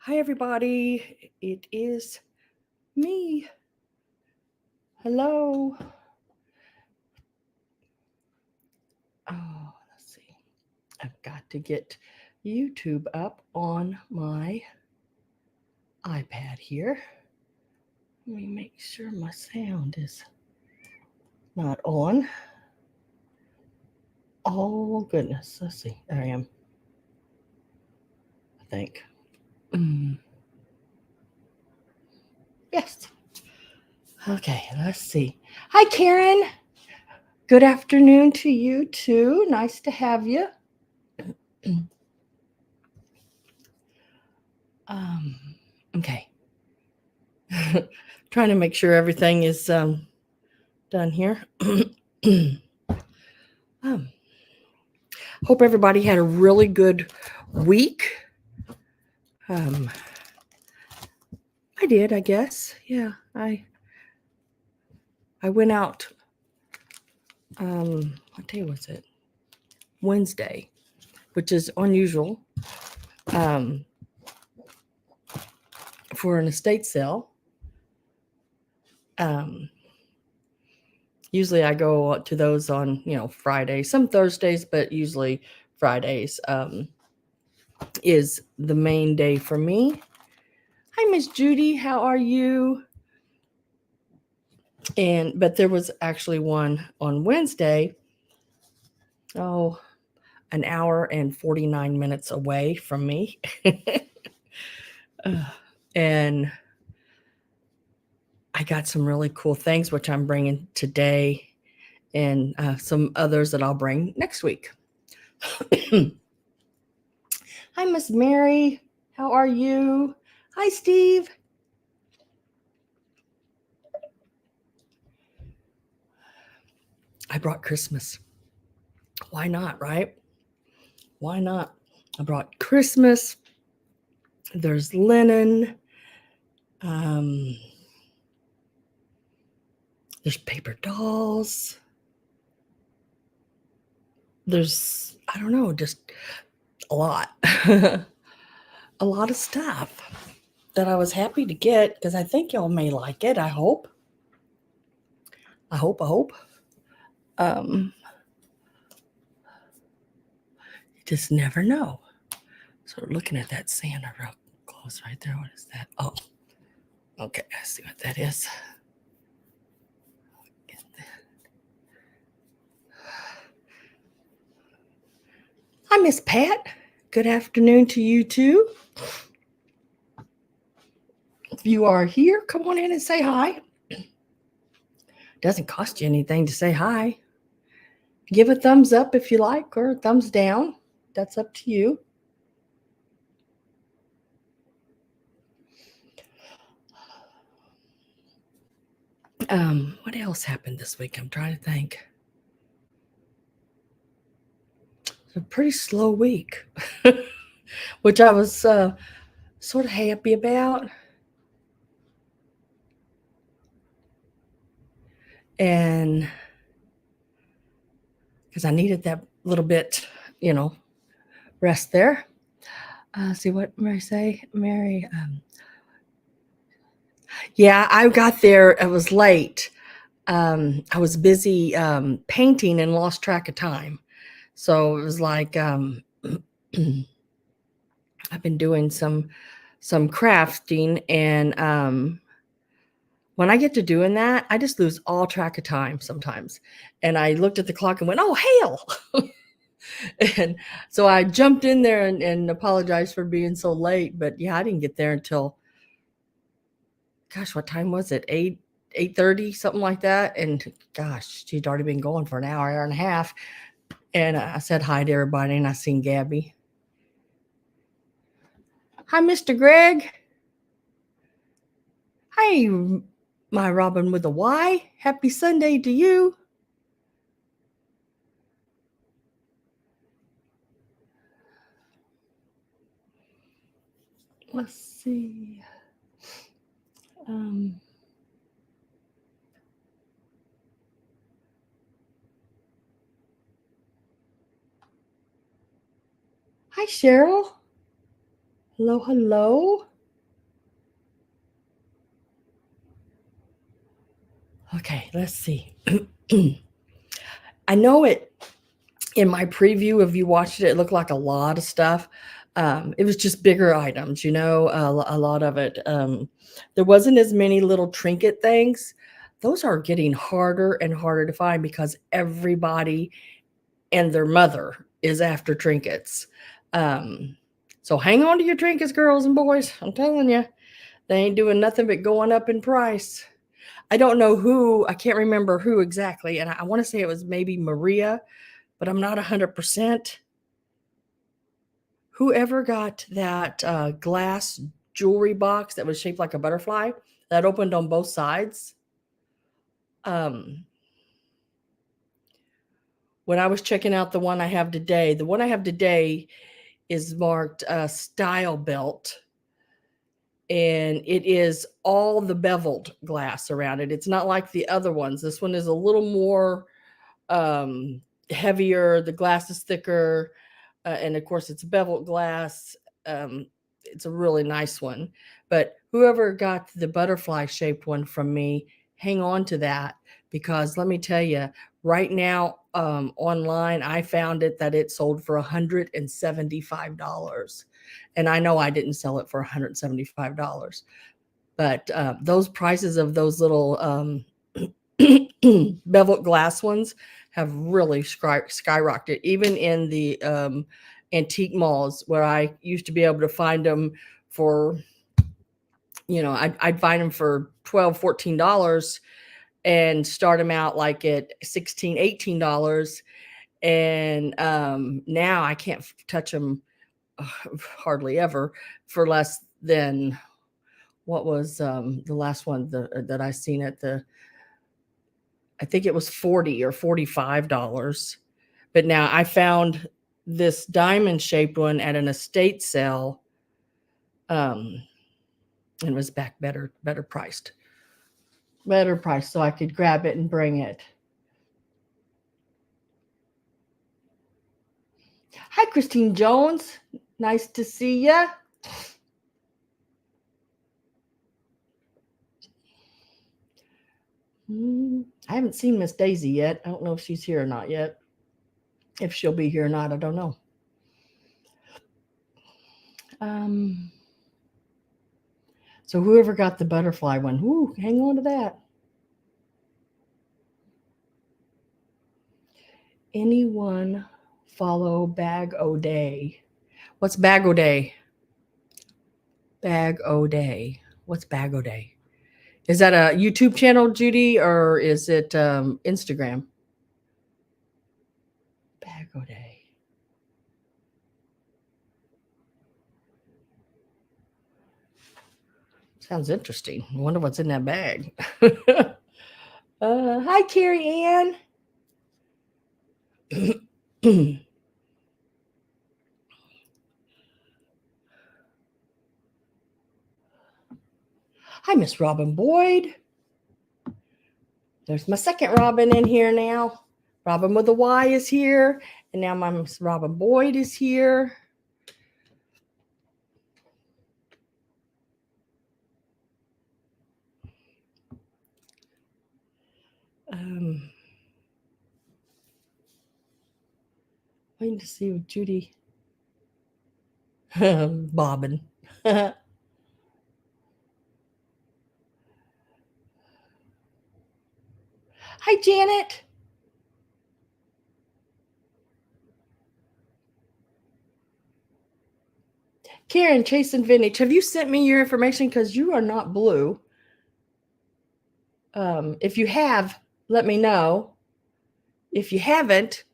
Hi, everybody. It is me. Hello. Oh, let's see. I've got to get YouTube up on my iPad here. Let me make sure my sound is not on. Oh, goodness. Let's see. There I am. I think. Yes. Okay, let's see. Hi, Karen. Good afternoon to you, too. Nice to have you. Okay. Trying to make sure everything is done here. Hope everybody had a really good week. I did, I guess. Yeah, I went out. What day was it? Wednesday, which is unusual for an estate sale. Usually I go to those on, Fridays, some Thursdays, but usually Fridays is the main day for me. Hi, Miss Judy. How are you? But there was actually one on Wednesday, an hour and 49 minutes away from me. And I got some really cool things, which I'm bringing today, and some others that I'll bring next week. Hi, Miss Mary. How are you? Hi, Steve. I brought Christmas. Why not, right? Why not? I brought Christmas. There's linen. There's paper dolls. There's, I don't know, just a lot. A lot of stuff that I was happy to get because I think y'all may like it. I hope. You just never know. So looking at that Santa real close right there. What is that? Oh, okay. I see what that is. Get that. Hi, Miss Pat. Good afternoon to you too. If you are here, come on in and say hi. Doesn't cost you anything to say hi. Give a thumbs up if you like, or a thumbs down. That's up to you. What else happened this week? I'm trying to think. It's a pretty slow week, which I was sort of happy about. And because I needed that little bit, rest there. See what Mary say? Mary, yeah, I got there. It was late. I was busy painting and lost track of time. So it was like I've been doing some crafting, and when I get to doing that, I just lose all track of time sometimes. And I looked at the clock and went, "Oh, hail!" And so I jumped in there and apologized for being so late. But yeah, I didn't get there until, gosh, what time was it? 8:30, something like that. And gosh, she'd already been going for an hour and a half. And I said hi to everybody, and I seen Gabby. Hi, Mr. Greg. Hi, my Robin with a Y. Happy Sunday to you. Let's see. Hi, Cheryl. Hello, hello. Okay, let's see. I know it in my preview, if you watched it, it looked like a lot of stuff. It was just bigger items, a lot of it. There wasn't as many little trinket things. Those are getting harder and harder to find because everybody and their mother is after trinkets. So hang on to your trinkets, girls and boys. I'm telling you, they ain't doing nothing but going up in price. I don't know who, I can't remember who exactly. And I want to say it was maybe Maria, but I'm not 100%. Whoever got that glass jewelry box that was shaped like a butterfly that opened on both sides. When I was checking out the one I have today is marked style belt. And it is all the beveled glass around it. It's not like the other ones. This one is a little more heavier. The glass is thicker. And of course, it's beveled glass. It's a really nice one. But whoever got the butterfly shaped one from me, hang on to that, because let me tell you, right now online, I found that it sold for $175. And I know I didn't sell it for $175. But those prices of those little beveled glass ones have really skyrocketed, even in the antique malls where I used to be able to find them for, I'd find them for $12, $14 and start them out like at $16, $18. And now I can't touch them hardly ever for less than, what was the last one that I seen at I think it was $40 or $45. But now I found this diamond shaped one at an estate sale, and was back better priced, so I could grab it and bring it. Hi, Christine Jones. Nice to see ya. I haven't seen Miss Daisy yet. I don't know if she's here or not yet. If she'll be here or not, I don't know. So whoever got the butterfly one, hang on to that. Anyone follow Bag O Day? What's Bag O Day? Bag O Day. What's Bag O Day? Is that a YouTube channel, Judy, or is it Instagram? Bag O Day. Sounds interesting. I wonder what's in that bag. Hi, Carrie Ann. Hi, Miss Robin Boyd. There's my second Robin in here now. Robin with a Y is here. And now my Miss Robin Boyd is here. Waiting to see what Judy. Bobbin. Hi, Janet. Karen, Chasing Vintage. Have you sent me your information? Because you are not blue. If you have, let me know. If you haven't,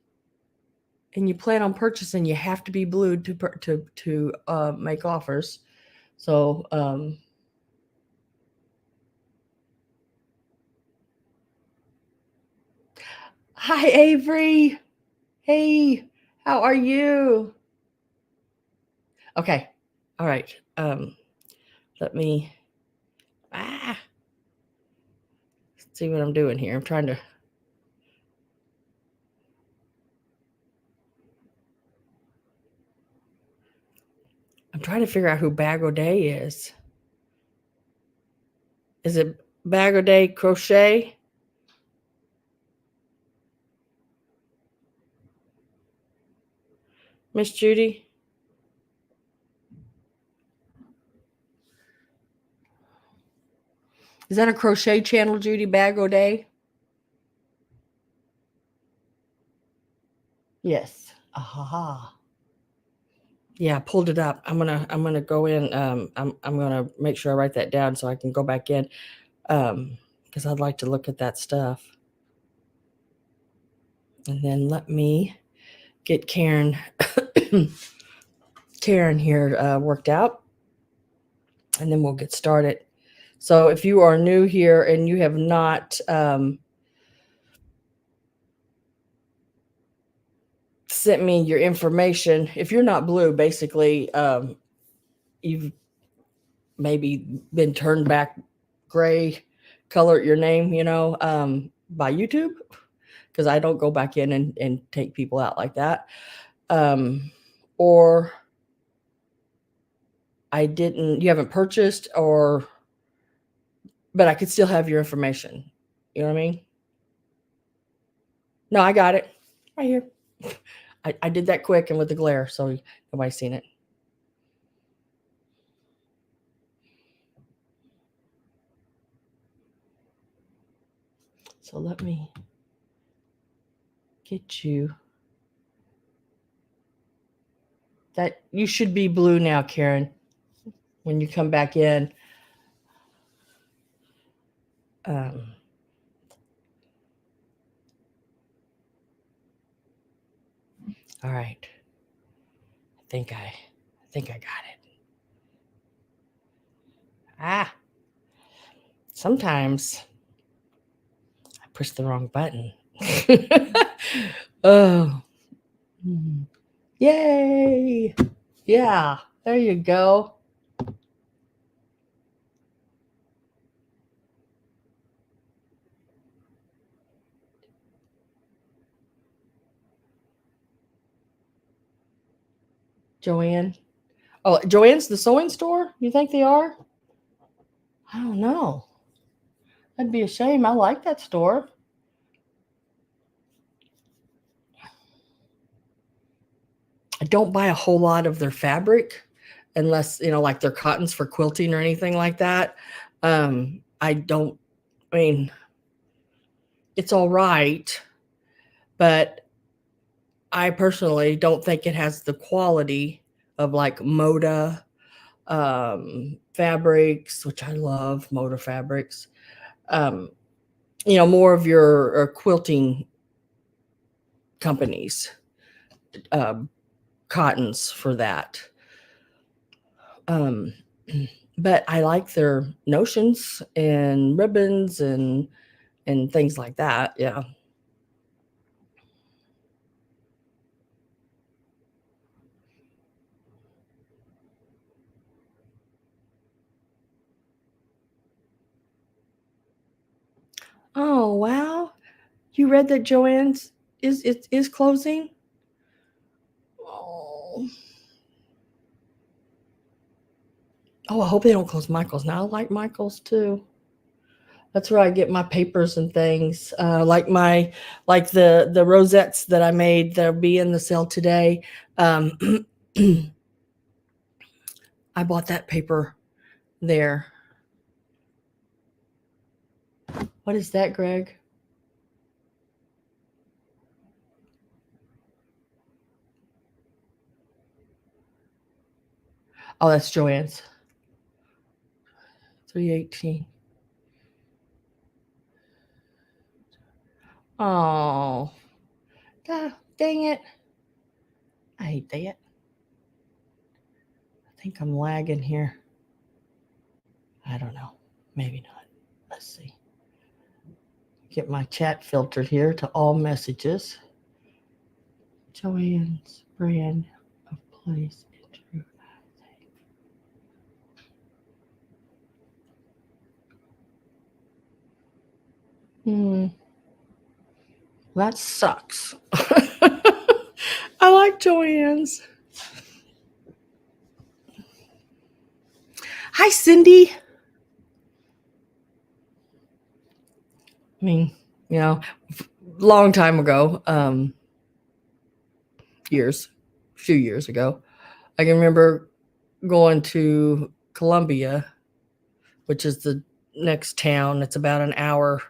and you plan on purchasing, you have to be blue to make offers. So hi, Avery. Hey, how are you? Okay. All right. Let me see what I'm doing here. I'm trying to. Figure out who Bag O Day is. Is it Bag O Day Crochet? Miss Judy? Is that a crochet channel, Judy Bag O'Day? Yes. Aha. Yeah, I pulled it up. I'm gonna go in. I'm gonna make sure I write that down so I can go back in. Because I'd like to look at that stuff. And then let me get Karen here worked out, and then we'll get started. So if you are new here and you have not sent me your information, if you're not blue, basically you've maybe been turned back gray color at your name, by YouTube, because I don't go back in and take people out like that. Or you haven't purchased, but I could still have your information. You know what I mean? No, I got it right here. I did that quick and with the glare, so nobody's seen it. So let me get you. That you should be blue now, Karen, when you come back in. All right. I think I got it. Sometimes I push the wrong button. Oh. Yay. Yeah, there you go. Joanne. Oh, Joanne's the sewing store? You think they are? I don't know. That'd be a shame. I like that store. I don't buy a whole lot of their fabric unless, like their cottons for quilting or anything like that. I don't, I mean, it's all right, but I personally don't think it has the quality of like Moda fabrics, which I love Moda fabrics. More of your quilting companies, cottons for that. But I like their notions and ribbons and things like that. Yeah. Oh wow! You read that Joann's is closing? Oh. Oh, I hope they don't close Michael's. Now I like Michael's too. That's where I get my papers and things. Like the rosettes that I made that'll be in the sale today. I bought that paper there. What is that, Greg? Oh, that's Joann's. 318. Oh, dang it. I hate that. I think I'm lagging here. I don't know. Maybe not. Let's see. Get my chat filtered here to all messages. Joann's brand of place in true. That sucks. I like Joann's. Hi, Cindy. I mean, long time ago, years, few years ago. I can remember going to Columbia, which is the next town. It's about an hour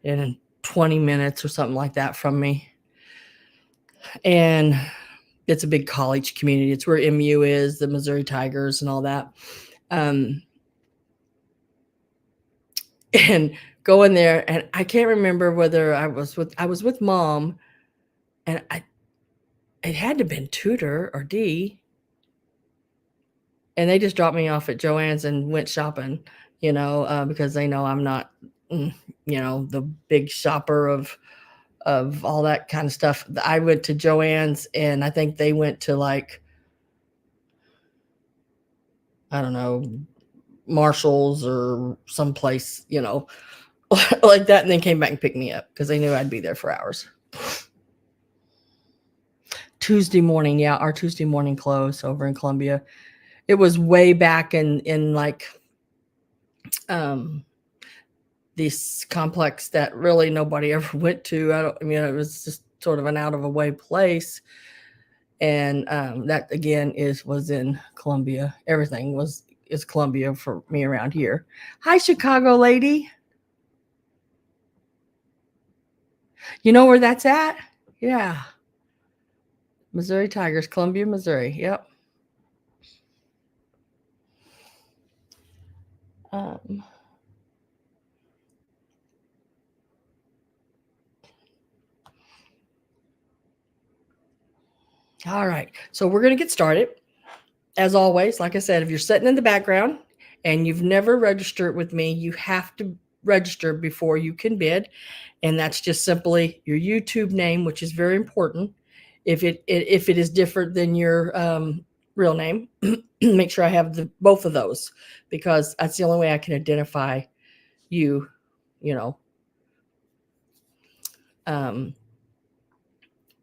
and 20 minutes or something like that from me. And it's a big college community. It's where MU is, the Missouri Tigers and all that. And going there, and I can't remember whether I was with mom, and it had to have been Tudor or D, and they just dropped me off at Joann's and went shopping, because they know I'm not, the big shopper of all that kind of stuff. I went to Joann's, and I think they went to, like, I don't know, Marshall's or someplace, like that, and then came back and picked me up because they knew I'd be there for hours. Tuesday morning, yeah, our Tuesday morning close over in Columbia. It was way back in like this complex that really nobody ever went to. It was just sort of an out of the way place. And that again was in Columbia. Everything is Columbia for me around here. Hi, Chicago lady. You know where that's at? Yeah. Missouri Tigers, Columbia, Missouri. Yep. All right. So we're going to get started. As always, like I said, if you're sitting in the background and you've never registered with me, you have to register before you can bid. And that's just simply your YouTube name, which is very important. If it is different than your real name, make sure I have both of those, because that's the only way I can identify you,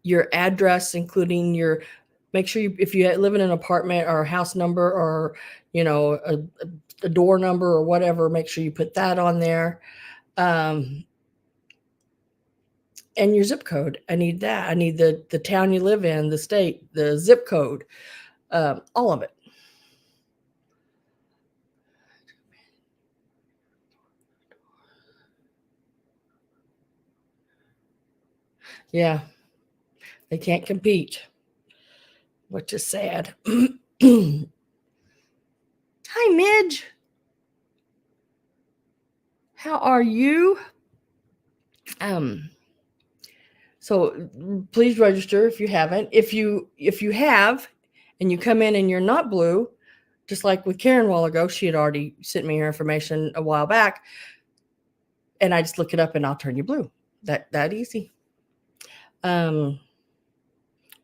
your address, including make sure if you live in an apartment or a house number or, a door number or whatever, make sure you put that on there. And your zip code. I need that. I need the town you live in, the state, the zip code, all of it. Yeah. They can't compete, which is sad. Hi, Midge. How are you? So please register if you haven't. If you have, and you come in and you're not blue, just like with Karen a while ago, she had already sent me her information a while back, and I just look it up and I'll turn you blue. That easy.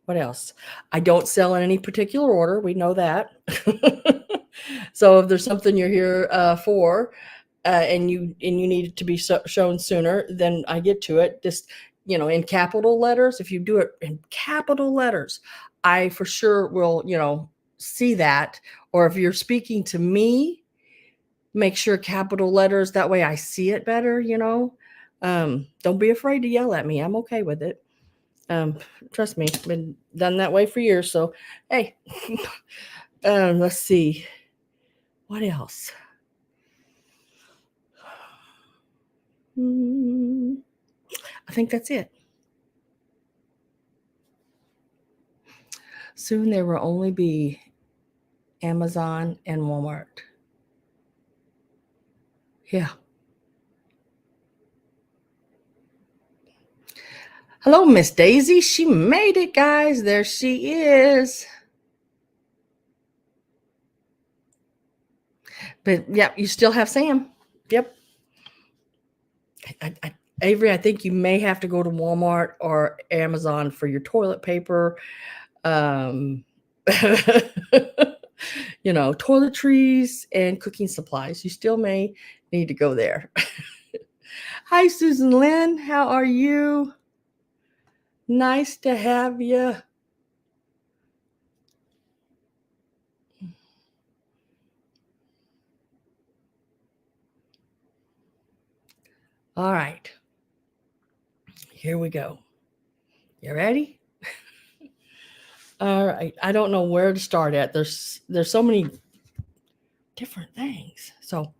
What else? I don't sell in any particular order. We know that. So if there's something you're here for, and you need it to be shown sooner, then I get to it. Just, in capital letters. If you do it in capital letters, I for sure will, see that. Or if you're speaking to me, make sure capital letters. That way I see it better. Don't be afraid to yell at me. I'm okay with it. Trust me, been done that way for years. So, hey, let's see. What else? I think that's it. Soon there will only be Amazon and Walmart. Yeah. Hello, Miss Daisy. She made it, guys. There she is. But yeah, you still have Sam. Yep. Avery, I think you may have to go to Walmart or Amazon for your toilet paper. Toiletries and cooking supplies. You still may need to go there. Hi, Susan Lynn. How are you? Nice to have you. All right. Here we go. You ready? All right. I don't know where to start at. There's so many different things. So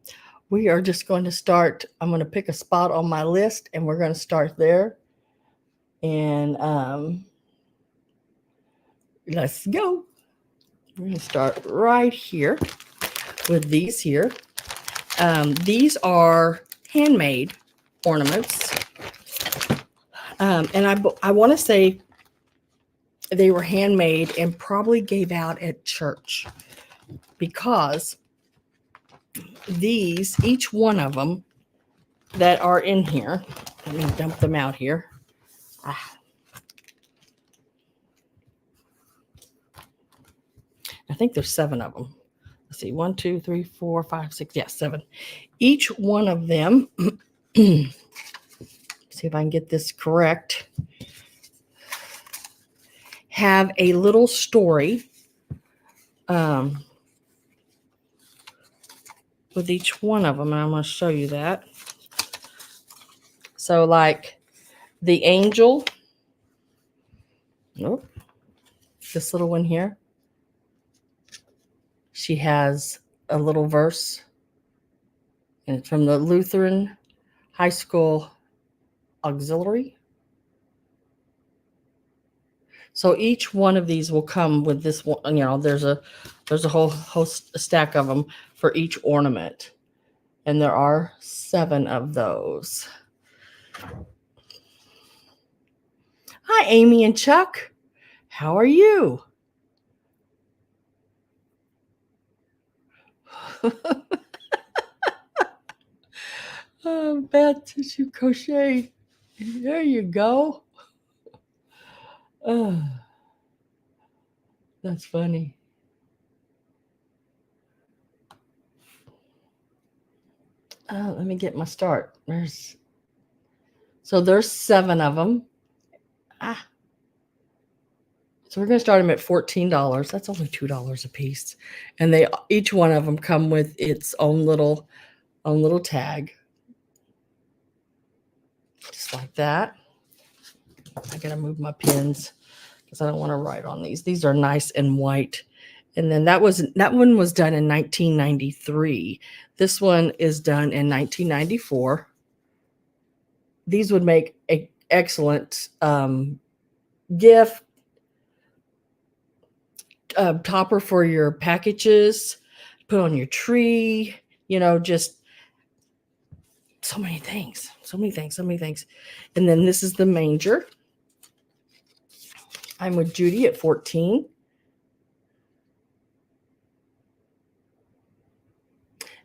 we are just going to start. I'm going to pick a spot on my list and we're going to start there. And let's go. We're going to start right here with these here. These are handmade ornaments. And I want to say they were handmade and probably gave out at church, because these, each one of them that are in here, let me dump them out here. I think there's 7 of them. Let's see, 1, 2, 3, 4, 5, 6, yeah, 7. Each one of them, see if I can get this correct, have a little story with each one of them, and I'm going to show you that. So like the angel, nope, this little one here, she has a little verse, and it's from the Lutheran High School Auxiliary. So each one of these will come with this one. You know, there's a whole host, a stack of them for each ornament, and there are 7 of those. Hi, Amy and Chuck. How are you? Bad tissue crochet. There you go. That's funny. Let me get my start. So there's 7 of them. So we're going to start them at $14. That's only $2 a piece. And they, each one of them come with its own little tag. Just like that. I got to move my pins because I don't want to write on these. These are nice and white. And then that one was done in 1993. This one is done in 1994. These would make an excellent gift topper for your packages, put on your tree, you know, just so many things. And then this is the manger. I'm with Judy at 14.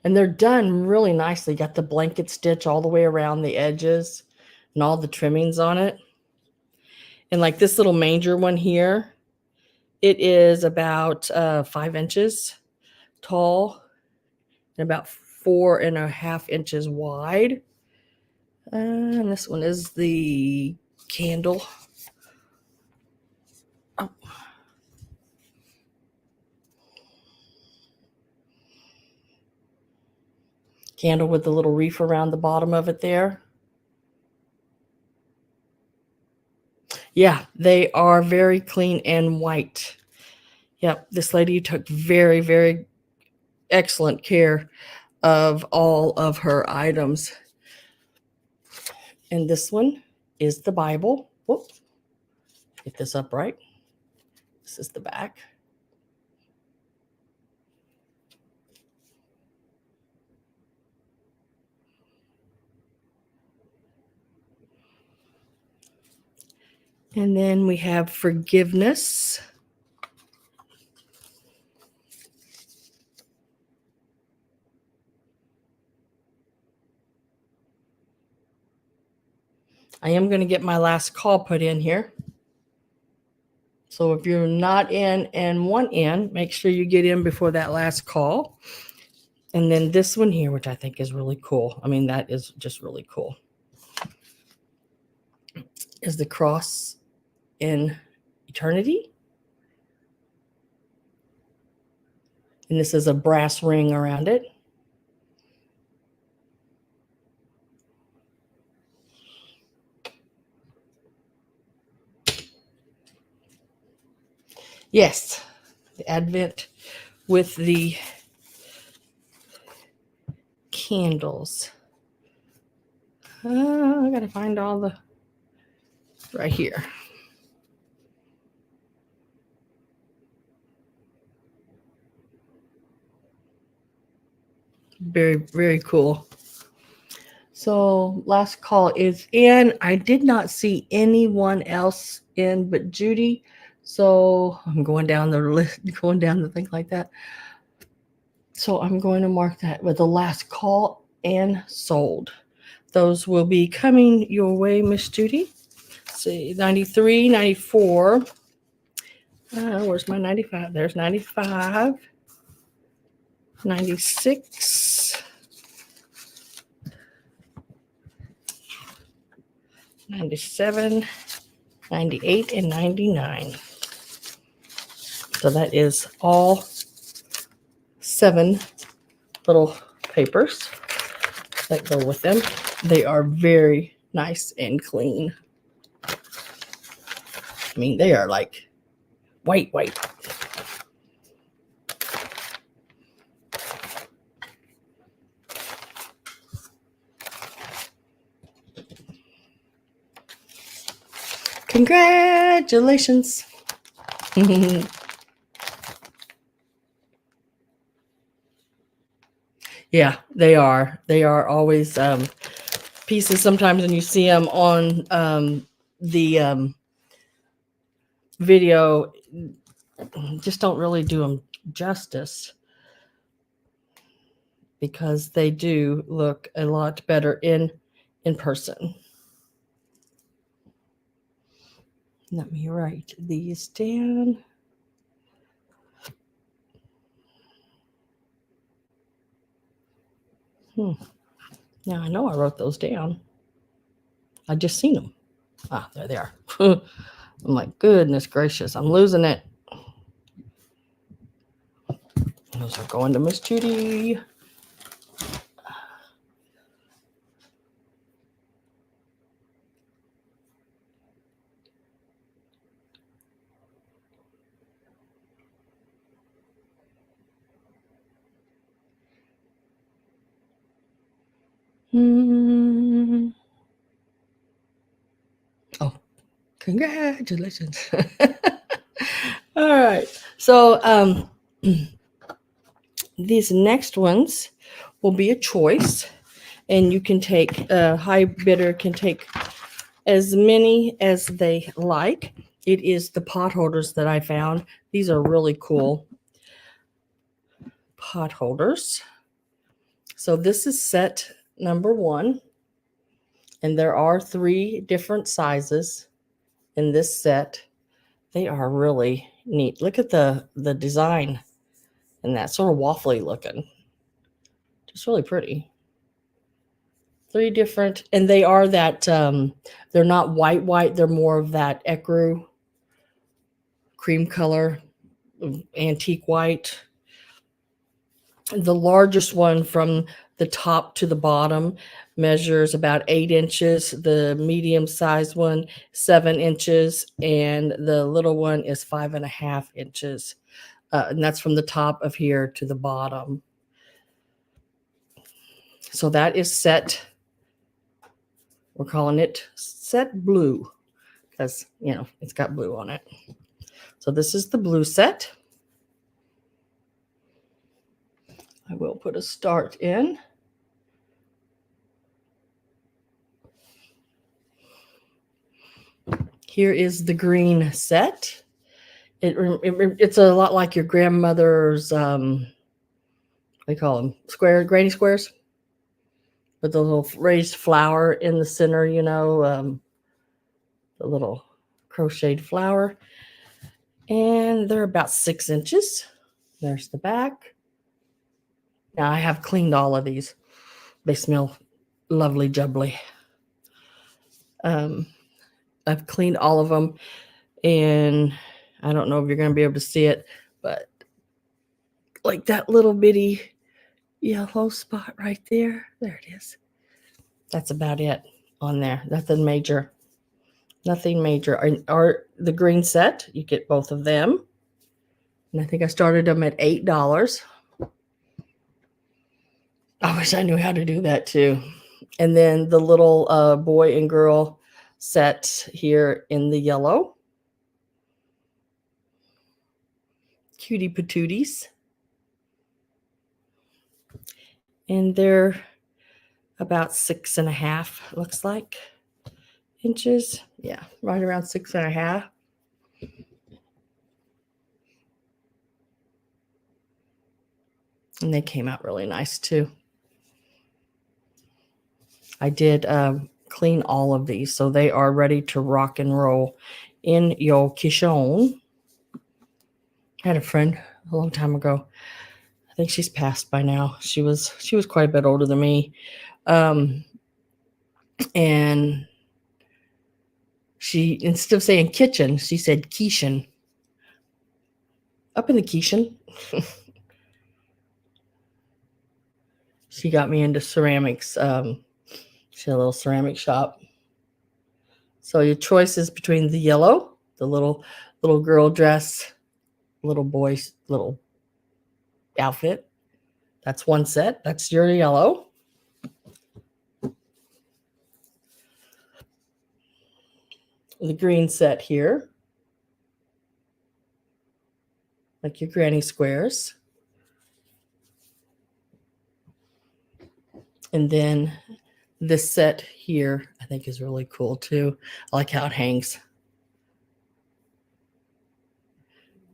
And they're done really nicely. Got the blanket stitch all the way around the edges and all the trimmings on it. And like this little manger one here, it is about 5 inches tall and about 4.5 inches wide. And this one is the candle. Oh. Candle with the little reef around the bottom of it there. Yeah, they are very clean and white. Yep, this lady took very, very excellent care of all of her items. And this one is the Bible. Whoop. Get this up right. This is the back. And then we have forgiveness. I am going to get my last call put in here. So if you're not in and want in, make sure you get in before that last call. And then this one here, which I think is really cool. I mean, that is just really cool. Is the cross in eternity. And this is a brass ring around it. Yes, the Advent with the candles. I gotta find all the right here. Very, very cool. So last call is in. I did not see anyone else in but Judy. So I'm going down the list, going down the thing like that. So I'm going to mark that with the last call and sold. Those will be coming your way, Miss Judy. Let's see, 93, 94. Where's my 95? There's 95, 96, 97, 98, and 99. So that is all 7 little papers that go with them. They are very nice and clean. I mean, they are like white. Congratulations. Yeah, they are. They are always pieces. Sometimes when you see them on the video, just don't really do them justice, because they do look a lot better in person. Let me write these down. Now I know I wrote those down. I just seen them. Ah, there they are. I'm like, goodness gracious, I'm losing it. Those are going to Miss Judy. Oh, congratulations. All right. So these next ones will be a choice, and you can take, high bidder can take as many as they like. It is the pot holders that I found. These are really cool pot holders. So this is set number 1, and there are 3 different sizes in this set. They are really neat. Look at the design, and that sort of waffly looking. Just really pretty. 3 different, and they are that they're not white. They're more of that ecru cream color, antique white. The largest one from the top to the bottom measures about 8 inches. The medium sized one, 7 inches, and the little one is 5.5 inches. And that's from the top of here to the bottom. So that is set. We're calling it set blue because, it's got blue on it. So this is the blue set. I will put a start in. Here is the green set. It's a lot like your grandmother's, what do you call them? Granny squares? With the little raised flower in the center, the little crocheted flower. And they're about 6 inches. There's the back. Now I have cleaned all of these. They smell lovely jubbly. I've cleaned all of them, and I don't know if you're going to be able to see it, but like that little bitty yellow spot right there. There it is. That's about it on there. Nothing major. Or the green set, you get both of them. And I think I started them at $8. I wish I knew how to do that too. And then the little boy and girl set here in the yellow. Cutie patooties. And they're about 6.5, looks like, inches. Yeah, right around 6.5. And they came out really nice too. I did clean all of these, so they are ready to rock and roll in your kitchen. I had a friend a long time ago. I think she's passed by now. She was quite a bit older than me. And she, instead of saying kitchen, she said quichen. Up in the quichen. She got me into ceramics. She had a little ceramic shop. So your choice is between the yellow, the little girl dress, little boy's little outfit. That's one set. That's your yellow. The green set here, like your granny squares. And then this set here, I think, is really cool too. I like how it hangs.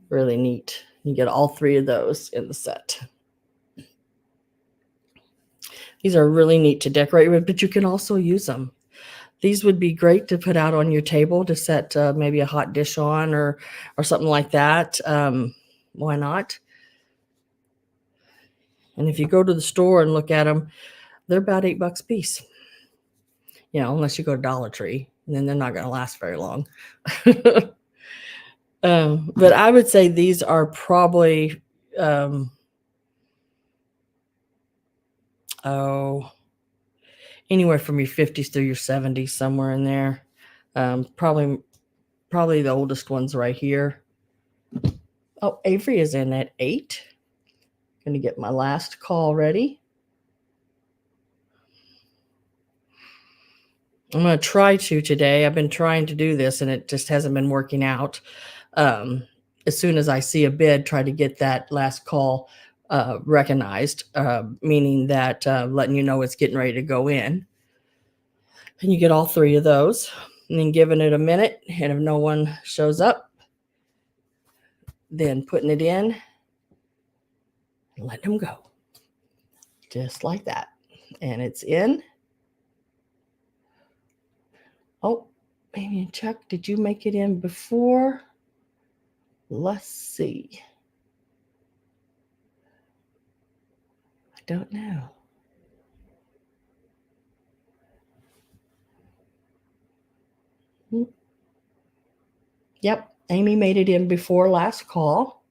Really neat. You get all three of those in the set. These are really neat to decorate with, but you can also use them. These would be great to put out on your table to set maybe a hot dish on or something like that. Why not? And if you go to the store and look at them, they're about $8 a piece. You know, unless you go to Dollar Tree, and then they're not going to last very long. But I would say these are probably anywhere from your 50s through your 70s, somewhere in there. Probably the oldest one's right here. Oh, Avery is in at 8. Going to get my last call ready. I'm going to try to today. I've been trying to do this, and it just hasn't been working out. As soon as I see a bid, try to get that last call recognized, meaning that letting you know it's getting ready to go in. And you get all three of those, and then giving it a minute, and if no one shows up, then putting it in and letting them go. Just like that. And it's in. Oh, maybe Chuck, did you make it in before? Let's see. I don't know. Yep, Amy made it in before last call.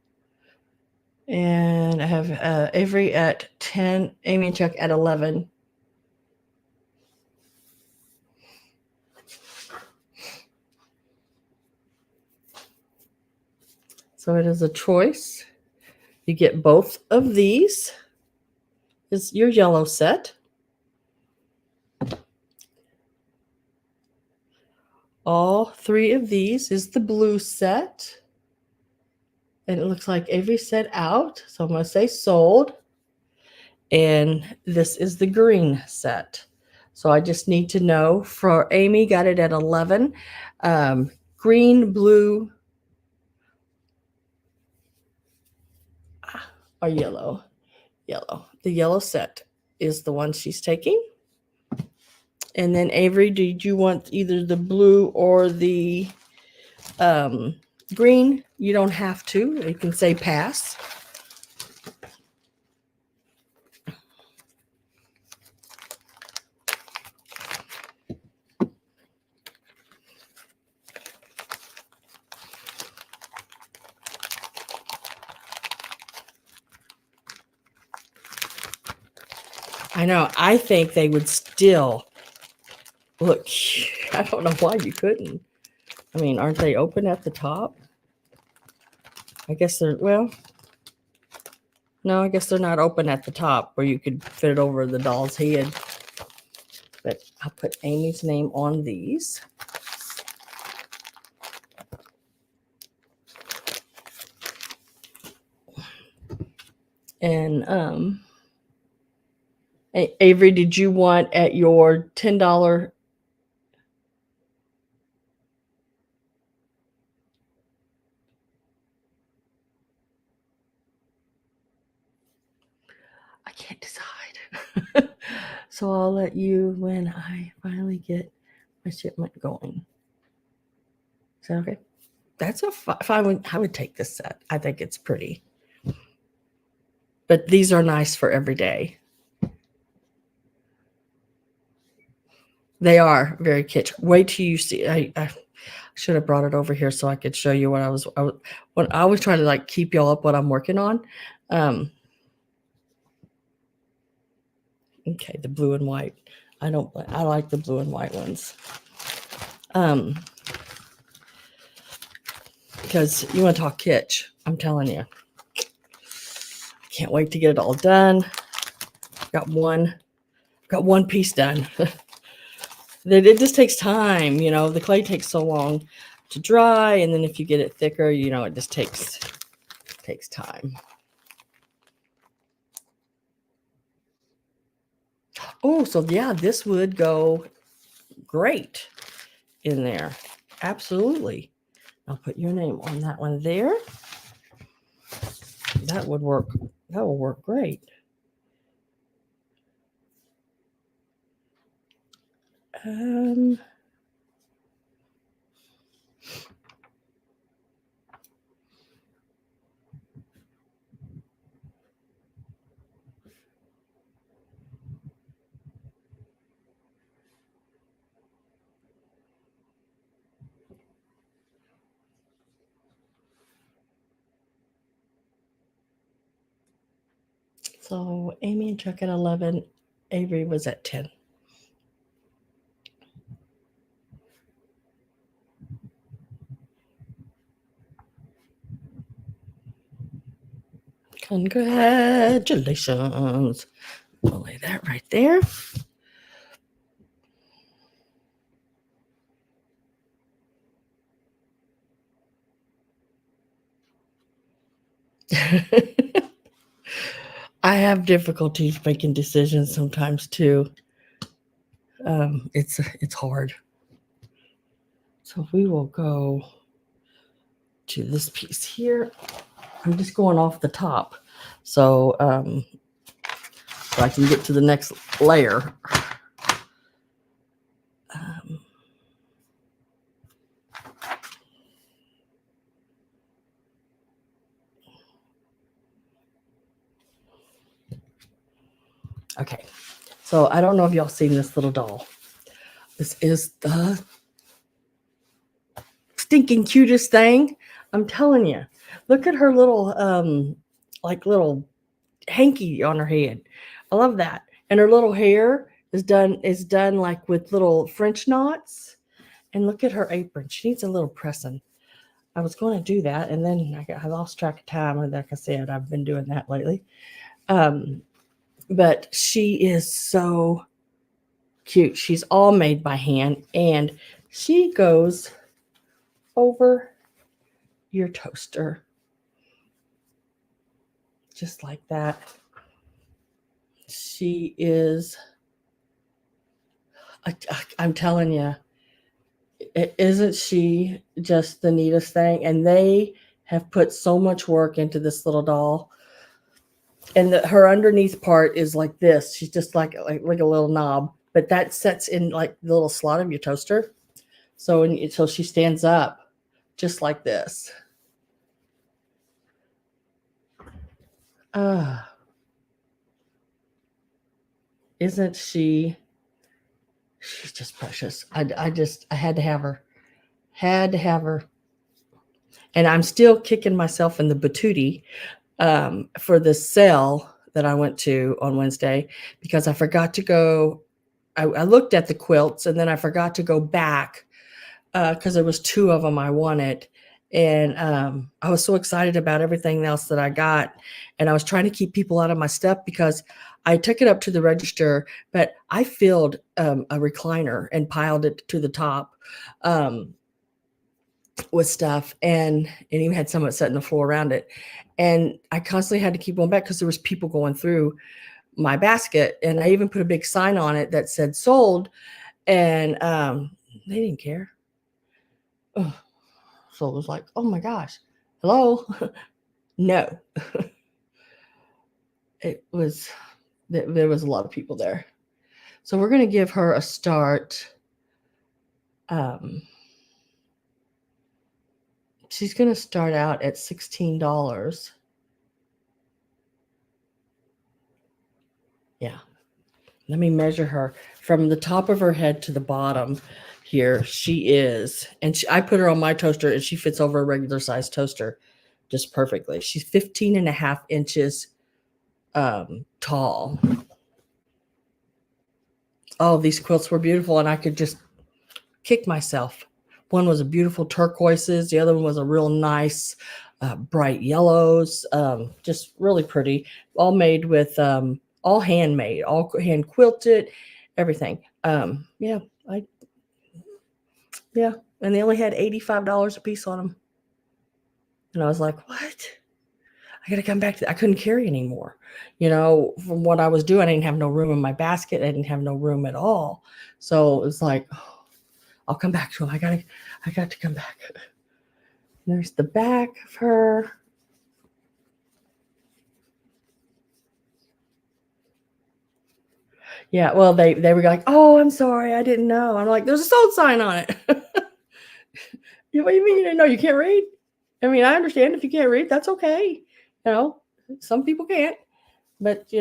And I have Avery at 10, Amy and Chuck at 11. So it is a choice. You get both of these. Is your yellow set. All three of these is the blue set. And it looks like every set out. So I'm going to say sold. And this is the green set. So I just need to know for Amy, got it at 11. Green, blue, or yellow. Yellow. The yellow set is the one she's taking. And then Avery, did you want either the blue or the green? You don't have to. You can say pass. I know. I think they would still look. I don't know why you couldn't. I mean, aren't they open at the top? I guess they're, well, no, I guess they're not open at the top where you could fit it over the doll's head. But I'll put Amy's name on these. And Avery, did you want at your $10? I can't decide. So I'll let you when I finally get my shipment going. Is that okay? That's a fine. I would take this set. I think it's pretty. But these are nice for every day. They are very kitsch. Wait till you see. I should have brought it over here so I could show you what I always try to like keep y'all up what I'm working on. Okay, the blue and white. I like the blue and white ones. Because you want to talk kitsch, I'm telling you. Can't wait to get it all done. Got one piece done. It just takes time, the clay takes so long to dry, and then if you get it thicker, it just takes time. Oh, so yeah, this would go great in there. Absolutely. I'll put your name on that one there. That would work. That will work great. So Amy and Chuck at 11, Avery was at 10. Congratulations. We'll lay that right there. I have difficulties making decisions sometimes too. It's hard. So we will go to this piece here. I'm just going off the top, so I can get to the next layer. Okay, so I don't know if y'all seen this little doll. This is the stinking cutest thing. I'm telling you. Look at her little little hanky on her head. I love that. And her little hair is done like with little French knots. And look at her apron. She needs a little pressing. I was going to do that, and then I lost track of time. And like I said, I've been doing that lately. But she is so cute. She's all made by hand, and she goes over your toaster just like that. She is, I'm telling you, isn't she just the neatest thing? And they have put so much work into this little doll. And her underneath part is like this. She's just like a little knob, but that sets in like the little slot of your toaster. So until she stands up just like this. Isn't she? She's just precious. I had to have her. Had to have her. And I'm still kicking myself in the patootie for the sale that I went to on Wednesday because I forgot to go. I looked at the quilts and then I forgot to go back because there was two of them I wanted. And I was so excited about everything else that I got. And I was trying to keep people out of my stuff because I took it up to the register, but I filled a recliner and piled it to the top with stuff, and even had some of it set on the floor around it. And I constantly had to keep going back because there was people going through my basket. And I even put a big sign on it that said sold, and they didn't care. Ugh. So it was like, oh my gosh, hello. No. It was, there was a lot of people there. So we're going to give her a start. She's going to start out at $16. Yeah. Let me measure her from the top of her head to the bottom here. She is, and I put her on my toaster, and she fits over a regular size toaster just perfectly. She's 15 and a half inches tall. Oh, these quilts were beautiful, and I could just kick myself. One was a beautiful turquoises. The other one was a real nice bright yellows. Just really pretty. All made with all handmade, all hand quilted, everything. Yeah, yeah. And they only had $85 a piece on them. And I was like, what? I got to come back to that. I couldn't carry anymore. From what I was doing, I didn't have no room in my basket. I didn't have no room at all. So it was like, oh, I'll come back to them. I got to come back. There's the back of her. Yeah, well, they were like, oh, I'm sorry, I didn't know. I'm like, there's a sold sign on it. What do you mean you didn't know? You can't read? I mean, I understand if you can't read, that's okay. Some people can't, but she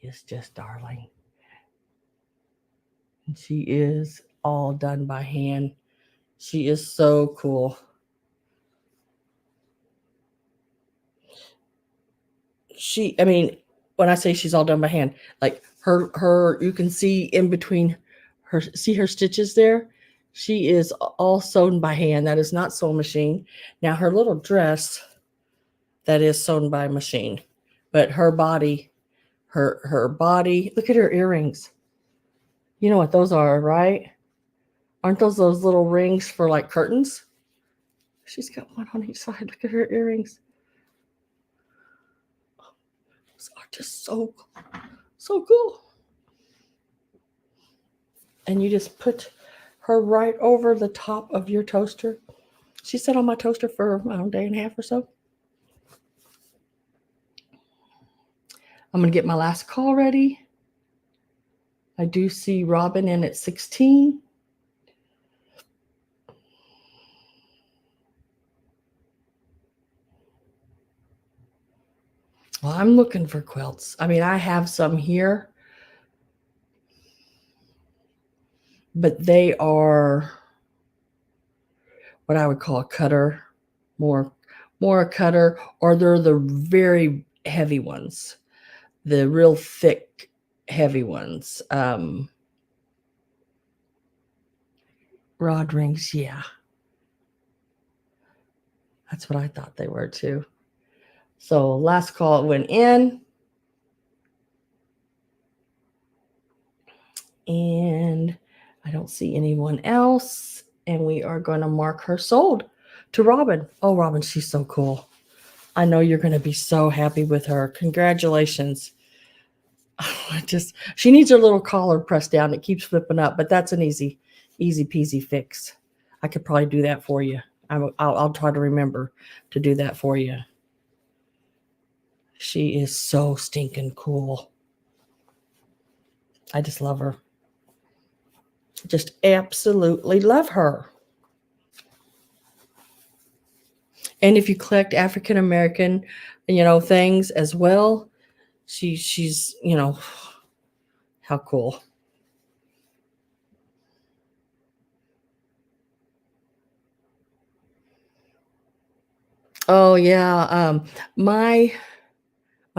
is just darling. And she is all done by hand. She is so cool. I mean, when I say she's all done by hand, like her, you can see in between her, see her stitches there? She is all sewn by hand. That is not sewing machine. Now her little dress, that is sewn by machine, but her body, her body, look at her earrings. You know what those are, right? Aren't those little rings for like curtains? She's got one on each side. Look at her earrings. Those are just so cool. And you just put her right over the top of your toaster. She sat on my toaster for a day and a half or so. I'm going to get my last call ready. I do see Robin in at 16. Well, I'm looking for quilts. I mean, I have some here, but they are what I would call a cutter, more a cutter, or they're the very heavy ones, the real thick, heavy ones. Rod rings, yeah. That's what I thought they were too. So last call went in. And I don't see anyone else. And we are going to mark her sold to Robin. Oh, Robin, she's so cool. I know you're going to be so happy with her. Congratulations. She needs her little collar pressed down. It keeps flipping up, but that's an easy peasy fix. I could probably do that for you. I'll try to remember to do that for you. She is so stinking cool. I just love her. Just absolutely love her. And if you collect African American, things as well, she's, how cool. Oh yeah. My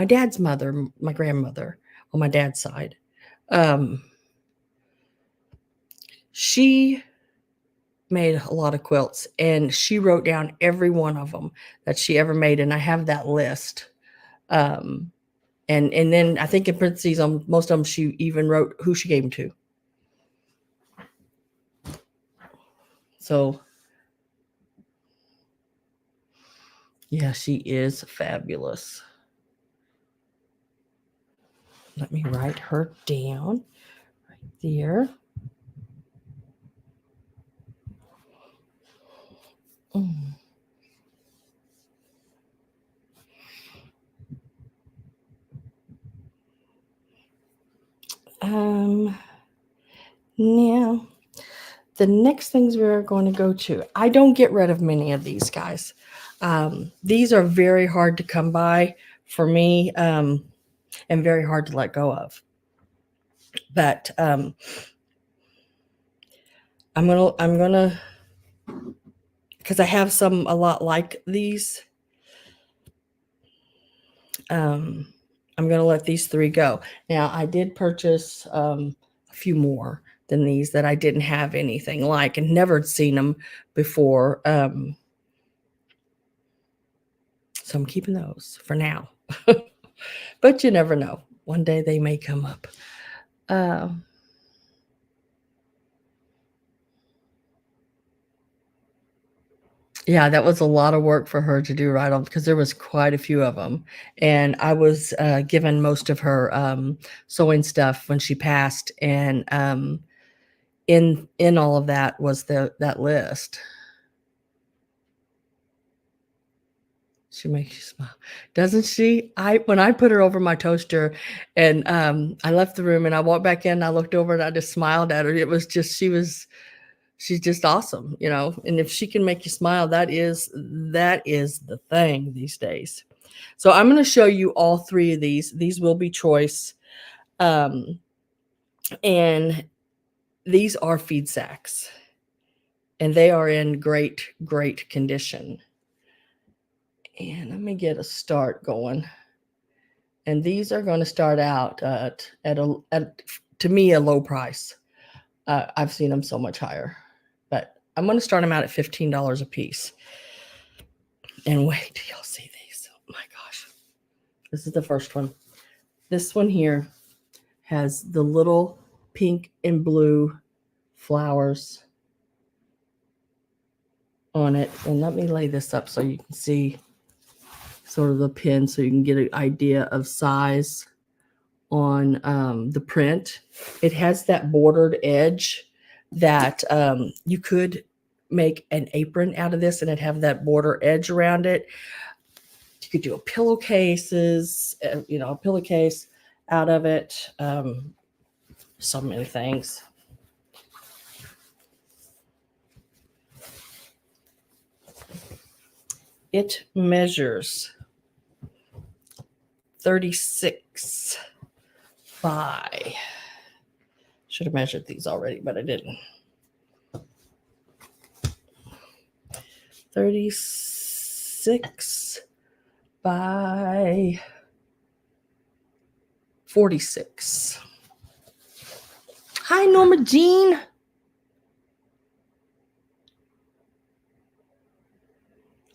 dad's mother, my grandmother on my dad's side, she made a lot of quilts, and she wrote down every one of them that she ever made, and I have that list. And then I think in parentheses on most of them, she even wrote who she gave them to. So yeah, she is fabulous. Let me write her down right there. Now the next things we're going to go to, I don't get rid of many of these guys. These are very hard to come by for me, and very hard to let go of. But I'm gonna, because I have some a lot like these. I'm gonna let these 3 go. Now I did purchase a few more than these that I didn't have anything like and never seen them before. So I'm keeping those for now. But you never know. One day they may come up. Yeah, that was a lot of work for her to do right on, because there was quite a few of them. And I was given most of her sewing stuff when she passed. And in all of that was that list. She makes you smile, doesn't she? When I put her over my toaster, and I left the room and I walked back in, I looked over and I just smiled at her. It was just she's just awesome, you know. And if she can make you smile, that is the thing these days. So I'm going to show you all 3 of these. These will be choice, and these are FeedSacks, and they are in great condition. And let me get a start going. And these are going to start out at to me a low price. I've seen them so much higher, but I'm going to start them out at $15 a piece. And wait till y'all see these. Oh my gosh. This is the first one. This one here has the little pink and blue flowers on it. And let me lay this up so you can see sort of the pin, so you can get an idea of size on the print. It has that bordered edge that you could make an apron out of this, and it have that border edge around it. You could do a pillowcases, a pillowcase out of it. So many things. It measures 36 by, should have measured these already, but I didn't. 36 by 46. Hi, Norma Jean.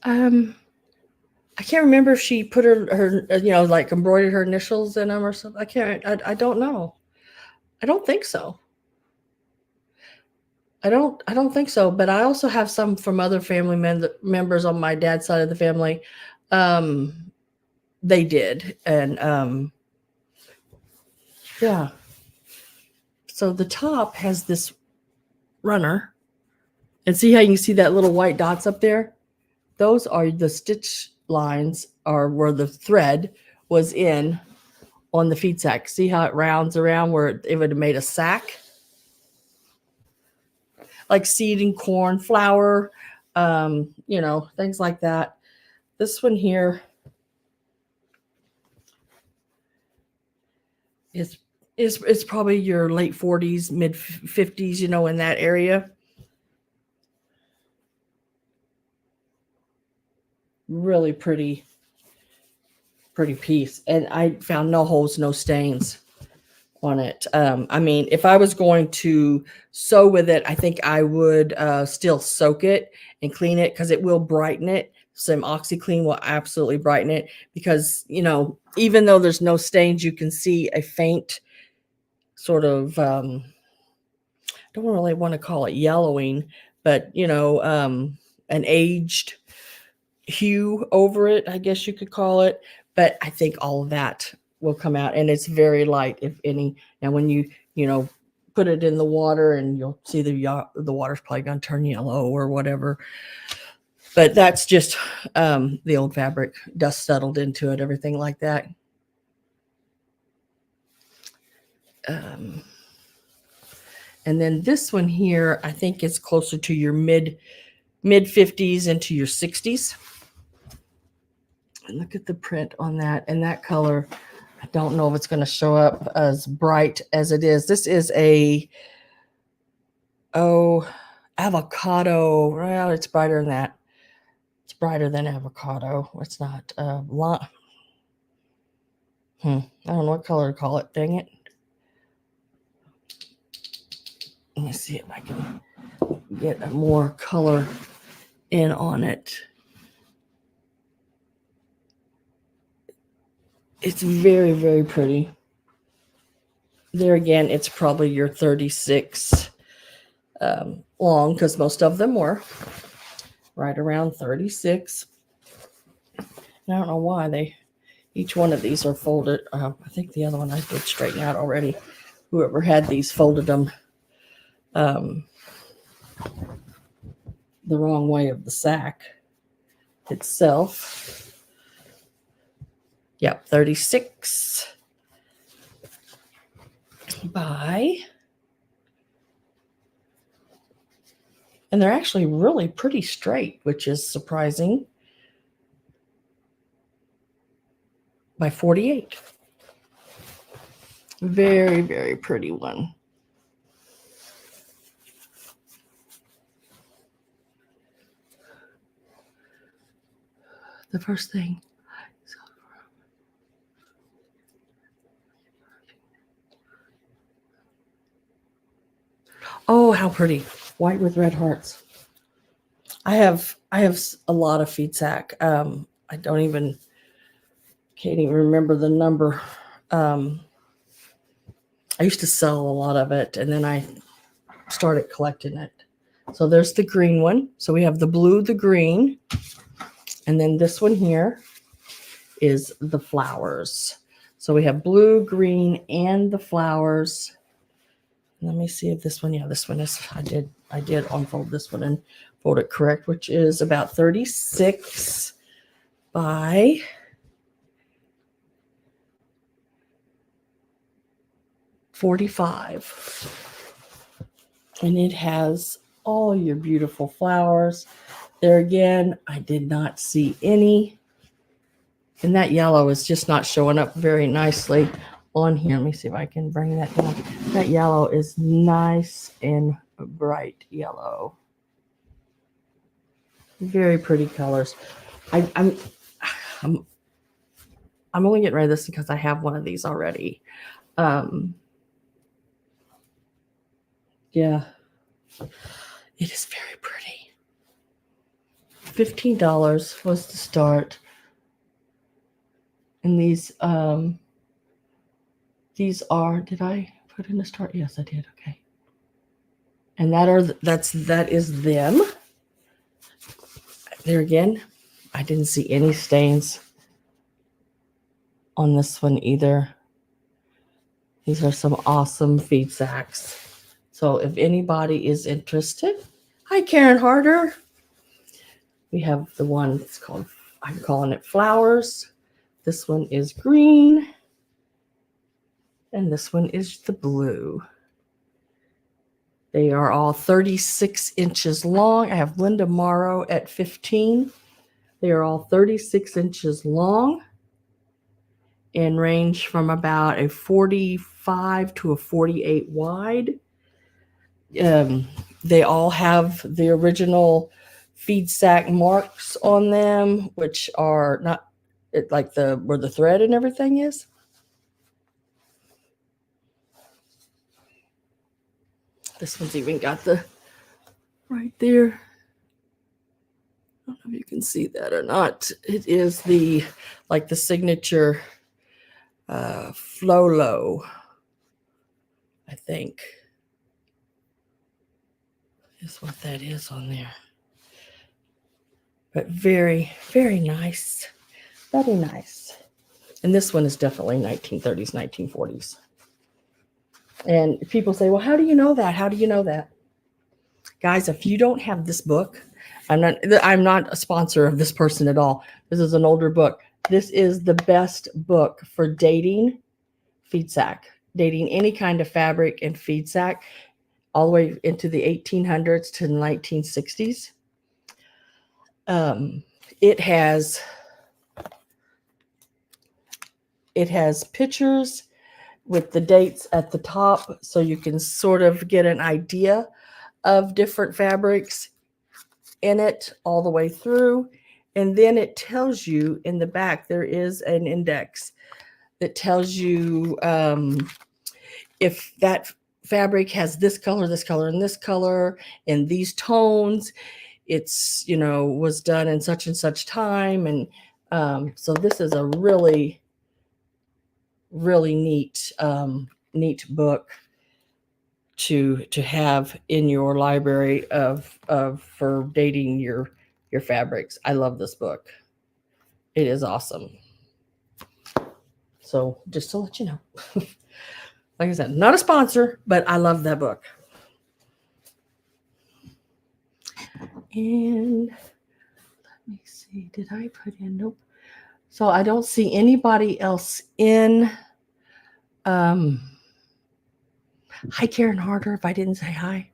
I can't remember if she put her like embroidered her initials in them or something. I don't know. I don't think so. I don't think so. But I also have some from other family members on my dad's side of the family. They did, and yeah. So the top has this runner, and see how you can see that little white dots up there? Those are the stitch lines, or where the thread was in on the FeedSack. See how it rounds around where it would have made a sack? Like seeding corn, flour, things like that. This one here is probably your late 40s, mid 50s, in that area. Really pretty piece. And I found no holes, no stains. on it. I mean, if I was going to sew with it, I think I would still soak it and clean it because it will brighten it. Some OxyClean will absolutely brighten it because, you know, even though there's no stains, you can see a faint sort of, don't really want to call it yellowing, but, you know, an aged hue over it, I guess you could call it. But I think all of that will come out, and it's very light, if any. Now, when you know, put it in the water, and you'll see the water's probably going to turn yellow or whatever. But that's just the old fabric, dust settled into it, everything like that. And then this one here, I think is closer to your mid 50s into your 60s. And look at the print on that, and that color. I don't know if it's going to show up as bright as it is. This is a avocado. Well, it's brighter than that. It's brighter than avocado. It's not I don't know what color to call it. Dang it. Let me see if I can get more color in on it. It's very, very pretty. There again, it's probably your 36 long, because most of them were right around 36. And I don't know why each one of these are folded. I think the other one I did straighten out already. Whoever had these folded them the wrong way of the sack itself. Yep, 36 by, and they're actually really pretty straight, which is surprising, by 48. Very, very pretty one. The first thing. Oh, how pretty. White with red hearts. I have a lot of FeedSack. I can't even remember the number. I used to sell a lot of it, and then I started collecting it. So there's the green one. So we have the blue, the green, and then this one here is the flowers. So we have blue, green, and the flowers. Let me see if this one, this one is, I did unfold this one and fold it correct, which is about 36 by 45. And it has all your beautiful flowers. There again, I did not see any. And that yellow is just not showing up very nicely on here. Let me see if I can bring that down. That yellow is nice and bright yellow. Very pretty colors. I'm only getting rid of this because I have one of these already. Yeah, it is very pretty. $15 was the start. And these are, did I put in the start? Yes, I did. Okay. And that is them. There again, I didn't see any stains on this one either. These are some awesome FeedSacks. So if anybody is interested, hi Karen Harder. We have the one that's called, I'm calling it flowers. This one is green. And this one is the blue. They are all 36 inches long. I have Linda Morrow at 15. They are all 36 inches long and range from about a 45 to a 48 wide. They all have the original FeedSack marks on them, which are not like where the thread and everything is. This one's even got the right there. I don't know if you can see that or not. It is the like the signature Flolo, I think is what that is on there. But very, very nice. Very nice. And this one is definitely 1930s, 1940s. And people say, well, how do you know that? How do you know that? Guys, if you don't have this book, I'm not a sponsor of this person at all. This is an older book. This is the best book for dating FeedSack, dating any kind of fabric in FeedSack, all the way into the 1800s to the 1960s. It has pictures with the dates at the top, so you can sort of get an idea of different fabrics in it all the way through. And then it tells you in the back, there is an index that tells you if that fabric has this color, and this color, and these tones, it's, was done in such and such time. And so this is a really, really neat book to have in your library for dating your fabrics. I love this book. It is awesome. So just to let you know, like I said, not a sponsor, but I love that book. And let me see, did I put in? Nope. So I don't see anybody else in. Hi, Karen Harder, if I didn't say hi.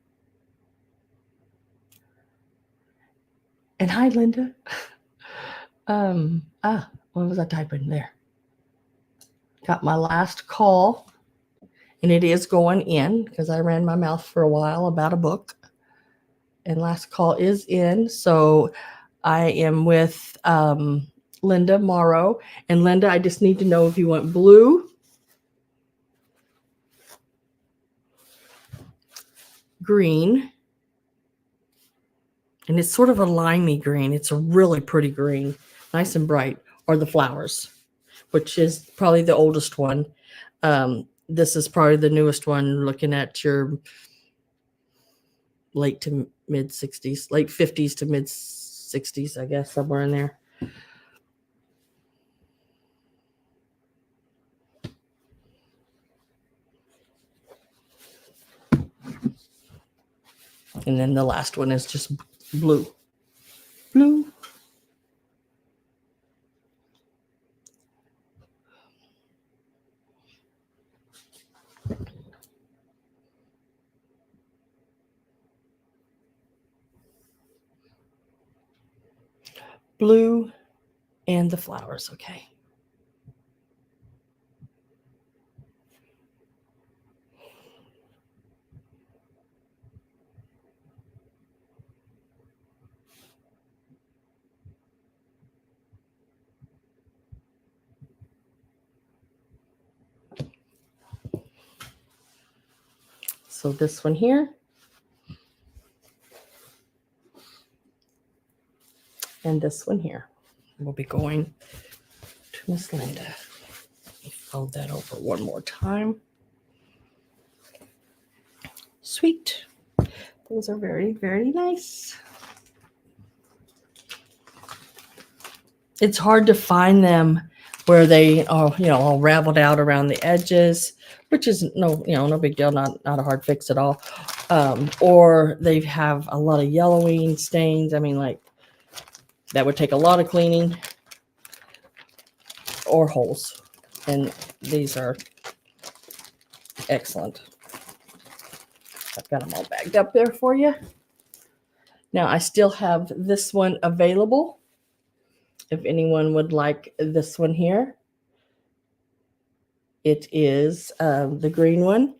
And hi, Linda. What was I typing there? Got my last call, and it is going in because I ran my mouth for a while about a book. And last call is in. So I am with Linda Morrow. And Linda, I just need to know if you want blue, green, and it's sort of a limey green. It's a really pretty green, nice and bright, or the flowers, which is probably the oldest one. This is probably the newest one, looking at your late to mid 60s, late 50s to mid 60s, I guess, somewhere in there. And then the last one is just blue. Blue. Blue and the flowers, okay. So this one here. And this one here. We'll be going to Miss Linda. Let me fold that over one more time. Sweet. Those are very, very nice. It's hard to find them where they are, all raveled out around the edges, which is no big deal, not a hard fix at all. Or they have a lot of yellowing stains. I mean, like that would take a lot of cleaning, or holes. And these are excellent. I've got them all bagged up there for you. Now I still have this one available. If anyone would like this one here, it is the green one.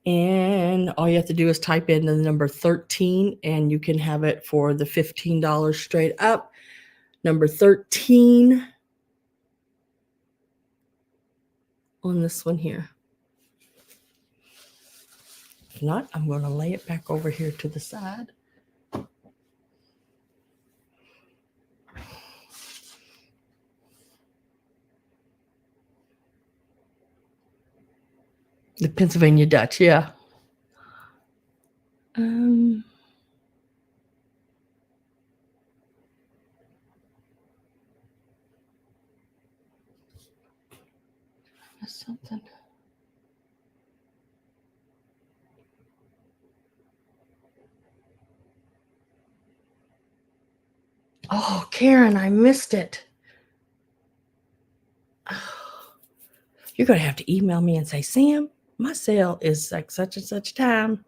And all you have to do is type in the number 13 and you can have it for the $15 straight up. Number 13 on this one here. If not, I'm going to lay it back over here to the side. The Pennsylvania Dutch, yeah. Something. Oh, Karen, I missed it. Oh, you're going to have to email me and say, Sam, my sale is like such and such time.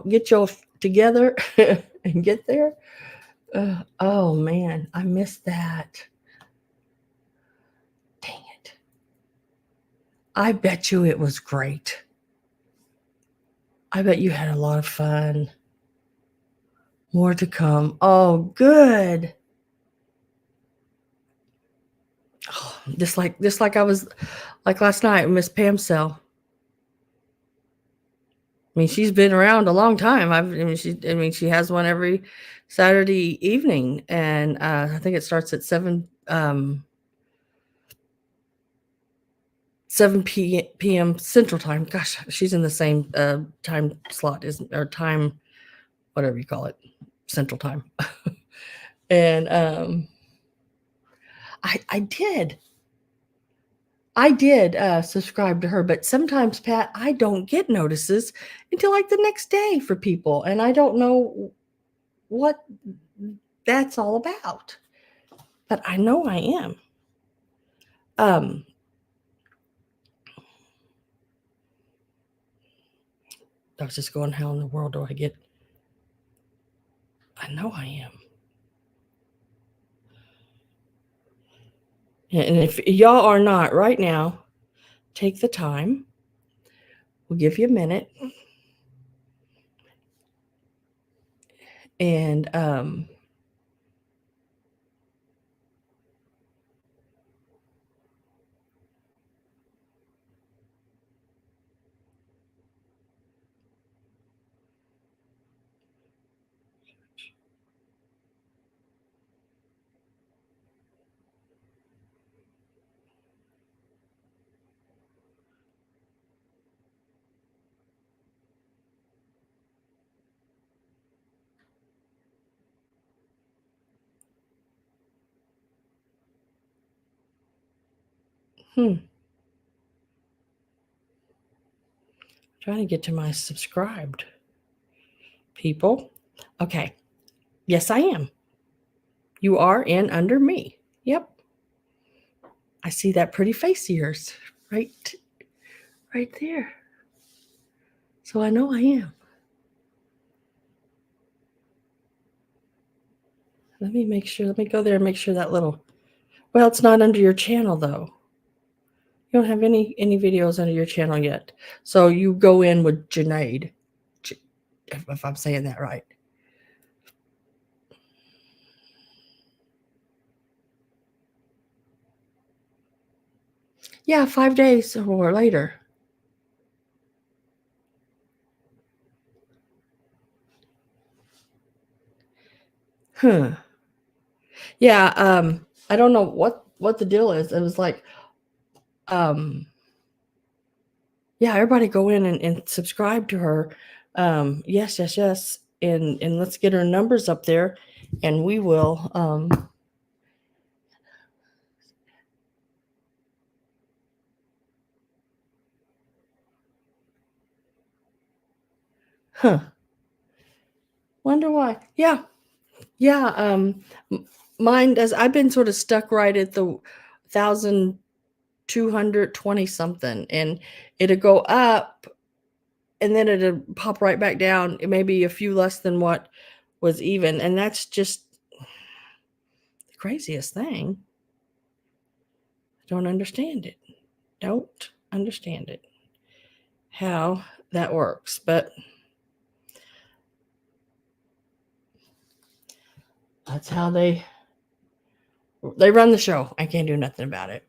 get your together and get there. Oh man, I missed that. Dang it. I bet you it was great. I bet you had a lot of fun. More to come. Oh, good. Oh, just like I was like last night, Miss Pam's sale. I mean, she's been around a long time. She has one every Saturday evening, and I think it starts at 7 p.m. Central Time. Gosh, she's in the same time slot, or time, whatever you call it, Central Time. And I did subscribe to her, but sometimes, Pat, I don't get notices until like the next day for people, and I don't know what that's all about. But I know I am. I was just going, how in the world do I get? I know I am. And if y'all are not right now, take the time. We'll give you a minute. And trying to get to my subscribed people. Okay. Yes, I am. You are in under me. Yep. I see that pretty face of yours right there. So I know I am. Let me make sure. Let me go there and make sure that little. Well, it's not under your channel though. You don't have any videos under your channel yet. So you go in with Janaid, if I'm saying that right. Yeah, 5 days or later. Huh. Yeah, I don't know what the deal is. It was like, yeah, everybody go in and subscribe to her. Yes. And let's get her numbers up there, and we will. Wonder why. Yeah. Mine does. I've been sort of stuck right at the 1,220 something, and it'll go up, and then it'll pop right back down. It may be a few less than what was even, and that's just the craziest thing. I don't understand it. Don't understand it. How that works, but that's how they run the show. I can't do nothing about it.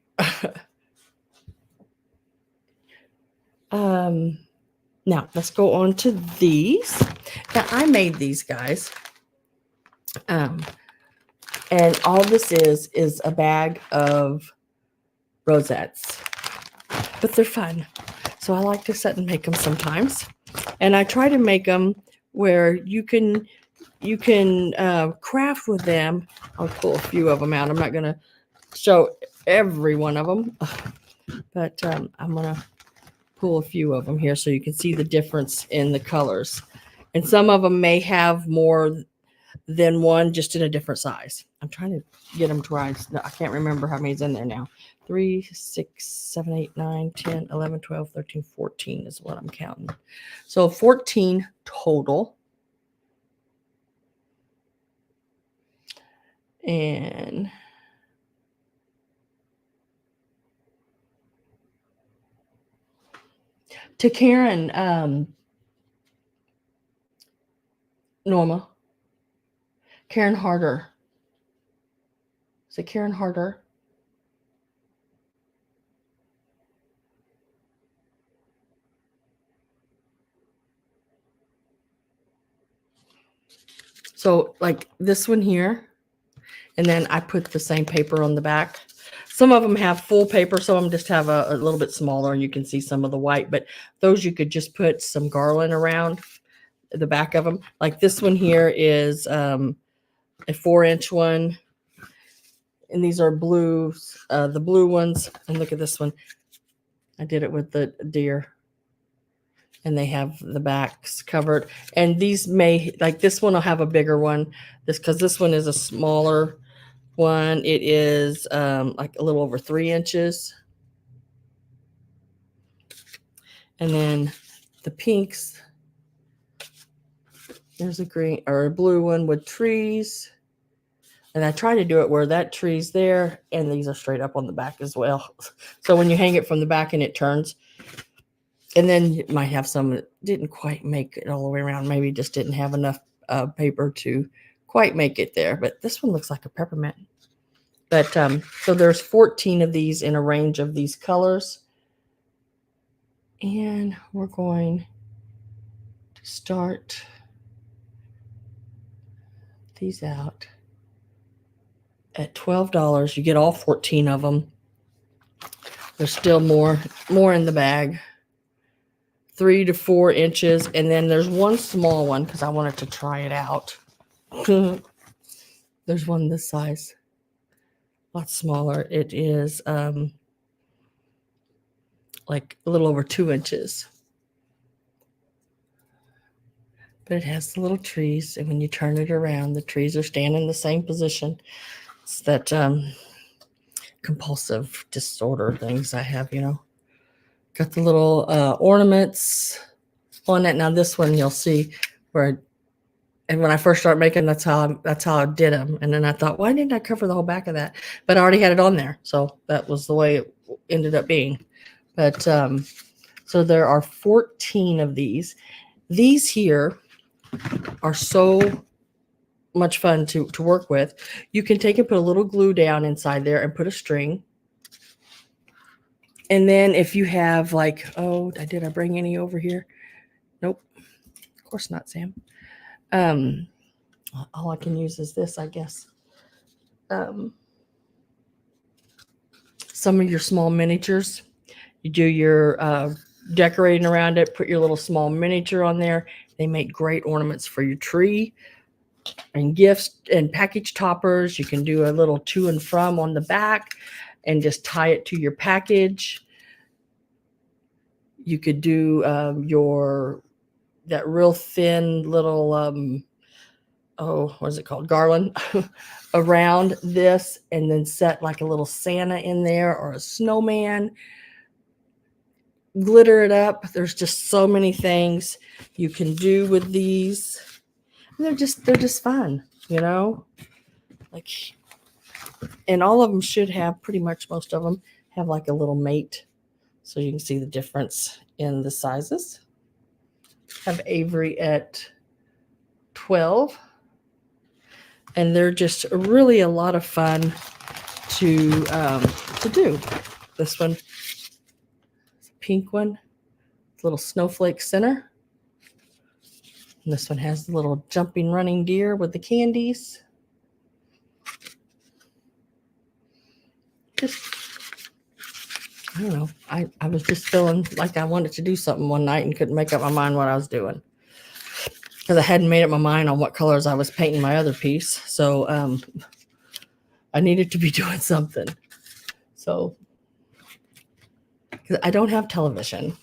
Now let's go on to these. Now I made these guys. And all this is a bag of rosettes, but they're fun. So I like to sit and make them sometimes. And I try to make them where you can craft with them. I'll pull a few of them out. I'm not going to show every one of them, but I'm going to pull a few of them here so you can see the difference in the colors. And some of them may have more than one, just in a different size. I'm trying to get them to where I can't remember how many's in there now. 3, 6, 7, 8, 9, 10, 11, 12, 13, 14 is what I'm counting. So 14 total. And to Karen, Norma, Karen Harder. Is it Karen Harder? So like this one here, and then I put the same paper on the back. Some of them have full paper, some of them just have a little bit smaller, and you can see some of the white, but those you could just put some garland around the back of them. Like this one here is a 4-inch one, and these are blues, the blue ones. And look at this one. I did it with the deer, and they have the backs covered. And these may, like this one will have a bigger one, because this one is a smaller one. It is like a little over 3 inches. And then the pinks, there's a green or a blue one with trees. And I try to do it where that tree's there, and these are straight up on the back as well. So when you hang it from the back and it turns, and then you might have some that didn't quite make it all the way around. Maybe just didn't have enough paper to quite make it there. But this one looks like a peppermint. But so there's 14 of these in a range of these colors. And we're going to start these out at $12. You get all 14 of them. There's still more in the bag. 3 to 4 inches. And then there's one small one because I wanted to try it out. There's one this size. A lot smaller. It is like a little over 2 inches. But it has the little trees, and when you turn it around, the trees are standing in the same position. It's that compulsive disorder things I have, you know. Got the little ornaments on it. Now this one you'll see where, and when I first started making, that's how I did them. And then I thought, why didn't I cover the whole back of that? But I already had it on there, so that was the way it ended up being. But so there are 14 of these. These here are so much fun to work with. You can take and put a little glue down inside there and put a string. And then if you have like, oh, did I bring any over here? Nope. Of course not, Sam. All I can use is this, I guess. Some of your small miniatures. You do your decorating around it, put your little small miniature on there. They make great ornaments for your tree and gifts and package toppers. You can do a little to and from on the back and just tie it to your package. You could do that real thin little, what is it called? Garland around this, and then set like a little Santa in there or a snowman. Glitter it up. There's just so many things you can do with these. They're just fun, you know, like, and all of them should have, pretty much most of them have like a little mate, so you can see the difference in the sizes. Have Avery at 12, and they're just really a lot of fun to do. This one, pink one, little snowflake center. And this one has the little jumping running deer with the candies. Just, I don't know. I was just feeling like I wanted to do something one night and couldn't make up my mind what I was doing. Because I hadn't made up my mind on what colors I was painting my other piece. So I needed to be doing something. So, because I don't have television.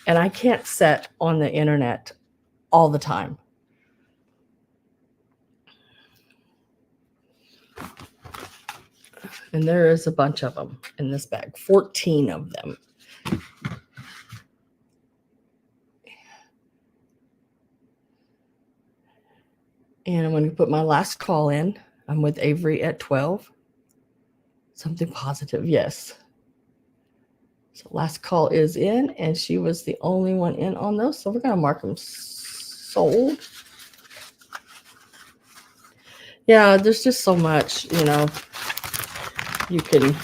And I can't sit on the internet all the time. And there is a bunch of them in this bag, 14 of them. And I'm going to put my last call in. I'm with Avery at 12. Something positive, yes. So last call is in, and she was the only one in on those. So we're going to mark them sold. Yeah, there's just so much, you know, you can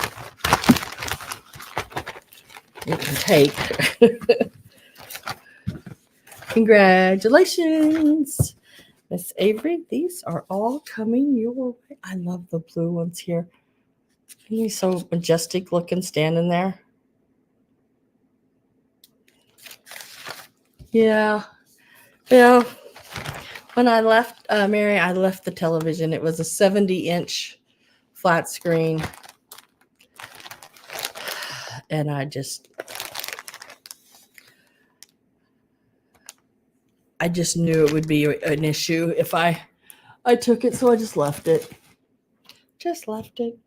take. Congratulations, Miss Avery. These are all coming your way. I love the blue ones here. He's so majestic looking standing there. Yeah. Yeah. When I left, Mary, I left the television. It was a 70-inch flat screen. And I just knew it would be an issue if I took it. So I just left it. Just left it.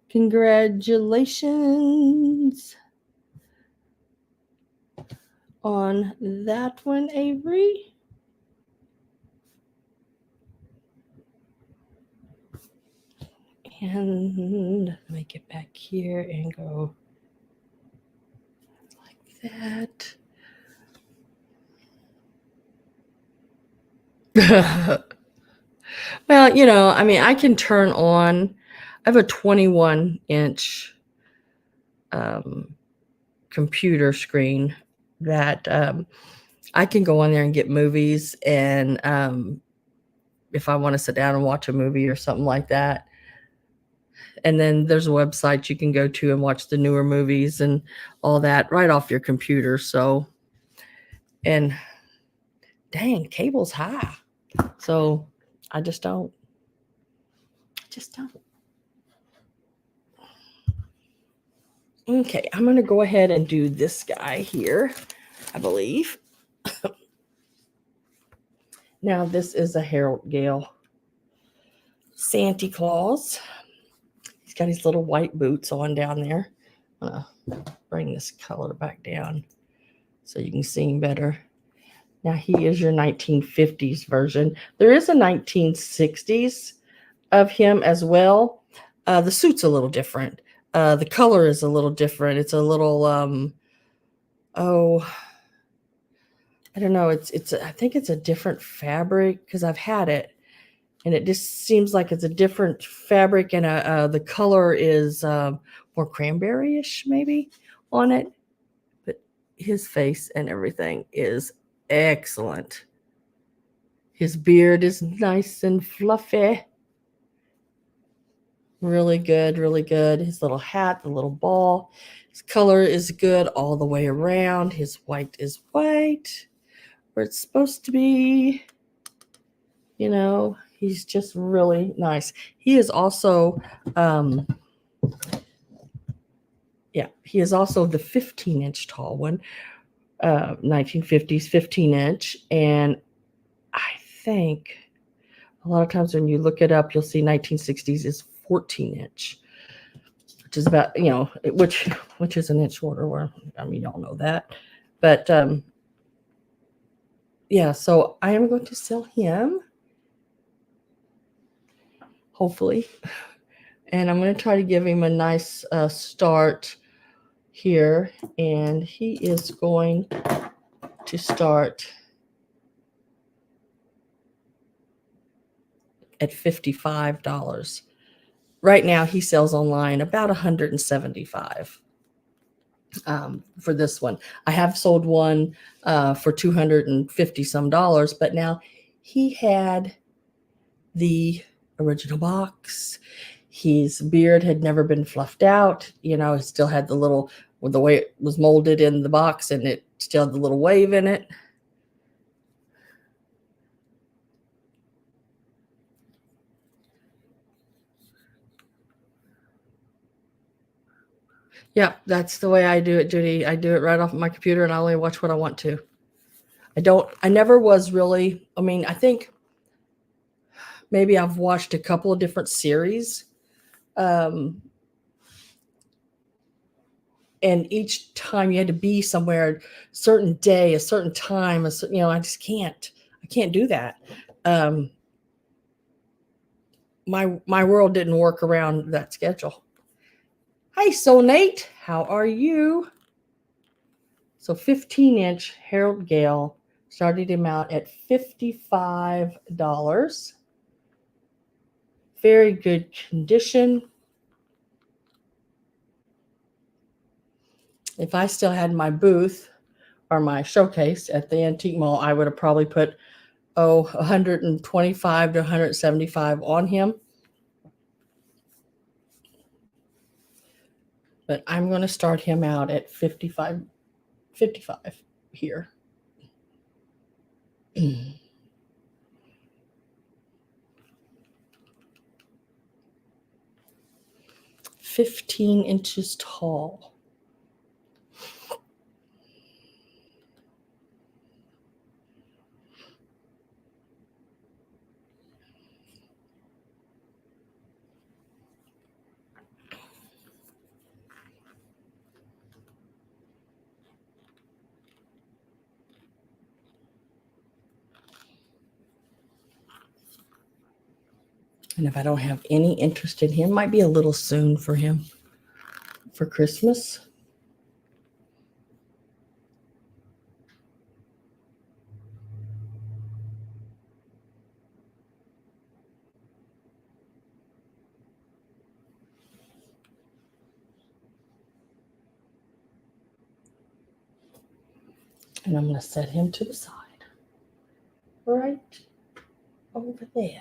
Congratulations on that one, Avery. And let me get back here and go like that. Well, you know, I mean, I can turn on, I have a 21-inch computer screen that I can go on there and get movies. And if I want to sit down and watch a movie or something like that. And then there's a website you can go to and watch the newer movies and all that right off your computer. So, and dang, cable's high. So I just don't. Okay, I'm going to go ahead and do this guy here, I believe. Now, this is a Harold Gale Santa Claus. He's got his little white boots on down there. I'm going to bring this color back down so you can see him better. Now, he is your 1950s version. There is a 1960s of him as well. The suit's a little different. The color is a little different. It's a little, I don't know. I think it's a different fabric because I've had it. And it just seems like it's a different fabric, and the color is more cranberry-ish maybe on it. But his face and everything is excellent. His beard is nice and fluffy. Really good, really good. His little hat, the little ball. His color is good all the way around. His white is white where it's supposed to be. You know, he's just really nice. He is also, he is also the 15-inch tall one, 1950s 15-inch. And I think a lot of times when you look it up, you'll see 1960s is 14-inch, which is about, you know, which is an inch shorter. Where, I mean, y'all know that. But yeah, so I am going to sell him, hopefully. And I'm going to try to give him a nice start here. And he is going to start at $55. Right now, he sells online about $175. for this one. I have sold one for $250 some, but now he had the original box. His beard had never been fluffed out. You know, it still had the little, the way it was molded in the box, and it still had the little wave in it. Yeah, that's the way I do it, Judy. I do it right off my computer, and I only watch what I want to. I never was really, I mean, I think maybe I've watched a couple of different series. And each time you had to be somewhere a certain day, a certain time, you know, I can't do that. My world didn't work around that schedule. Hi, Soul Nate. How are you? So 15-inch Harold Gale started him out at $55. Very good condition. If I still had my booth or my showcase at the antique mall, I would have probably put 125 to 175 on him. But I'm going to start him out at 55 here. 15 inches tall. And if I don't have any interest in him, might be a little soon for him for Christmas. And I'm going to set him to the side, right over there.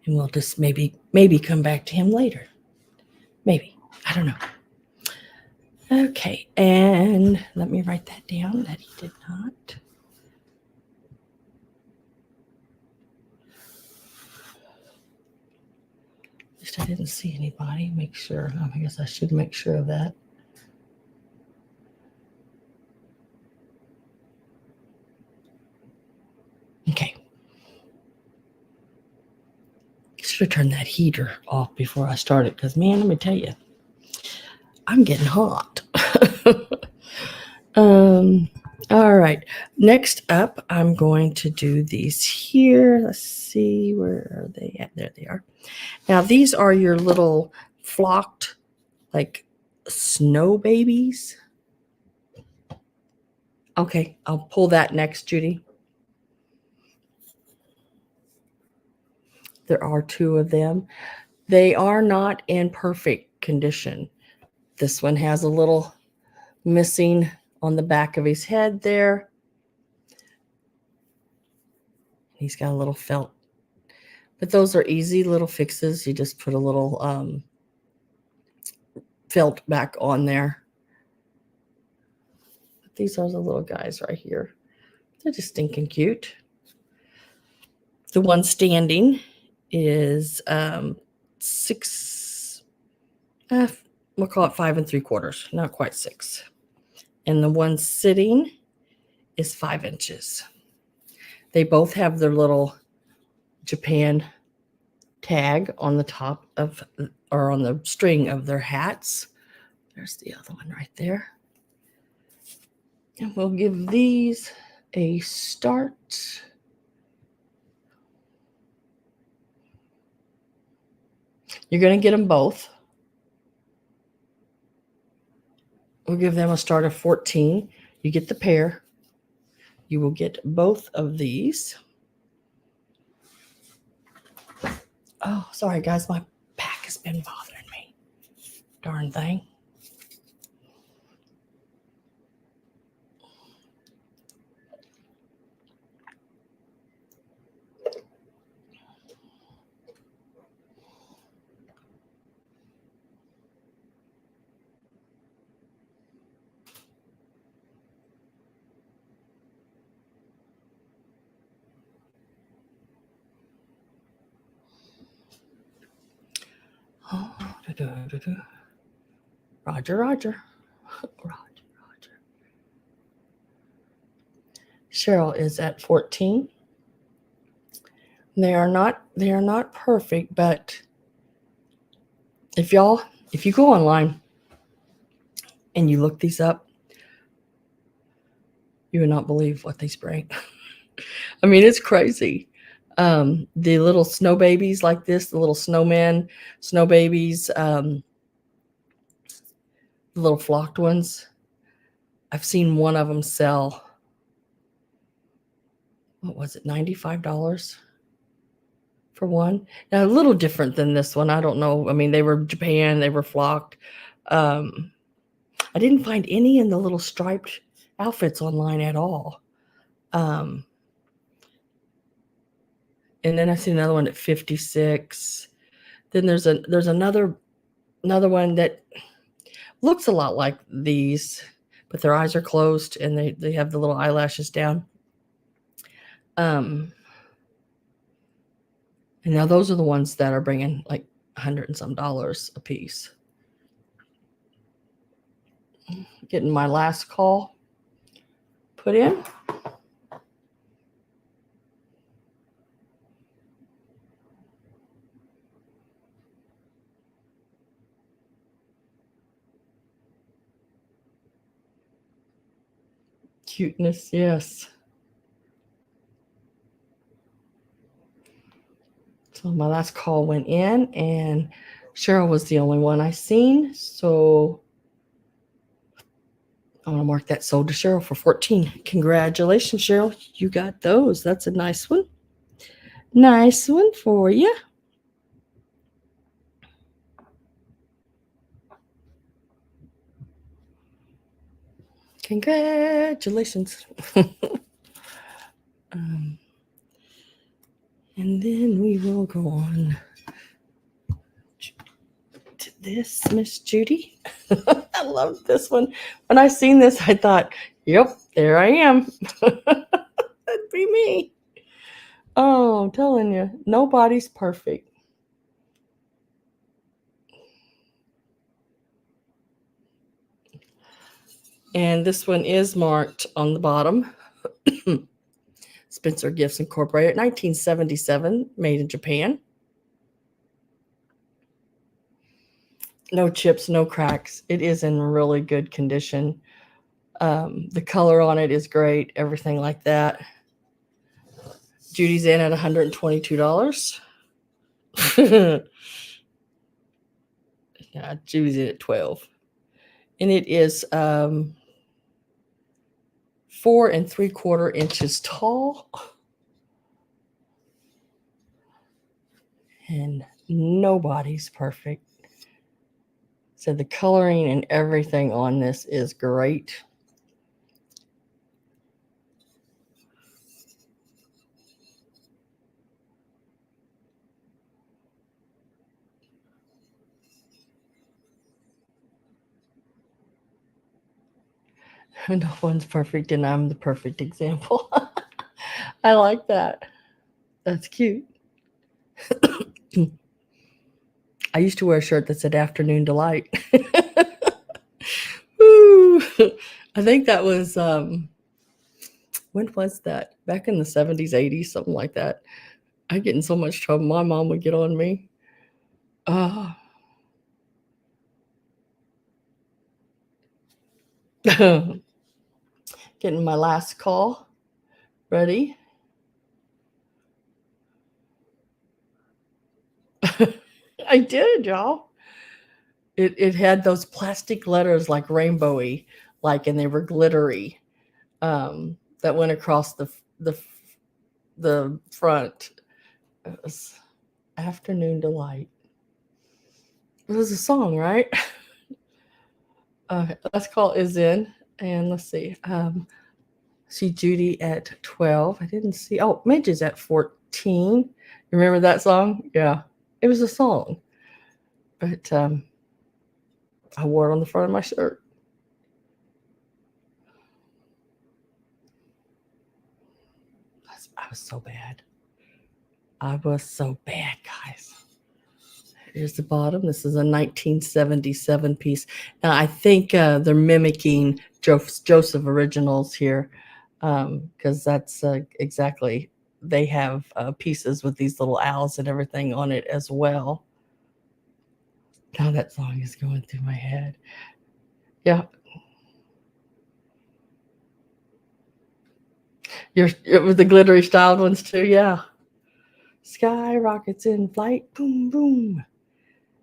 And we'll just maybe come back to him later. Maybe. I don't know. Okay, and let me write that down that he did not. At least I didn't see anybody. Make sure. I guess I should make sure of that. Okay. Should have turned that heater off before I started, because, man, let me tell you, I'm getting hot. All right. Next up, I'm going to do these here. Let's see, where are they at? There they are. Now, these are your little flocked, like, snow babies. Okay, I'll pull that next, Judy. There are two of them. They are not in perfect condition. This one has a little missing on the back of his head there. He's got a little felt. But those are easy little fixes. You just put a little felt back on there. But these are the little guys right here. They're just stinking cute. The one standing is 6, we'll call it 5 3/4, not quite 6. And the one sitting is 5 inches. They both have their little Japan tag on the top of, or on the string of their hats. There's the other one right there. And we'll give these a start. You're going to get them both. We'll give them a start of 14. You get the pair. You will get both of these. Oh, sorry, guys. My back has been bothering me. Darn thing. Roger, Roger. Cheryl is at 14. They are not perfect, but if you go online and you look these up, you would not believe what they spray. I mean, it's crazy. The little snow babies like this, the little snowmen, snow babies, the little flocked ones. I've seen one of them sell, what was it, $95 for one? Now, a little different than this one. I don't know. I mean, they were Japan, they were flocked. I didn't find any in the little striped outfits online at all. And then I see another one at 56. Then there's another one that looks a lot like these, but their eyes are closed and they have the little eyelashes down. And now those are the ones that are bringing like $100 and some a piece. Getting my last call put in. Cuteness, yes. So my last call went in, and Cheryl was the only one I seen. So I'm going to mark that sold to Cheryl for 14. Congratulations, Cheryl. You got those. That's a nice one. Nice one for you. Congratulations. And then we will go on to this, Miss Judy. I love this one. When I seen this, I thought, yep, there I am. That'd be me. Oh, I'm telling you, nobody's perfect. And this one is marked on the bottom. Spencer Gifts Incorporated, 1977, made in Japan. No chips, no cracks. It is in really good condition. The color on it is great, everything like that. Judy's in at $122. Yeah, Judy's in at 12. And it is 4 3/4 inches tall. And nobody's perfect. So the coloring and everything on this is great. No one's perfect, and I'm the perfect example. I like that. That's cute. I used to wear a shirt that said Afternoon Delight. Woo. I think that was, when was that? Back in the 70s, 80s, something like that. I get in so much trouble. My mom would get on me. Getting my last call. Ready? I did, y'all. It had those plastic letters like rainbowy, like, and they were glittery, that went across the front. It was Afternoon Delight. It was a song, right? Last call is in, and let's see. See Judy at 12. I didn't see. Oh, Midge is at 14. Remember that song? Yeah, it was a song, but I wore it on the front of my shirt. I was so bad. I was so bad, guys. Here's the bottom. This is a 1977 piece. Now, I think they're mimicking Joseph Originals here, because that's exactly, they have pieces with these little owls and everything on it as well. Now that song is going through my head. Yeah. It was the glittery styled ones too, yeah. Sky rockets in flight, boom, boom.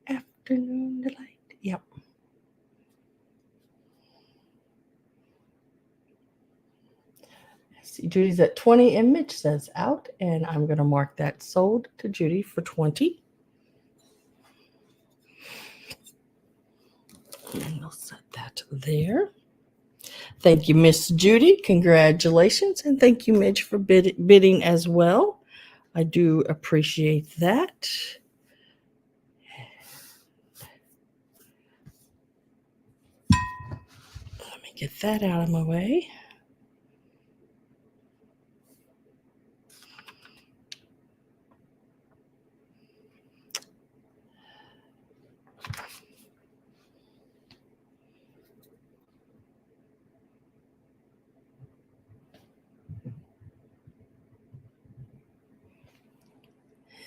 Afternoon delight. Yep. See, Judy's at 20 and Mitch says out, and I'm going to mark that sold to Judy for 20. And we'll set that there. Thank you, Miss Judy. Congratulations. And thank you, Mitch, for bidding as well. I do appreciate that. Let me get that out of my way.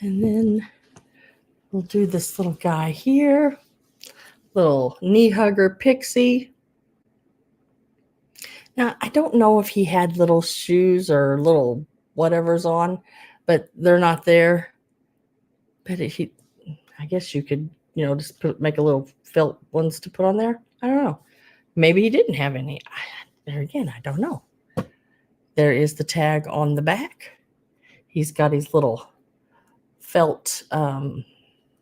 And then we'll do this little guy here. Little knee hugger pixie. Now, I don't know if he had little shoes or little whatever's on, but they're not there. But I guess you could, just make a little felt ones to put on there. I don't know. Maybe he didn't have any. There again, I don't know. There is the tag on the back. He's got his little felt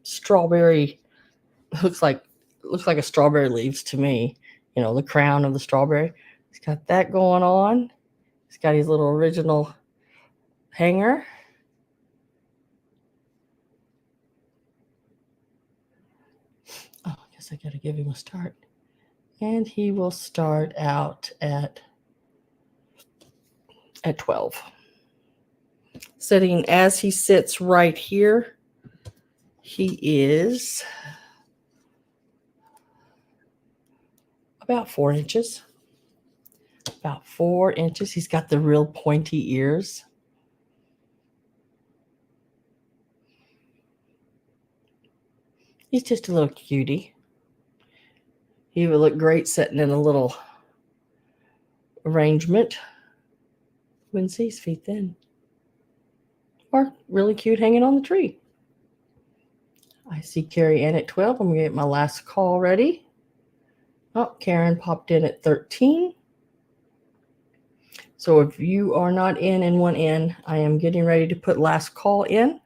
strawberry. Looks like a strawberry leaves to me. The crown of the strawberry. He's got that going on. He's got his little original hanger. Oh, I guess I got to give him a start. And he will start out at 12. Sitting as he sits right here, he is about 4 inches. About 4 inches. He's got the real pointy ears. He's just a little cutie. He would look great sitting in a little arrangement. Wouldn't see his feet then. Or really cute hanging on the tree. I see Carrie Ann at 12. I'm going to get my last call ready. Oh, Karen popped in at 13. So if you are not in one in, I am getting ready to put last call in.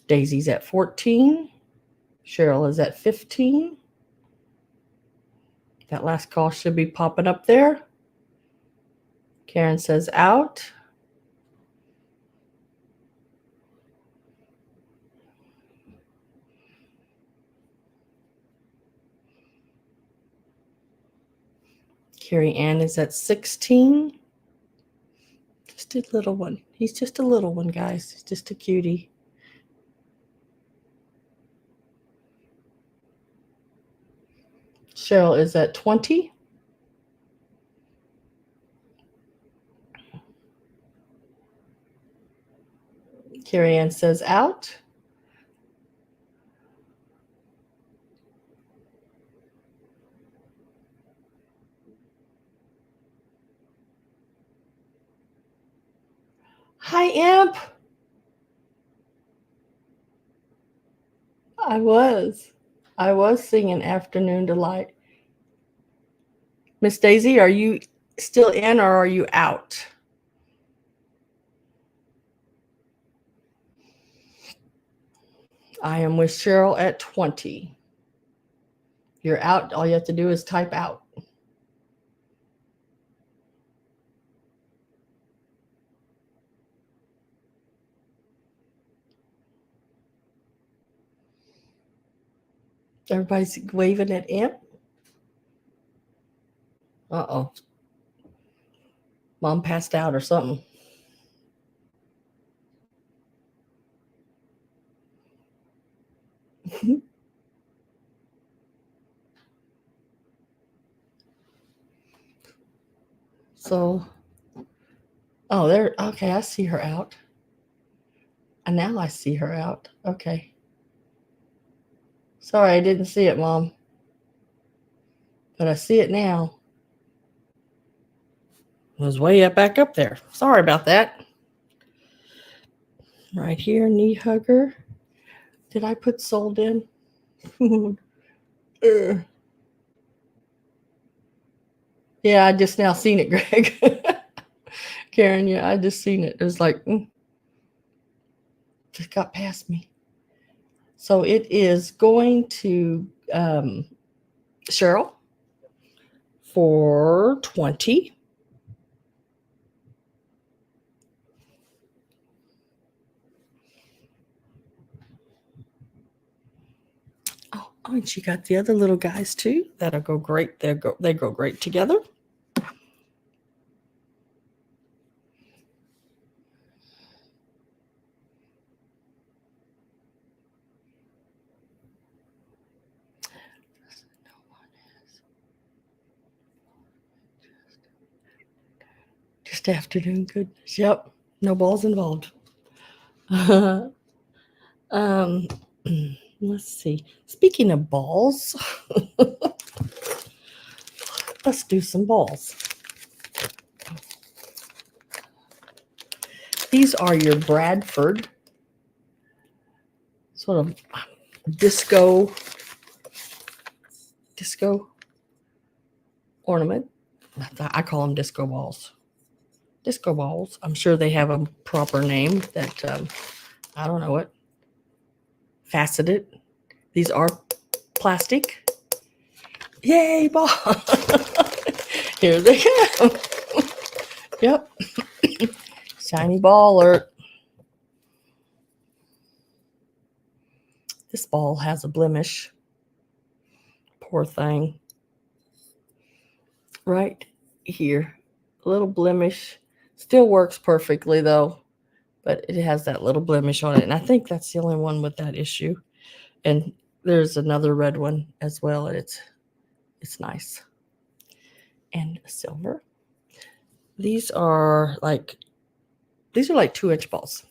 Daisy's at 14. Cheryl is at 15. That last call should be popping up there. Karen says out. Carrie Ann is at 16. Just a little one. He's just a little one, guys. He's just a cutie. Cheryl is at 20. Carrie Ann says out. Hi, Imp. I was singing Afternoon Delight. Miss Daisy, are you still in or are you out? I am with Cheryl at 20. You're out. All you have to do is type out. Everybody's waving at Imp. Uh-oh. Mom passed out or something. So, oh, there. Okay, I see her out. And now I see her out. Okay. Sorry, I didn't see it, Mom. But I see it now. It was way up back up there. Sorry about that. Right here, knee hugger. Did I put sold in? Yeah, I just now seen it, Greg. Karen, yeah, I just seen it. It was like, just got past me. So it is going to Cheryl for 20. Oh, and she got the other little guys too. That'll go great. They go great together. Just afternoon goodness. Yep. No balls involved. Let's see. Speaking of balls, let's do some balls. These are your Bradford sort of disco ornament. I call them disco balls. Disco balls. I'm sure they have a proper name that I don't know it. Faceted. These are plastic. Yay, ball. Here they go. Yep. Shiny ball alert. This ball has a blemish. Poor thing. Right here. A little blemish. Still works perfectly though, but it has that little blemish on it. And I think that's the only one with that issue. And there's another red one as well. And it's nice. And silver. These are like 2-inch balls.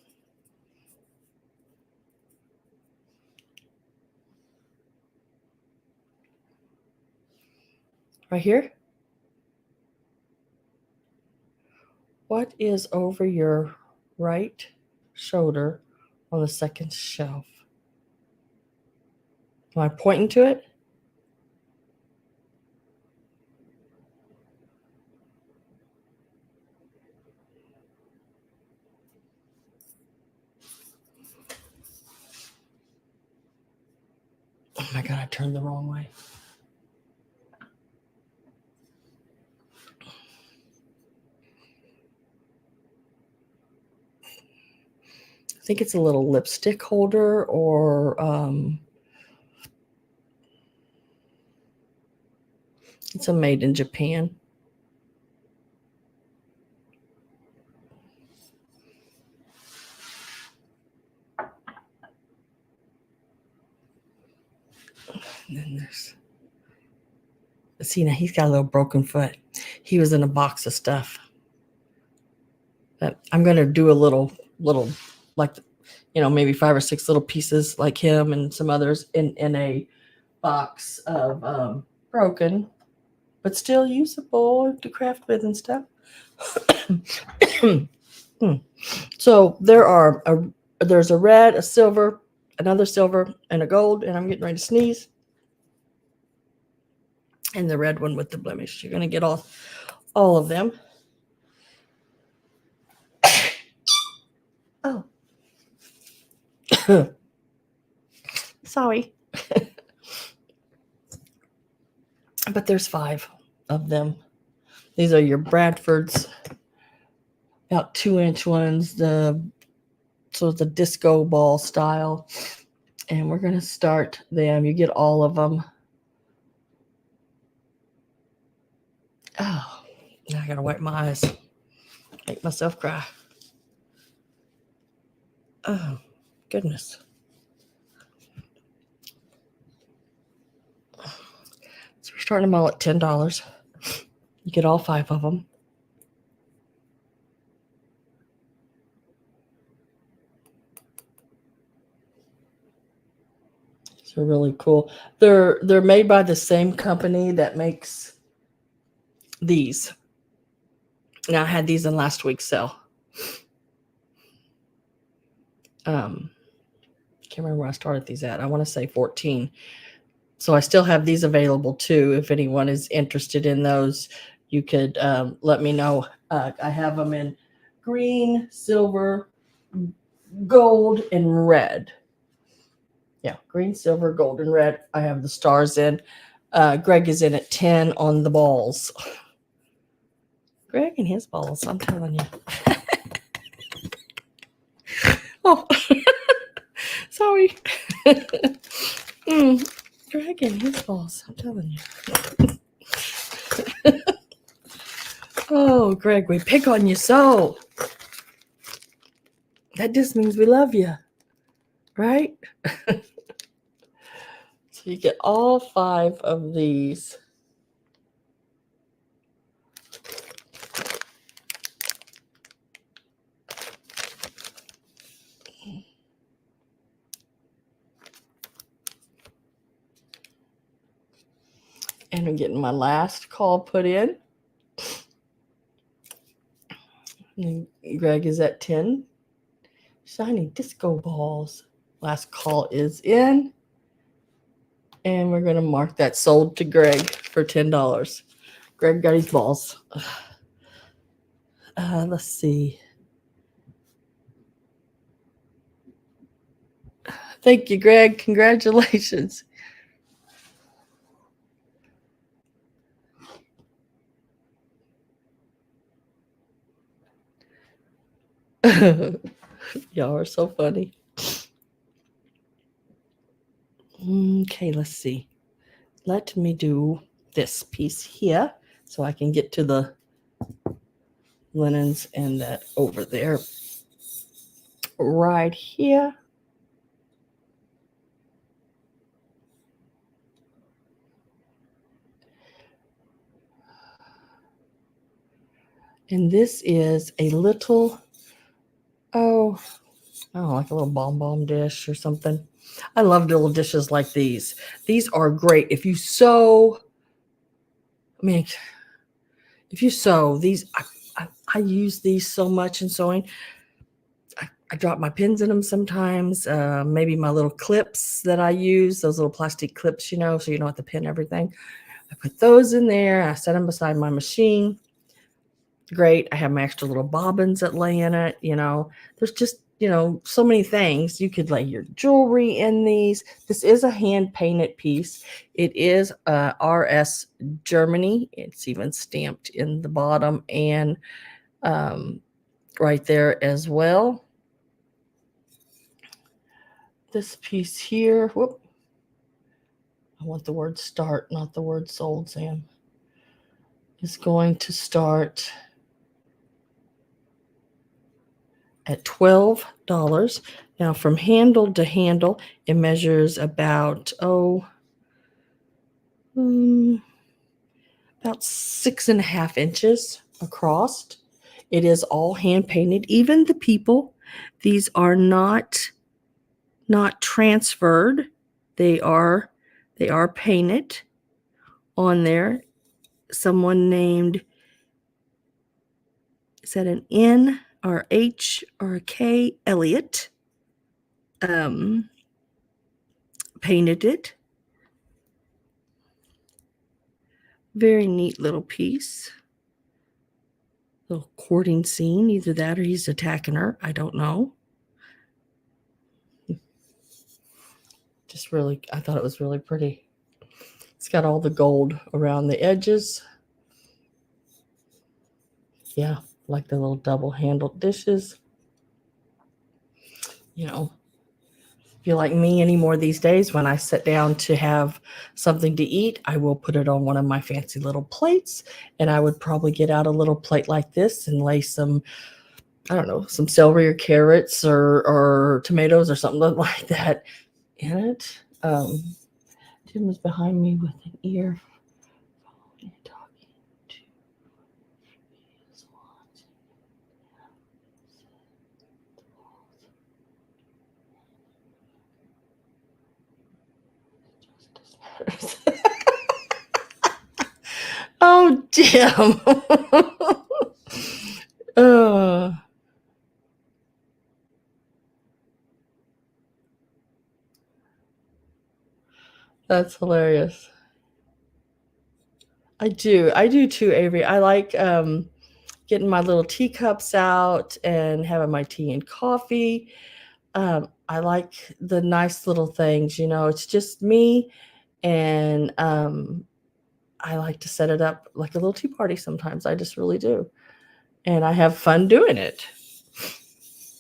Right here. What is over your right shoulder on the second shelf? Am I pointing to it? Oh my God, I turned the wrong way. I think it's a little lipstick holder or it's a made in Japan. And then there's, see, now he's got a little broken foot. He was in a box of stuff. But I'm going to do a little, like, maybe 5 or 6 little pieces like him and some others in a box of broken, but still usable to craft with and stuff. So there's a red, a silver, another silver, and a gold, and I'm getting ready to sneeze. And the red one with the blemish. You're going to get all of them. Oh. Sorry. But there's 5 of them. These are your Bradfords, about 2-inch ones, the disco ball style. And we're going to start them. You get all of them. Oh, now I got to wipe my eyes. Make myself cry. Oh, goodness. starting them all at $10. You get all 5 of them. So really cool. They're made by the same company that makes these. Now I had these in last week's sale. Can't remember where I started these at. I want to say 14. So I still have these available too. If anyone is interested in those, you could let me know. I have them in green, silver, gold, and red. Yeah, green, silver, gold, and red. I have the stars in. Greg is in at 10 on the balls. Greg and his balls, I'm telling you. Oh, sorry. Greg and his balls, I'm telling you. Oh, Greg, we pick on you so. That just means we love you, right? So you get all 5 of these. And I'm getting my last call put in. And Greg is at 10. Shiny disco balls. Last call is in. And we're going to mark that sold to Greg for $10. Greg got his balls. Let's see. Thank you, Greg. Congratulations. Y'all are so funny. Okay, let's see. Let me do this piece here so I can get to the linens and that over there. Right here. And this is a little, like a little bomb dish or something. I love little dishes like these. These are great. If you sew, if you sew these, I use these so much in sewing. I drop my pins in them sometimes. Maybe my little clips that I use, those little plastic clips, so you don't have to pin everything. I put those in there. I set them beside my machine. Great. I have my extra little bobbins that lay in it. There's just, so many things. You could lay your jewelry in these. This is a hand painted piece. It is RS Germany. It's even stamped in the bottom and right there as well. This piece here, whoop. I want the word start, not the word sold, Sam. Is going to start at $12. Now from handle to handle, it measures about, about 6.5 inches across. It is all hand painted. Even the people, these are not transferred. They are painted on there. Someone named, is that an N or H or a K? Elliot painted it. Very neat little piece. Little courting scene. Either that or he's attacking her. I don't know. I thought it was really pretty. It's got all the gold around the edges. Yeah, like the little double-handled dishes. If you're like me anymore these days, when I sit down to have something to eat, I will put it on one of my fancy little plates, and I would probably get out a little plate like this and lay some, some celery or carrots or tomatoes or something like that in it. Tim was behind me with an ear. Oh, damn. uh, that's hilarious. I do. I do too, Avery. I like getting my little teacups out and having my tea and coffee. I like the nice little things, it's just me, and I like to set it up like a little tea party sometimes. I just really do. And I have fun doing it.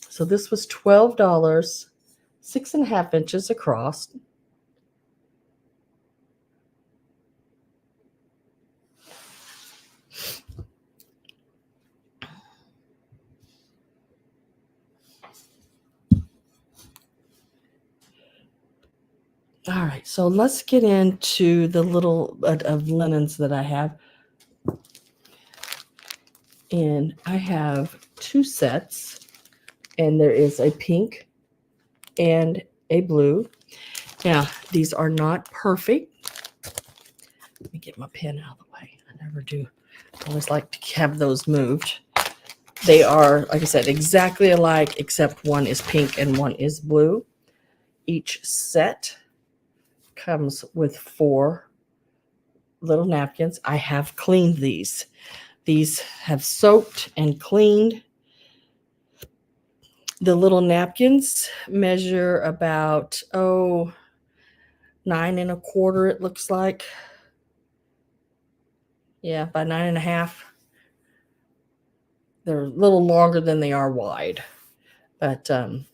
So this was $12, 6.5 inches across. All right, so let's get into the little bit of linens that I have. And I have 2 sets, and there is a pink and a blue. Now, these are not perfect. Let me get my pen out of the way. I never do. I always like to have those moved. They are, like I said, exactly alike, except one is pink and one is blue. Each set comes with 4 little napkins. I have cleaned these. These have soaked and cleaned. The little napkins measure about 9.25, it looks like. Yeah, by 9.5. They're a little longer than they are wide, but and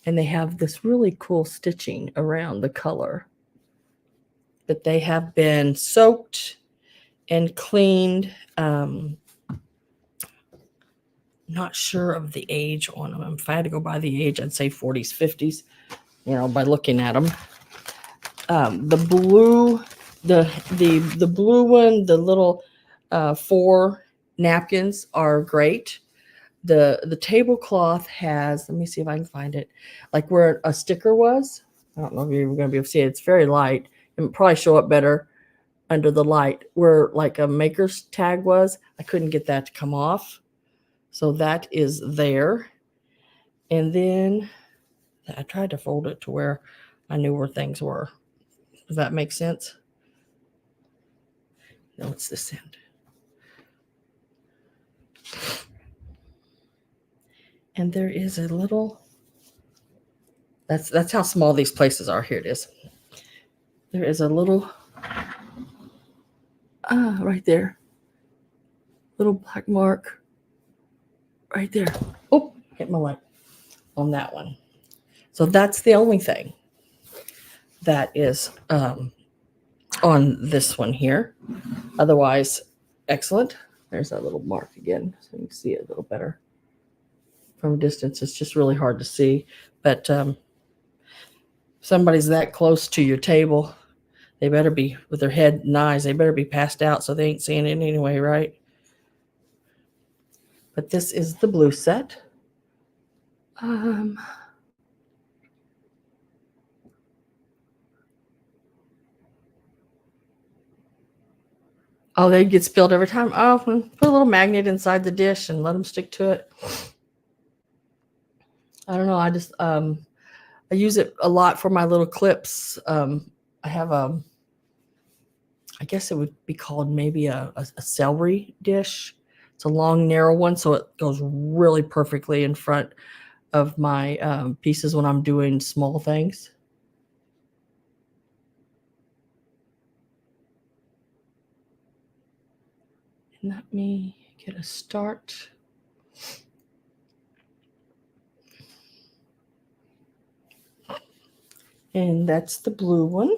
they have this really cool stitching around the color. But they have been soaked and cleaned. Not sure of the age on them. If I had to go by the age, I'd say 40s, 50s. By looking at them. The blue, the blue one, the little 4 napkins are great. The tablecloth has, let me see if I can find it, like where a sticker was. I don't know if you're going to be able to see it. It's very light. It would probably show up better under the light. Where like a maker's tag was, I couldn't get that to come off. So that is there. And then I tried to fold it to where I knew where things were. Does that make sense? No, it's this end. And there is a little, that's how small these places are. Here it is. There is a little, right there. Little black mark right there. Oh, hit my light on that one. So that's the only thing that is on this one here. Otherwise, excellent. There's that little mark again, so you can see it a little better. From a distance, it's just really hard to see. But somebody's that close to your table, they better be, with their head and eyes, they better be passed out so they ain't seeing it anyway, right? But this is the blue set. Oh, they get spilled every time. Oh, put a little magnet inside the dish and let them stick to it. I don't know. I just I use it a lot for my little clips. I have I guess it would be called maybe a celery dish. It's a long, narrow one, so it goes really perfectly in front of my pieces when I'm doing small things. And let me get a start. And that's the blue one.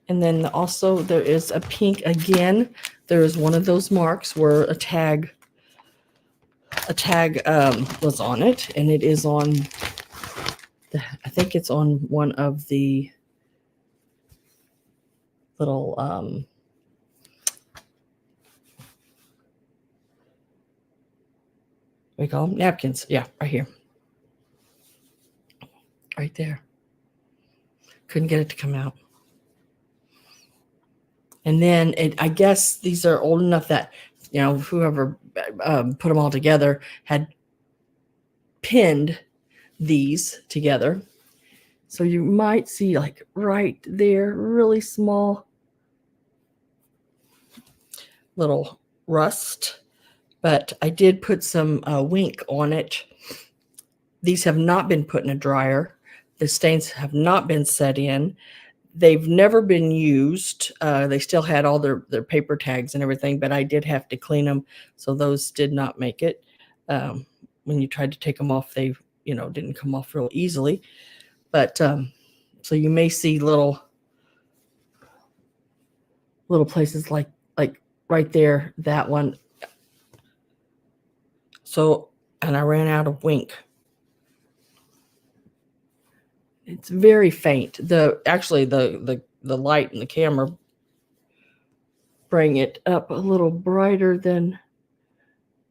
And then also there is a pink again. There is one of those marks where a tag was on it, and it is on I think it's on one of the little we call them napkins. Yeah, right here. Right there. Couldn't get it to come out. And then I guess these are old enough that, whoever put them all together had pinned these together. So you might see like right there, really small little rust, but I did put some wink on it. These have not been put in a dryer. The stains have not been set in. They've never been used. They still had all their paper tags and everything, but I did have to clean them. So those did not make it. When you tried to take them off, they, didn't come off real easily. But so you may see little places like right there, that one. So, and I ran out of wink. It's very faint. Actually the light in the camera bring it up a little brighter than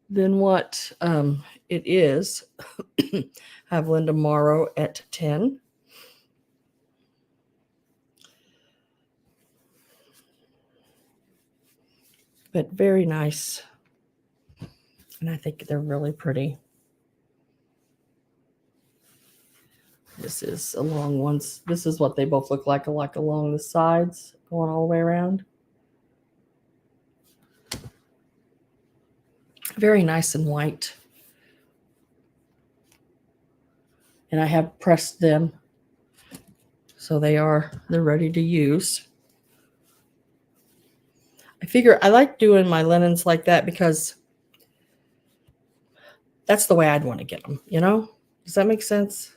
what it is. I have Linda Morrow at 10. But very nice. And I think they're really pretty. This is along ones. This is what they both look like along the sides, going all the way around. Very nice and white. And I have pressed them, so they're ready to use. I figure I like doing my linens like that because that's the way I'd want to get them, Does that make sense?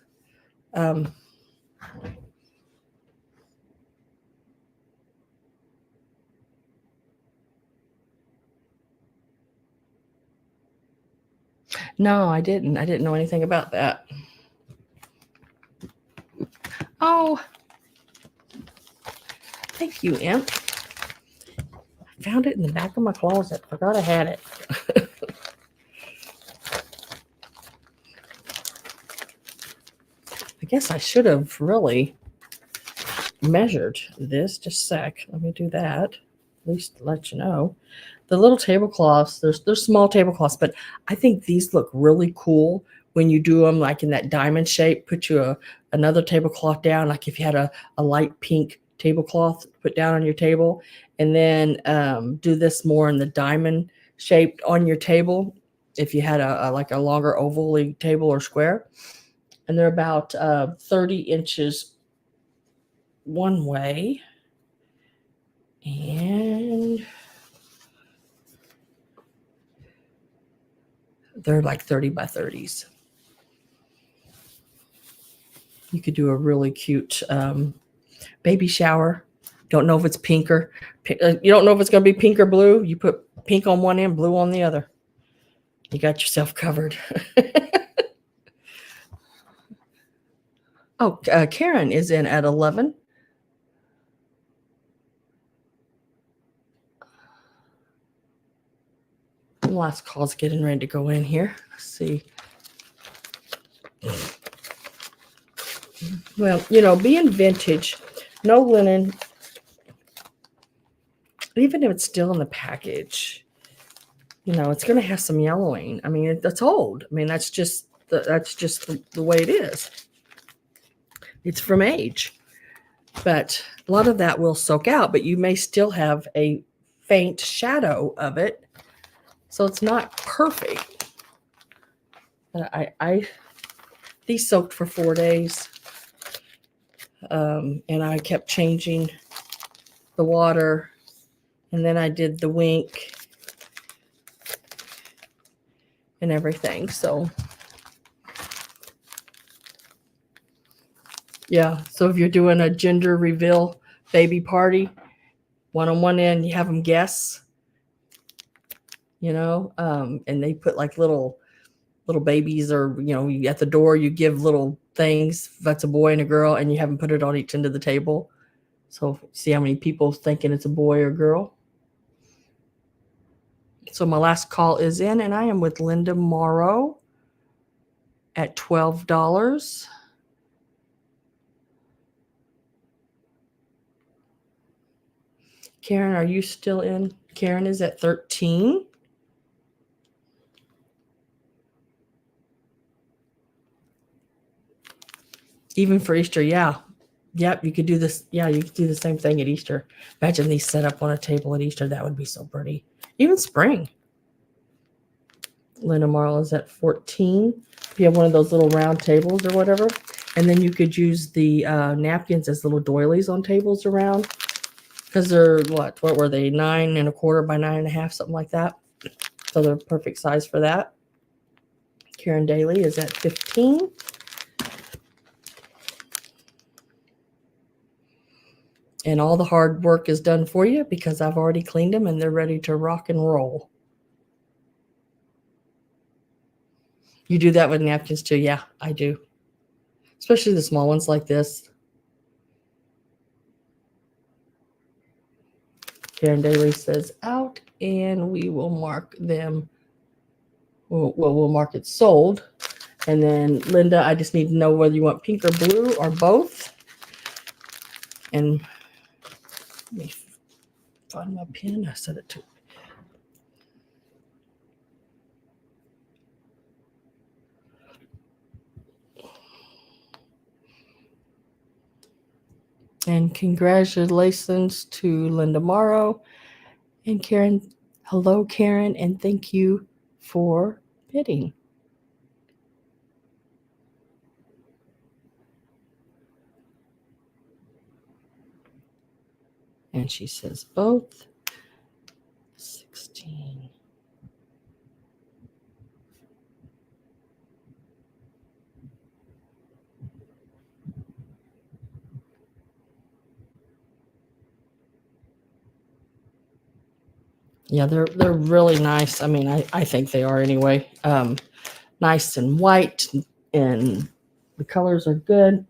No, I didn't. I didn't know anything about that. Oh, thank you, Imp. I found it in the back of my closet. Forgot I had it. I guess I should have really measured this. Just a sec. Let me do that. At least let you know. The little tablecloths, they're small tablecloths, but I think these look really cool when you do them like in that diamond shape. Put you another tablecloth down, like if you had a light pink tablecloth put down on your table, and then do this more in the diamond shape on your table if you had a like a longer ovally table or square. And they're about 30 inches one way, and they're like 30 by 30s. You could do a really cute baby shower. Don't know if it's pink or you don't know if it's going to be pink or blue. You put pink on one end, blue on the other. You got yourself covered. Oh, Karen is in at 11. The last call's getting ready to go in here. Let's see. Well, being vintage, no linen, even if it's still in the package, it's going to have some yellowing. I mean, that's old. I mean, that's just the way it is. It's from age. But a lot of that will soak out, but you may still have a faint shadow of it. So it's not perfect. But these soaked for 4 days. And I kept changing the water. And then I did the wink and everything. So yeah. So if you're doing a gender reveal baby party, one on one end, you have them guess, and they put like little babies, or, at the door, you give little things. If that's a boy and a girl, and you have them put it on each end of the table. So see how many people thinking it's a boy or girl. So my last call is in, and I am with Linda Morrow at $12. Karen, are you still in? Karen is at 13. Even for Easter, yeah. Yep, you could do this. Yeah, you could do the same thing at Easter. Imagine these set up on a table at Easter. That would be so pretty. Even spring. Linda Marl is at 14. If you have one of those little round tables or whatever. And then you could use the napkins as little doilies on tables around. Because they're, what were they? 9 1/4 by 9 1/2, something like that. So they're perfect size for that. Karen Daly is at 15. And all the hard work is done for you because I've already cleaned them and they're ready to rock and roll. You do that with napkins too? Yeah, I do. Especially the small ones like this. Karen Daly says out, and we will mark them. We'll mark it sold. And then Linda, I just need to know whether you want pink or blue or both. And let me find my pen. I said it too. And congratulations to Linda Morrow and Karen. Hello, Karen, and thank you for bidding. And she says both. 16. Yeah, they're really nice. I mean, I think they are anyway. Nice and white, and the colors are good.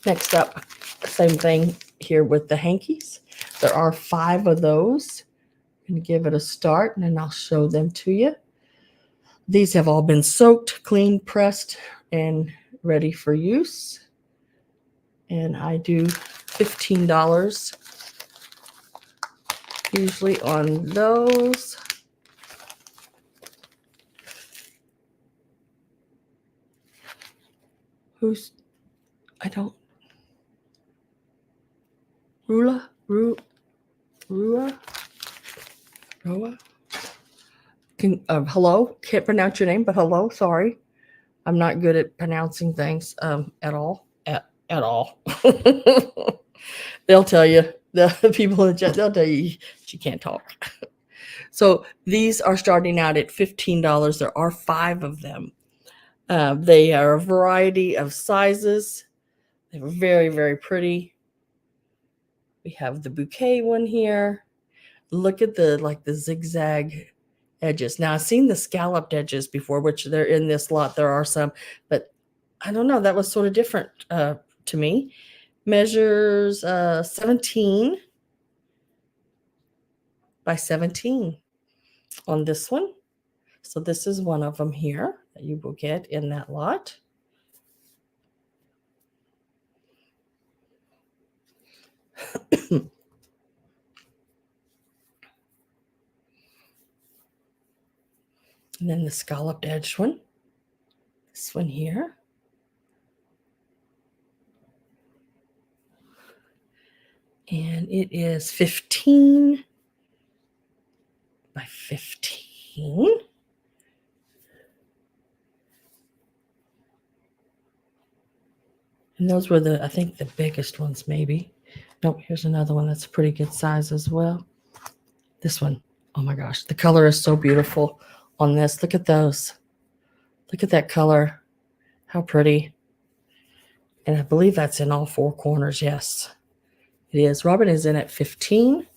Next up, same thing here with the hankies. There are 5 of those. I'm going to give it a start, and then I'll show them to you. These have all been soaked, cleaned, pressed, and ready for use. And I do $15 usually on those. I don't. Rua? Hello? Can't pronounce your name, but hello. Sorry. I'm not good at pronouncing things at all. At all. They'll tell you. The people in the chat, they'll tell you she can't talk. So these are starting out at $15. There are 5 of them. They are a variety of sizes. They're very, very pretty. We have the bouquet one here. Look at the zigzag edges. Now I've seen the scalloped edges before, which they're in this lot. There are some, but I don't know. That was sort of different to me. Measures 17 by 17 on this one. So this is one of them here that you will get in that lot. And then the scalloped edge one. This one here. And it is 15 by 15. And those were I think the biggest ones maybe. Nope, here's another one that's a pretty good size as well. This one, oh my gosh, the color is so beautiful on this. Look at those. Look at that color. How pretty. And I believe that's in all 4 corners. Yes, it is. Robin is in at 15.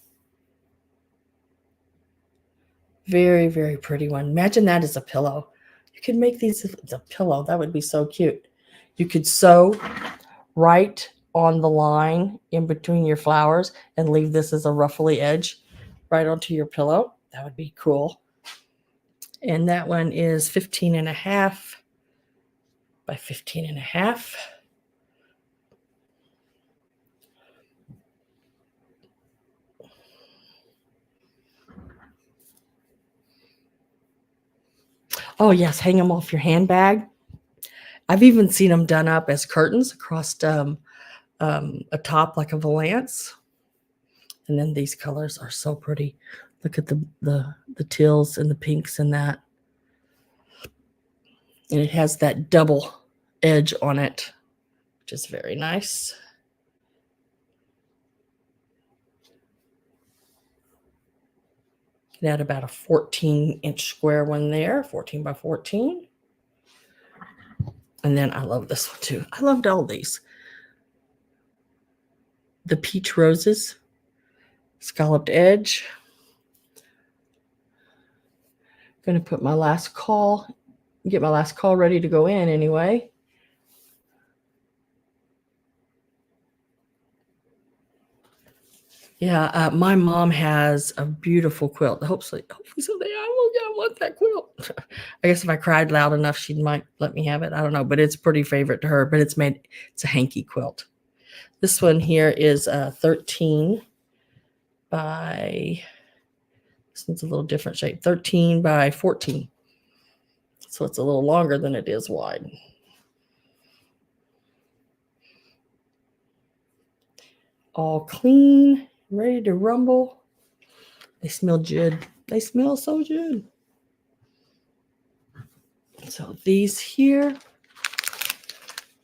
Very, very pretty one. Imagine that as a pillow. You could make these as a pillow. That would be so cute. You could sew right on the line in between your flowers and leave this as a ruffly edge right onto your pillow. That would be cool. And that one is 15 1/2 by 15 1/2. Oh, yes, hang them off your handbag. I've even seen them done up as curtains across a top like a valance. And then these colors are so pretty. Look at the teals and the pinks and that. And it has that double edge on it, which is very nice. You can add about a 14-inch square one there, 14 by 14. And then I love this one too. I loved all these. The peach roses, scalloped edge. Going to put my last call, get my last call ready to go in anyway. Yeah, my mom has a beautiful quilt. Hopefully someday I want that quilt. I guess if I cried loud enough, she might let me have it. I don't know, but it's a pretty favorite to her. But it's a hanky quilt. This one here is 13 by, this one's a little different shape, 13 by 14. So it's a little longer than it is wide. All clean, ready to rumble. They smell good. They smell so good. So these here.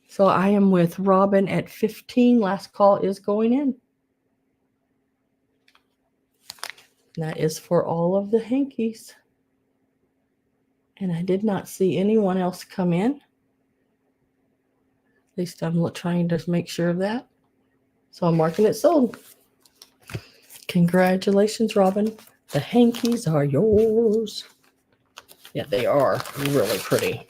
So I am with Robin at 15. Last call is going in. And that is for all of the hankies. And I did not see anyone else come in. At least I'm trying to make sure of that. So I'm marking it sold. Congratulations, Robin. The hankies are yours. Yeah, they are really pretty.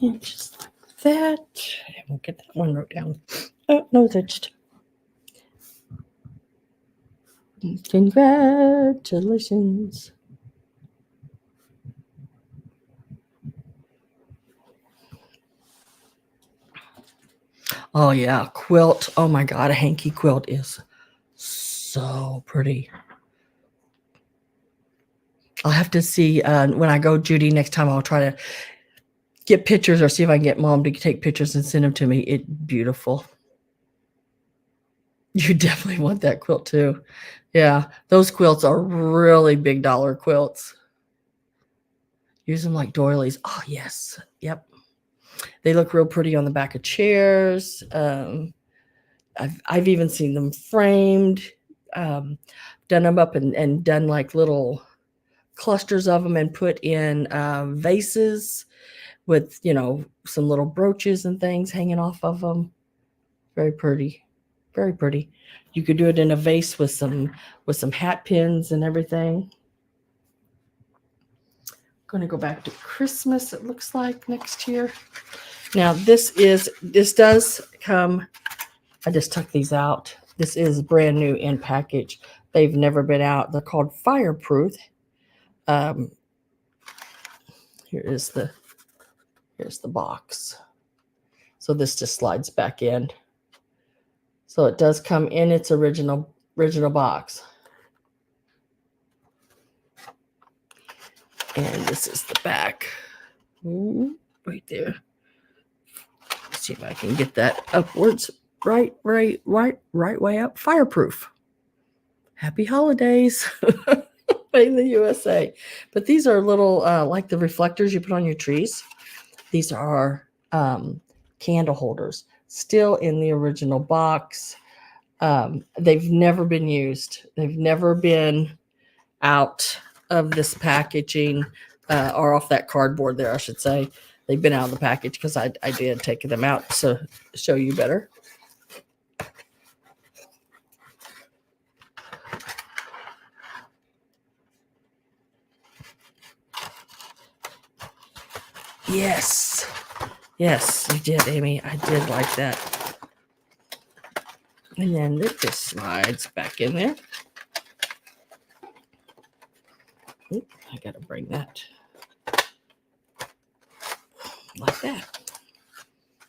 And just like that. And we'll get that one wrote down. Oh, no, that's just. Congratulations. Oh, yeah. Quilt. Oh, my God. A hanky quilt is so pretty. I'll have to see when I go, Judy, next time I'll try to get pictures or see if I can get Mom to take pictures and send them to me. It's beautiful. You definitely want that quilt too. Yeah, those quilts are really big dollar quilts. Use them like doilies. Oh, yes. Yep. They look real pretty on the back of chairs. I've even seen them framed, done them up and done like little clusters of them and put in vases with, some little brooches and things hanging off of them. Very pretty. Very pretty. You could do it in a vase with some hat pins and everything. Going to go back to Christmas, it looks like, next year. Now, this does come, I just took these out. This is brand new in package. They've never been out. They're called fireproof. Here's the box. So this just slides back in. So it does come in its original box. And this is the back. Ooh, right there. Let's see if I can get that upwards. Right way up. Fireproof. Happy holidays. Made in the USA. But these are little, like the reflectors you put on your trees. These are candle holders. Still in the original box. They've never been used. They've never been out of this packaging or off that cardboard there, I should say. They've been out of the package because I did take them out to show you better. Yes, you did, Amy. I did like that. And then it just slides back in there. Oop, I gotta bring that. like that.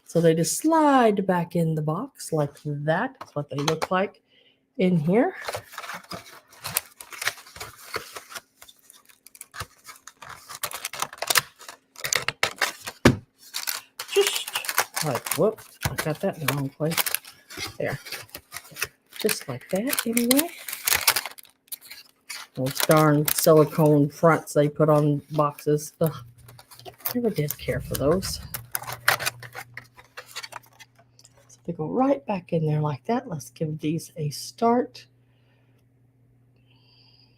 So they just slide back in the box like that. That's what they look like in here. Just like, whoop, I got that in the wrong place. There. Just like that, anyway. Those darn silicone fronts they put on boxes. Ugh, never did care for those. So they go right back in there like that. Let's give these a start.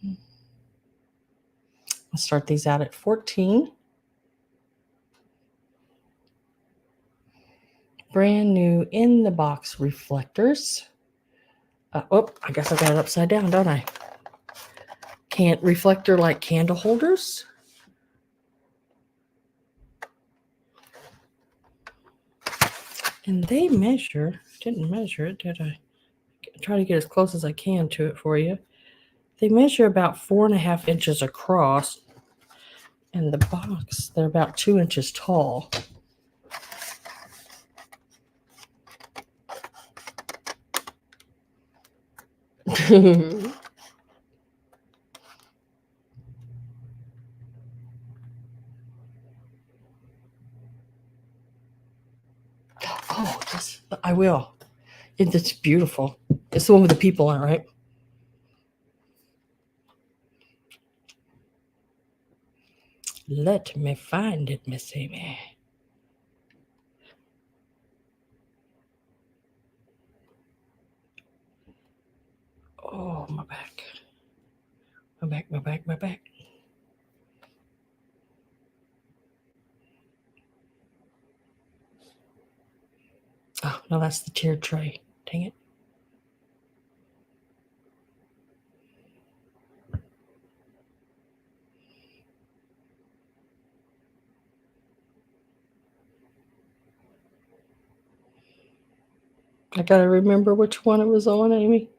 I'll start these out at 14. Brand new in the box reflectors. Oh, I guess I got it upside down, don't I? Can't reflector like candle holders. And they didn't measure it, did I? Try to get as close as I can to it for you. They measure about 4.5 inches across. And the box, they're about 2 inches tall. Oh, yes, I will. It's beautiful. It's the one with the people in it, right? Let me find it, Miss Amy. Oh, my back. My back. Oh, no, that's the tiered tray. Dang it. I gotta remember which one it was on, Amy.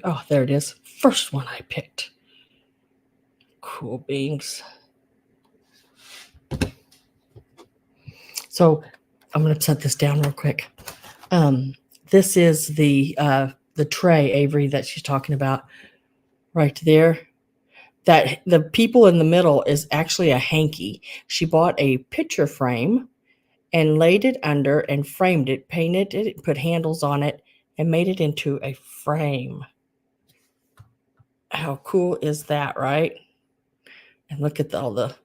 Oh, there it is. First one I picked. Cool beans. So I'm gonna set this down real quick. This is the tray, Avery, that she's talking about right there. That the people in the middle is actually a hanky. She bought a picture frame and laid it under and framed it, painted it, put handles on it, and made it into a frame. How cool is that, right? And look at I love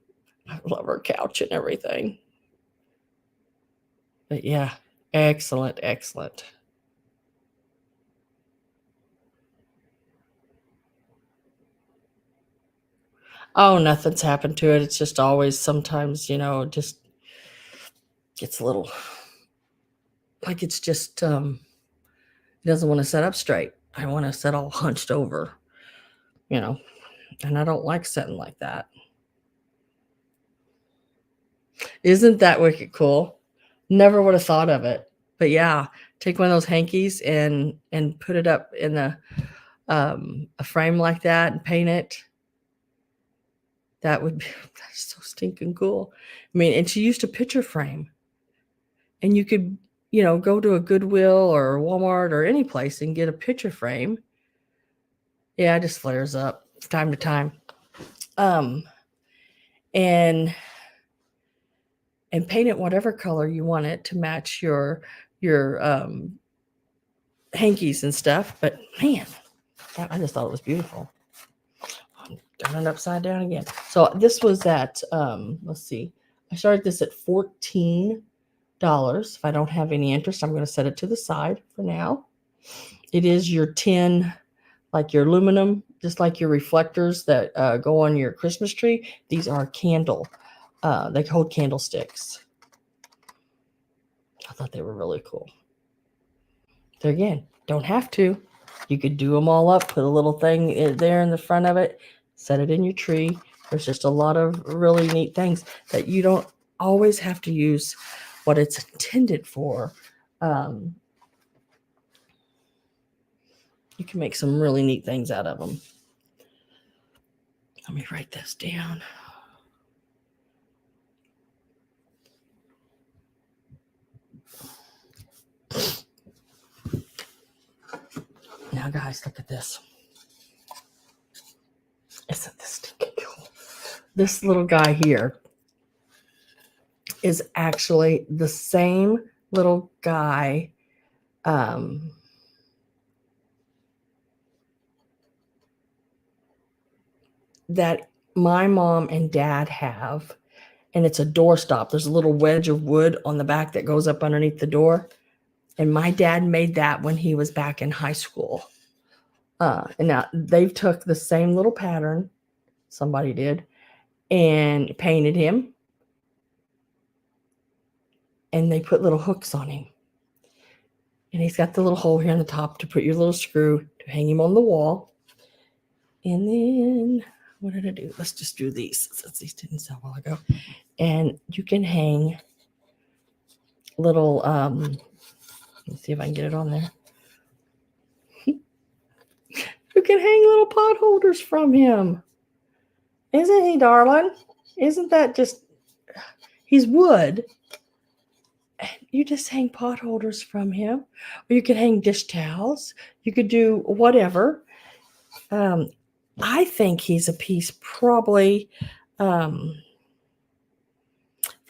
her couch and everything. But yeah, excellent, excellent. Oh, nothing's happened to it. It's just always sometimes, just gets a little like it's just it doesn't want to set up straight. I want to set all hunched over, and I don't like setting like that. Isn't that wicked cool? Never would have thought of it. But yeah, take one of those hankies and put it up in a frame like that and paint it. That's so stinking cool. I mean, and she used a picture frame. And you could, go to a Goodwill or Walmart or any place and get a picture frame. Yeah, it just flares up time to time. And paint it whatever color you want it to match your hankies and stuff. But man, I just thought it was beautiful. I'm got it upside down again. So this was at let's see, I started this at $14. If I don't have any interest, I'm going to set it to the side for now. It is your tin, like your aluminum, just like your reflectors that go on your Christmas tree. These are candle. They hold candlesticks. I thought they were really cool. There again, don't have to. You could do them all up, put a little thing there in the front of it, set it in your tree. There's just a lot of really neat things that you don't always have to use what it's intended for. You can make some really neat things out of them. Let me write this down. Now, guys, look at this. Isn't this stinking cool? This little guy here is actually the same little guy that my mom and dad have, and it's a doorstop. There's a little wedge of wood on the back that goes up underneath the door, and my dad made that when he was back in high school. And now they've took the same little pattern, somebody did, and painted him, and they put little hooks on him. And he's got the little hole here on the top to put your little screw to hang him on the wall. And then, what did I do? Let's just do these, since these didn't sell a while ago. And you can hang little, let's see if I can get it on there. You can hang little pot holders from him. Isn't he darling? Isn't that just, he's wood. You just hang pot holders from him. Or you could hang dish towels. You could do whatever. I think he's a piece probably from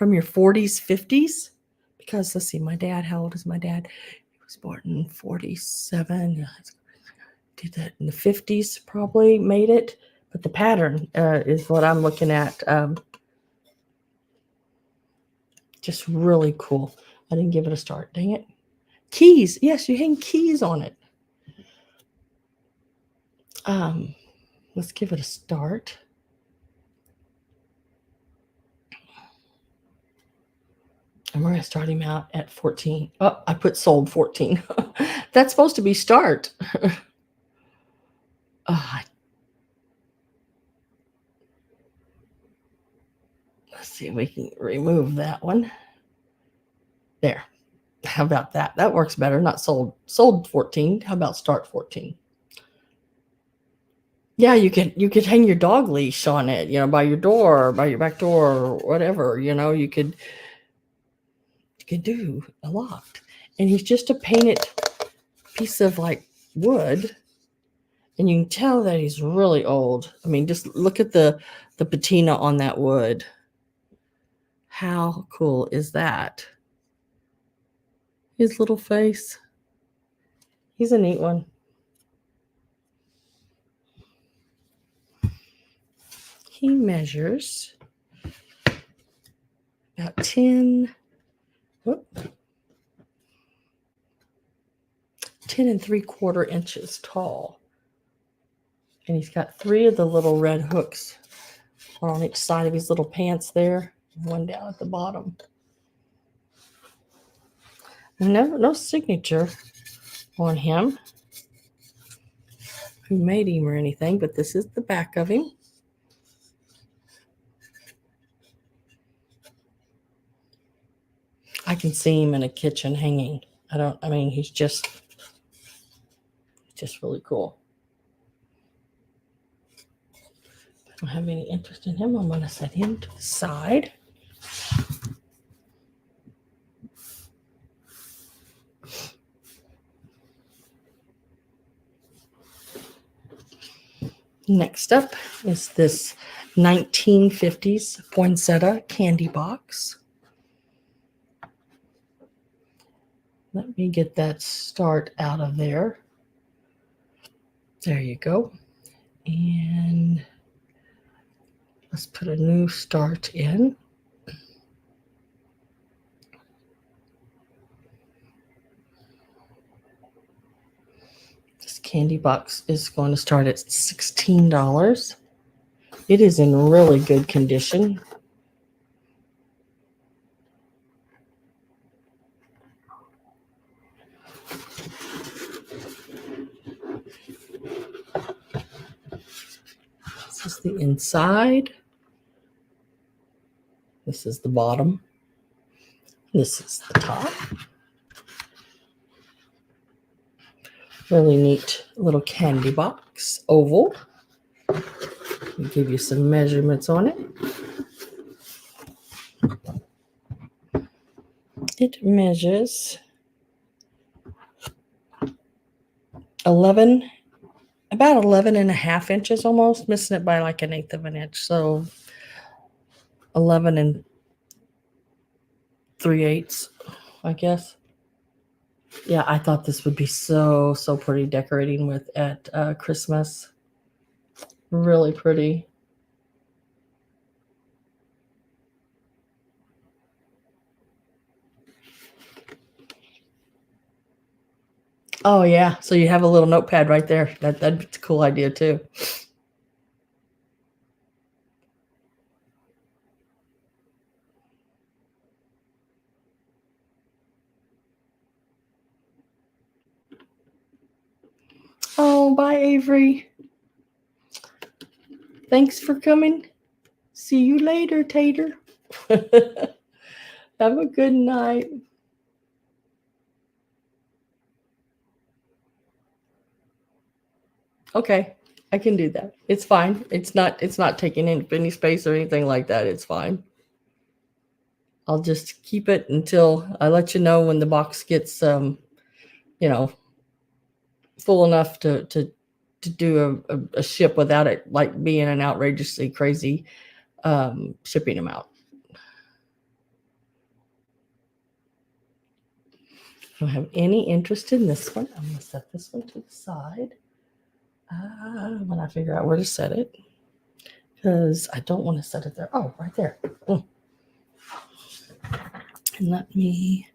your 40s, 50s. Because let's see, my dad, how old is my dad? He was born in 47. Did that in the 50s, probably made it. But the pattern is what I'm looking at. Just really cool. I didn't give it a start. Dang it. Keys. Yes, you hang keys on it. Let's give it a start. And we're going to start him out at 14. Oh, I put sold 14. That's supposed to be start. Let's see if we can remove that one. There. How about that? That works better. Not sold 14. How about start 14? Yeah, you could hang your dog leash on it, by your door, by your back door, or whatever. You could do a lot. And he's just a painted piece of like wood, and you can tell that he's really old. I mean, just look at the patina on that wood. How cool is that? His little face. He's a neat one. He measures about 10 and 3/4 inches tall. And he's got 3 of the little red hooks on each side of his little pants there. One down at the bottom. No signature on him, who made him or anything, but this is the back of him. I can see him in a kitchen hanging. He's just really cool. I don't have any interest in him. I'm going to set him to the side. Next up is this 1950s poinsettia candy box. Let me get that start out of there. There you go. And let's put a new start in. This candy box is going to start at $16. It is in really good condition. This is the inside. This is the bottom. This is the top. Really neat little candy box, oval. I'll give you some measurements on it. It measures 11, about 11 and a half inches almost, missing it by like 1/8 of an inch. So 11 and 3/8, I guess. Yeah, I thought this would be so pretty decorating with at Christmas. Really pretty. Oh yeah, so you have a little notepad right there. That'd be a cool idea too. Oh, bye, Avery. Thanks for coming. See you later, Tater. Have a good night. Okay, I can do that. It's fine. It's not taking any space or anything like that. It's fine. I'll just keep it until I let you know when the box gets you know, full enough to do a ship without it like being an outrageously crazy shipping amount. I don't have any interest in this one. I'm going to set this one to the side when I figure out where to set it, because I don't want to set it there. Oh, right there. And let me.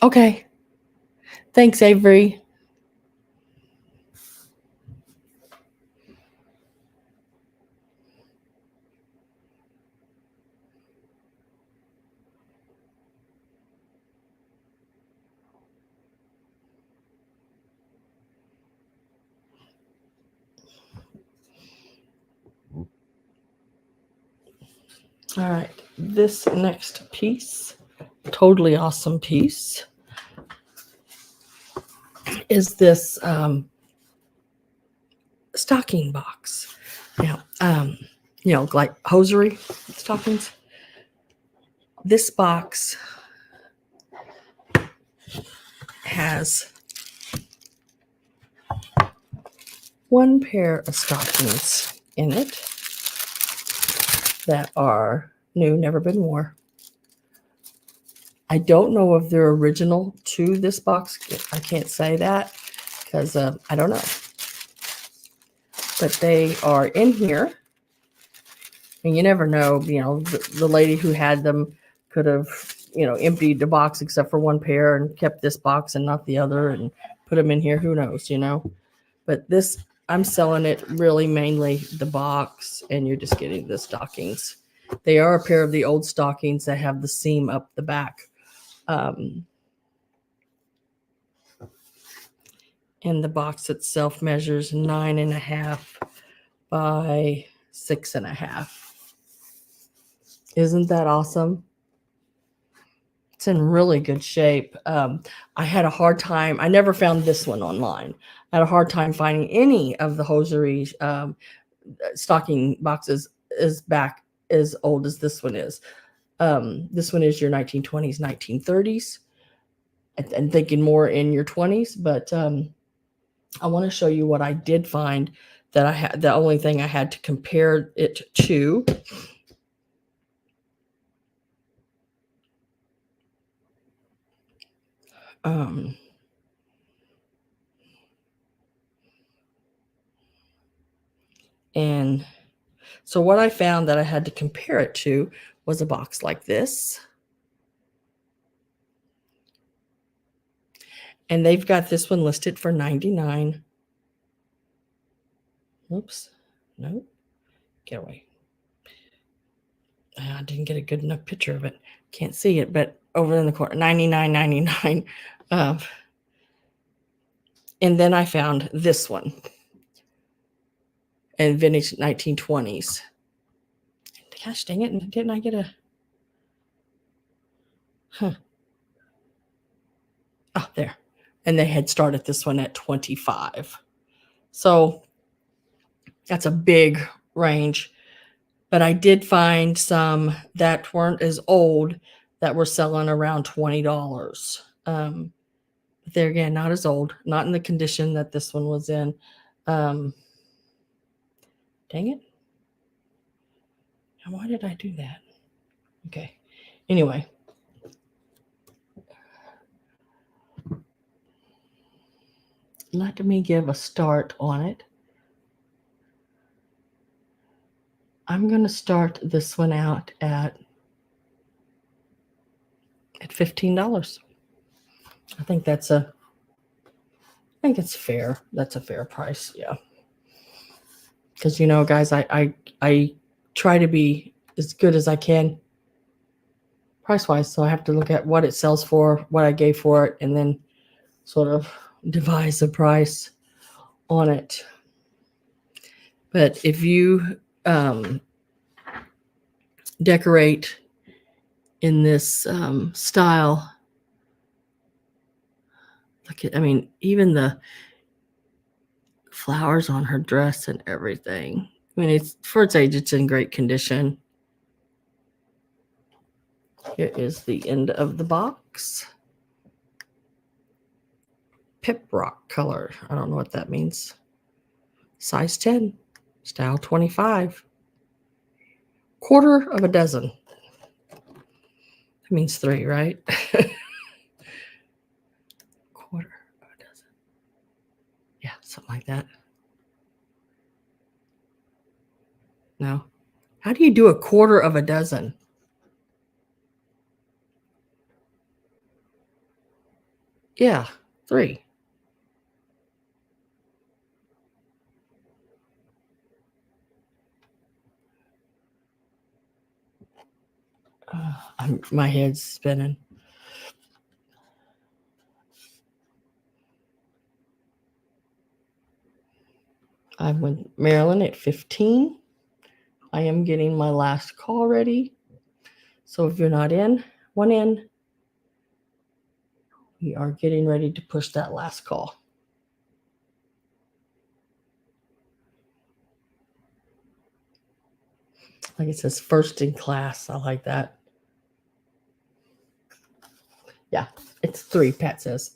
Okay. Thanks, Avery. All right. This next piece, totally awesome piece, is this stocking box. Now, like hosiery stockings. This box has one pair of stockings in it that are new, never been worn. I don't know if they're original to this box. I can't say that because I don't know. But they are in here. And you never know, the lady who had them could have, emptied the box except for one pair and kept this box and not the other and put them in here. Who knows, But this, I'm selling it really mainly the box, and you're just getting the stockings. They are a pair of the old stockings that have the seam up the back. And the box itself measures 9.5 by 6.5. Isn't that awesome? It's in really good shape. I had a hard time. I never found this one online. I had a hard time finding any of the hosiery stocking boxes as old as this one is. This one is your 1920s, 1930s. I'm thinking more in your 20s, but I want to show you what I did find that I had. The only thing I had to compare it to. And so what I found that I had to compare it to was a box like this. And they've got this one listed for $99. Oops. No. Get away. I didn't get a good enough picture of it. Can't see it, but over in the corner, $99.99. And then I found this one in vintage 1920s. Gosh dang it. Didn't I get a... Oh, there. And they had started this one at $25. So That's a big range. But I did find some that weren't as old that were selling around $20. They're again not as old, not in the condition that this one was in. Dang it. Why did I do that? Okay. Anyway. Let me give a start on it. I'm going to start this one out at $15. I think it's fair. That's a fair price. Yeah. Because, you know, guys, I try to be as good as I can price wise. So I have to look at what it sells for, what I gave for it, and then sort of devise a price on it. But if you decorate in this style, look at, I mean, even the flowers on her dress and everything. I mean, it's for its age, it's in great condition. Here is the end of the box. Pip rock color. I don't know what that means. Size 10, style 25. Quarter of a dozen. That means 3, right? Quarter of a dozen. Yeah, something like that. No. How do you do a quarter of a dozen? Yeah, 3. My head's spinning. I'm with Marilyn at 15. I am getting my last call ready. So if you're not in, one in. We are getting ready to push that last call. Like it says, first in class. I like that. Yeah, it's 3. Pat says,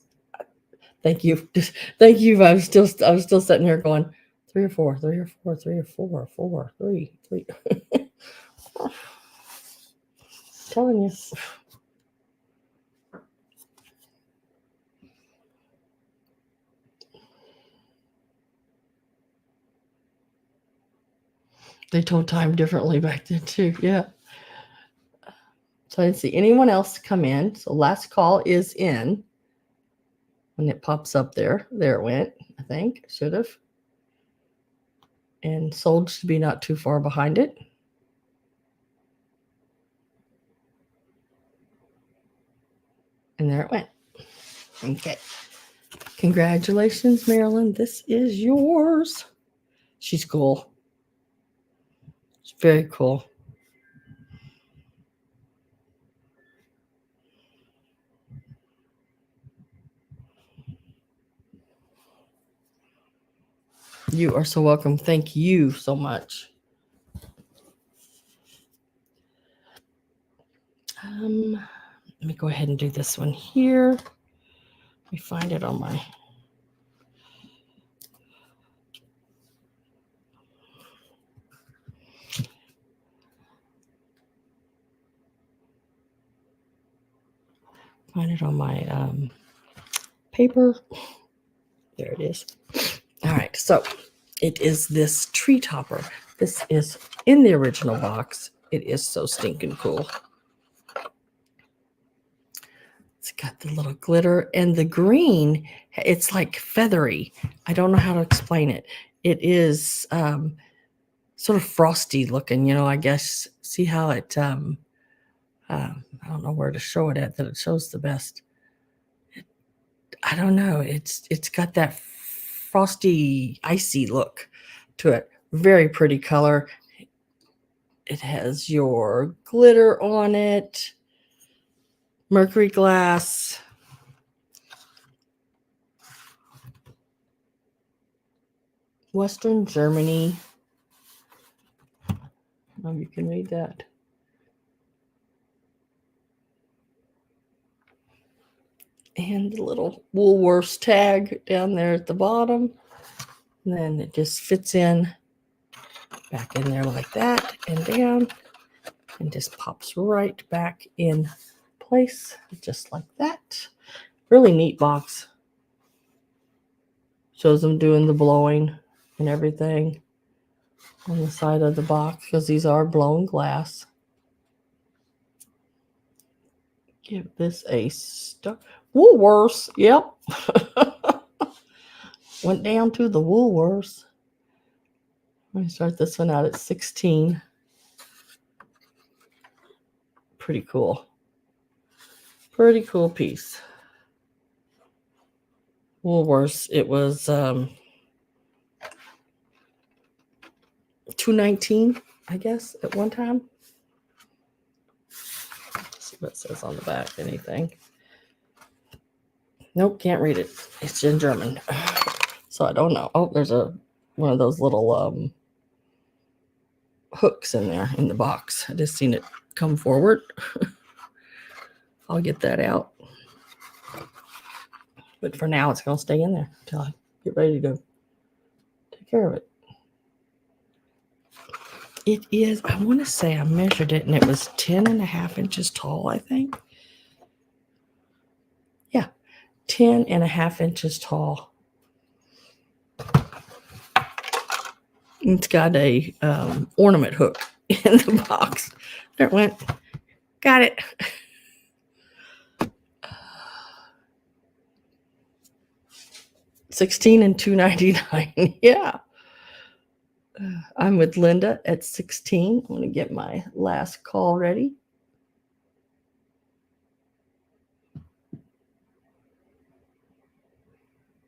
"Thank you, thank you." I was still sitting here going, 3 or 4, 3 or 4, 3 or 4, 4, 3, 3. Telling you. They told time differently back then too. Yeah. So I didn't see anyone else come in. So last call is in. When it pops up there, there it went. I think should have. And sold should be not too far behind it. And there it went. Okay. Congratulations, Marilyn. This is yours. She's cool. It's very cool. You are so welcome. Thank you so much. Let me go ahead and do this one here. Let me find it on my... Find it on my paper. There it is. All right, so it is this tree topper. This is in the original box. It is so stinking cool. It's got the little glitter and the green. It's like feathery. I don't know how to explain it. It is sort of frosty looking, you know, I guess. See how it, I don't know where to show it at that it shows the best. I don't know. It's got that frosty, icy look to it. Very pretty color. It has your glitter on it. Mercury glass. Western Germany. Oh, you can read that. And the little Woolworths tag down there at the bottom. And then it just fits in back in there like that and down. And just pops right back in place, just like that. Really neat box. Shows them doing the blowing and everything on the side of the box because these are blown glass. Give this a star. Woolworths, yep. Went down to the Woolworths. Let me start this one out at 16. Pretty cool. Pretty cool piece. Woolworths, it was $2.19, I guess, at one time. Let's see what it says on the back. Anything? Nope, can't read it. It's in German, so I don't know. Oh, there's one of those little hooks in there in the box. I just seen it come forward. I'll get that out. But for now, it's going to stay in there until I get ready to take care of it. It is, I want to say I measured it and it was 10.5 inches tall, I think. Yeah, 10.5 inches tall. It's got a ornament hook in the box. There it went. Got it. $16 and $2.99. Yeah. I'm with Linda at 16. I'm going to get my last call ready.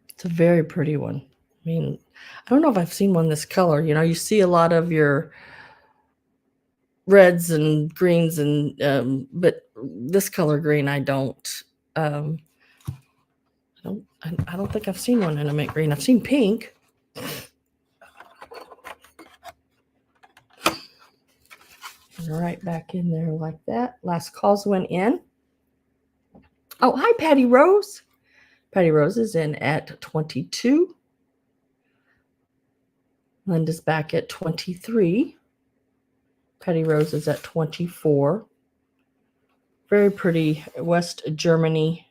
It's a very pretty one. I mean, I don't know if I've seen one this color. You know, you see a lot of your reds and greens, and but this color green, I don't. I don't think I've seen one in a mint green. I've seen pink. Right back in there like that. Last calls went in. Oh, hi, Patty Rose. Patty Rose is in at 22. Linda's back at 23. Patty Rose is at 24. Very pretty West Germany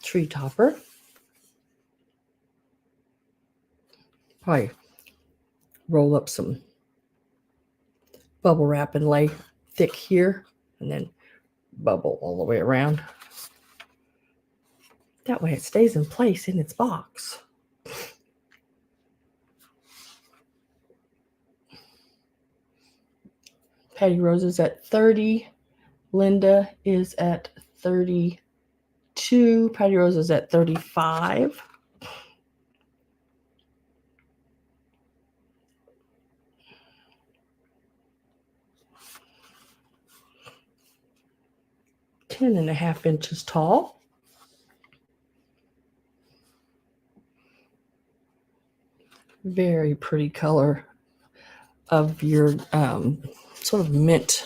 tree topper. Probably roll up some bubble wrap and lay thick here and then bubble all the way around. That way it stays in place in its box. Patty Rose is at 30. Linda is at 32. Patty Rose is at 35. Ten and a half inches tall. Very pretty color of your sort of mint,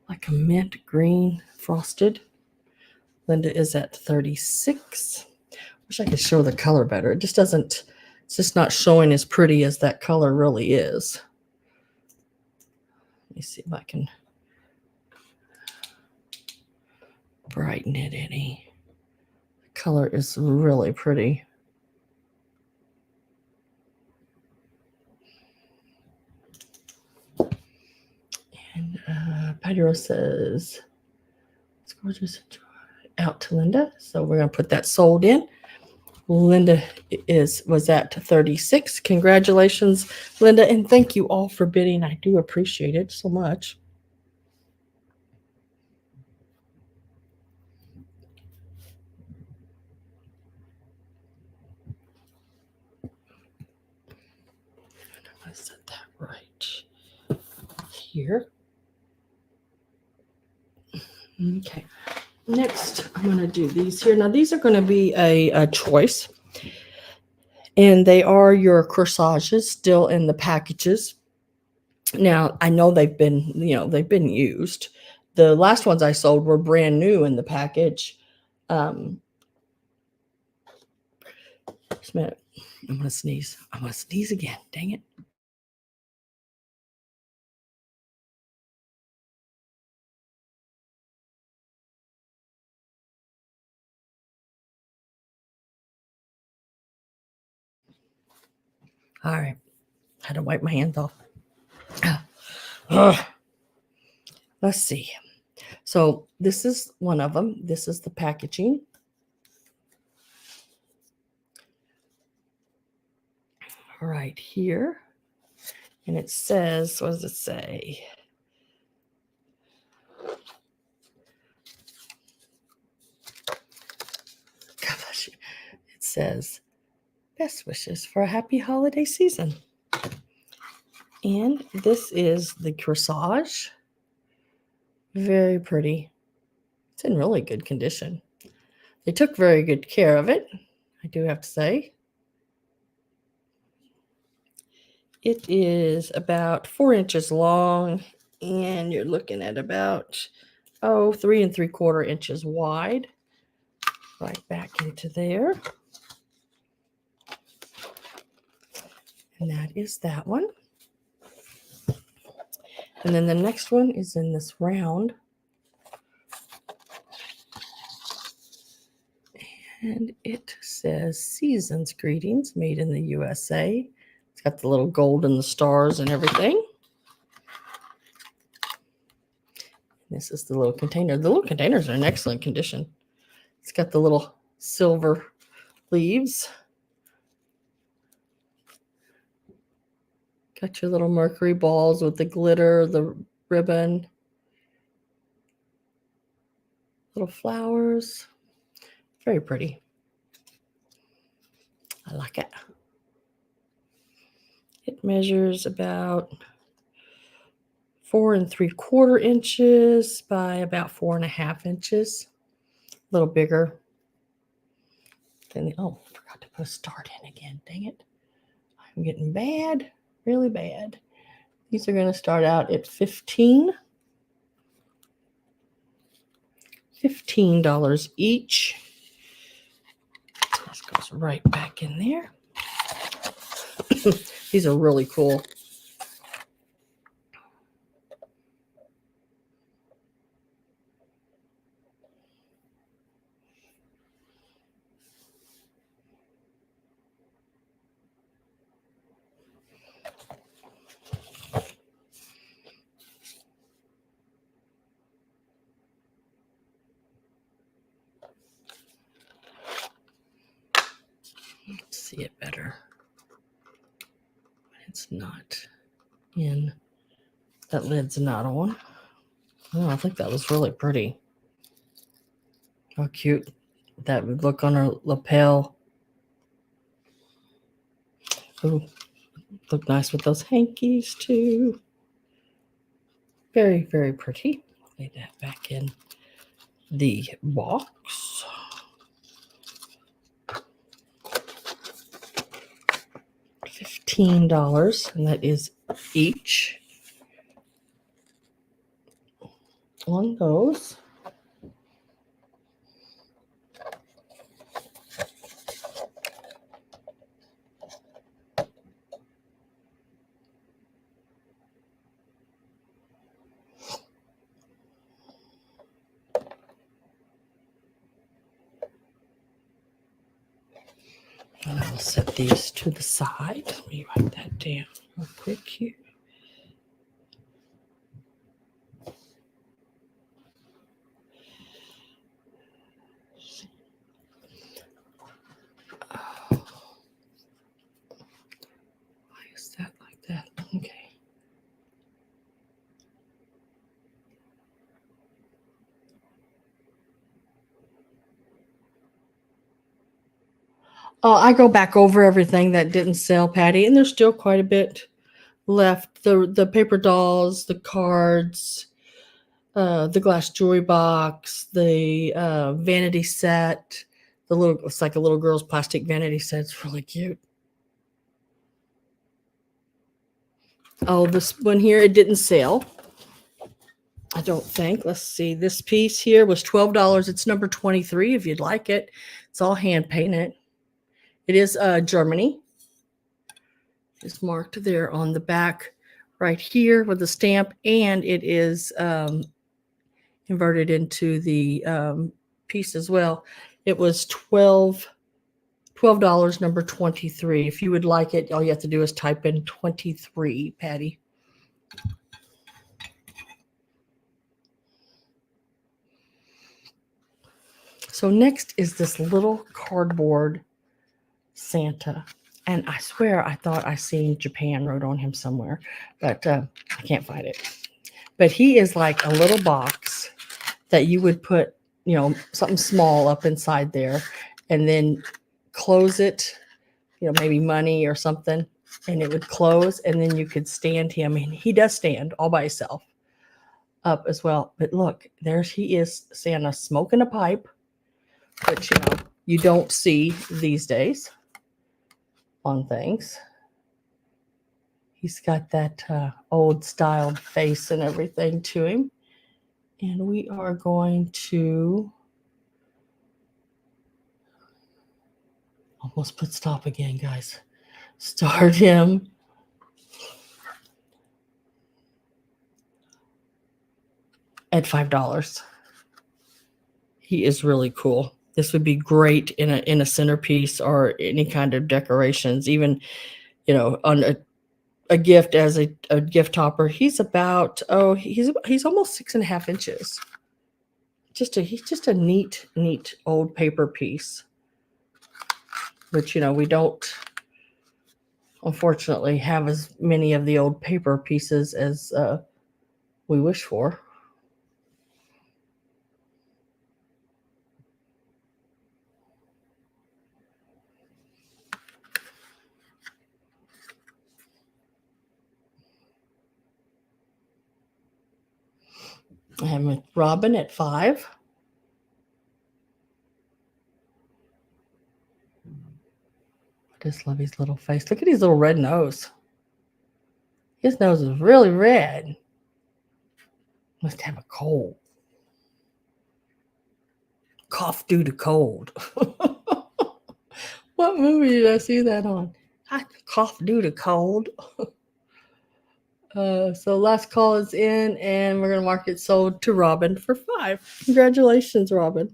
like a mint green frosted. Linda is at 36. Wish I could show the color better. It just doesn't, it's just not showing as pretty as that color really is. Let me see if I can brighten it any. The color is really pretty. And Patty Rose says, it's gorgeous. Out to Linda. So we're going to put that sold in. Linda was at 36. Congratulations, Linda. And thank you all for bidding. I do appreciate it so much. I'm going to set that right here. Okay. Next, I'm going to do these here. Now, these are going to be a choice. And they are your corsages still in the packages. Now, I know they've been used. The last ones I sold were brand new in the package. Just a minute. I'm going to sneeze. I'm going to sneeze again. Dang it. All right. Had to wipe my hands off. Let's see. So this is one of them. This is the packaging. Right here. And it says, what does it say? Gosh, it says, best wishes for a happy holiday season. And this is the corsage. Very pretty. It's in really good condition. They took very good care of it, I do have to say. It is about 4 inches long, and you're looking at about 3 3/4 inches wide. Right back into there. And that is that one. And then the next one is in this round. And it says Season's Greetings, made in the USA. It's got the little gold and the stars and everything. This is the little container. The little containers are in excellent condition. It's got the little silver leaves. Got your little mercury balls with the glitter, the ribbon. Little flowers. Very pretty. I like it. It measures about 4 3/4 inches by about 4.5 inches. A little bigger. Then, I forgot to put a start in again. Dang it. I'm getting bad, really bad. These are going to start out at $15 each. This goes right back in there. These are really cool. Let's see it better. It's not in. That lid's not on. Oh, I think that was really pretty. How cute that would look on her lapel. Ooh, look nice with those hankies too. Very, very pretty. Lay that back in the box. $15, and that is each on those. And I will set these to the side. Let me write that down real quick here. Why is that like that? Okay. I go back over everything that didn't sell, Patty, and there's still quite a bit left. The paper dolls, the cards, the glass jewelry box, the vanity set, it's like a little girl's plastic vanity set. It's really cute. Oh, this one here, it didn't sell. I don't think. Let's see. This piece here was $12. It's number 23 if you'd like it. It's all hand painted. It is Germany. It's marked there on the back right here with the stamp, and it is inverted into the piece as well. It was $12, number 23. If you would like it, all you have to do is type in 23, Patty. So next is this little cardboard Santa. And I swear I thought I seen Japan wrote on him somewhere, but I can't find it. But he is like a little box that you would put, you know, something small up inside there and then close it, you know, maybe money or something, and it would close, and then you could stand him. And he does stand all by himself up as well. But look, there he is, Santa smoking a pipe, which, you know, you don't see these days on things. He's got that old styled face and everything to him. And we are going to almost put stop again, guys. Start him. At $5. He is really cool. This would be great in a centerpiece or any kind of decorations, even, you know, on a gift as a gift topper. He's about, he's almost 6.5 inches. He's just a neat old paper piece, which, you know, we don't unfortunately have as many of the old paper pieces as we wish for. I have Robin at $5. I just love his little face. Look at his little red nose. His nose is really red. Must have a cold. Cough due to cold. What movie did I see that on? I cough due to cold. So last call is in, and we're going to mark it sold to Robin for $5. Congratulations, Robin.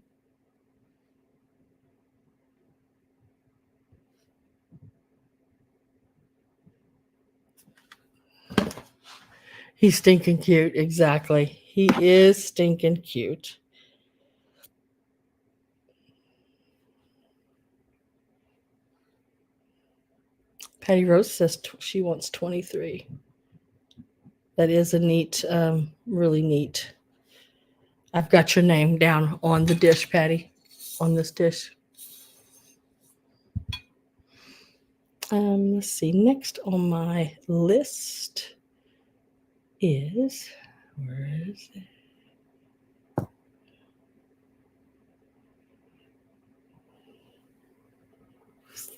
He's stinking cute. Exactly. He is stinking cute. Patty Rose says she wants 23. That is a neat, really neat. I've got your name down on the dish, Patty, on this dish. Let's see. Next on my list is, where is it?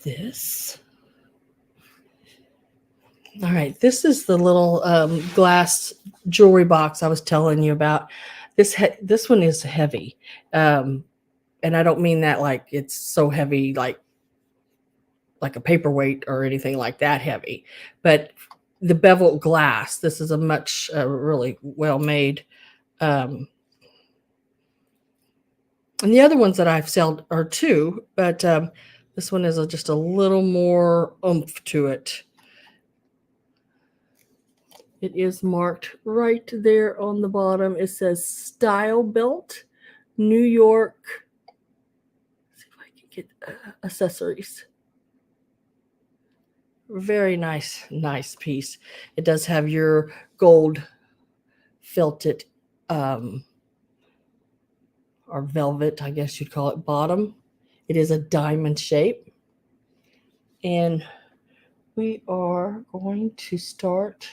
This. All right, this is the little glass jewelry box I was telling you about. This one is heavy, and I don't mean that like it's so heavy, like a paperweight or anything like that heavy, but the beveled glass. This is a much really well made. And the other ones that I've sold are too, but this one is just a little more oomph to it. It is marked right there on the bottom. It says Style Built, New York. Let's see if I can get accessories. Very nice piece. It does have your gold felted or velvet, I guess you'd call it, bottom. It is a diamond shape. And we are going to start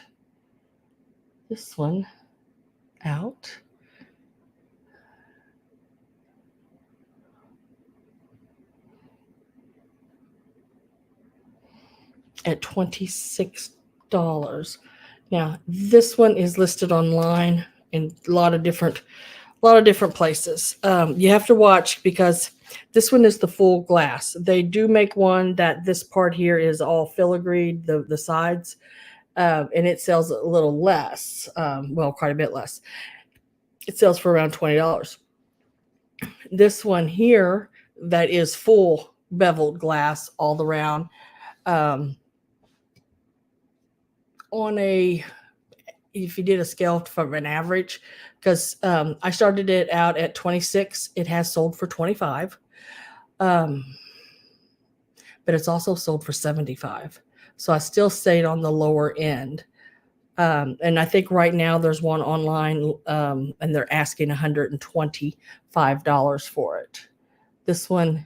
this one out. At $26. Now, this one is listed online in a lot of different places. You have to watch because this one is the full glass. They do make one that this part here is all filigreed, the sides, and it sells a little less. Well, quite a bit less. It sells for around $20. This one here that is full beveled glass all around, on a, if you did a scale from an average, because I started it out at 26, it has sold for 25, but it's also sold for 75. So I still stayed on the lower end. And I think right now there's one online, and they're asking $125 for it. This one,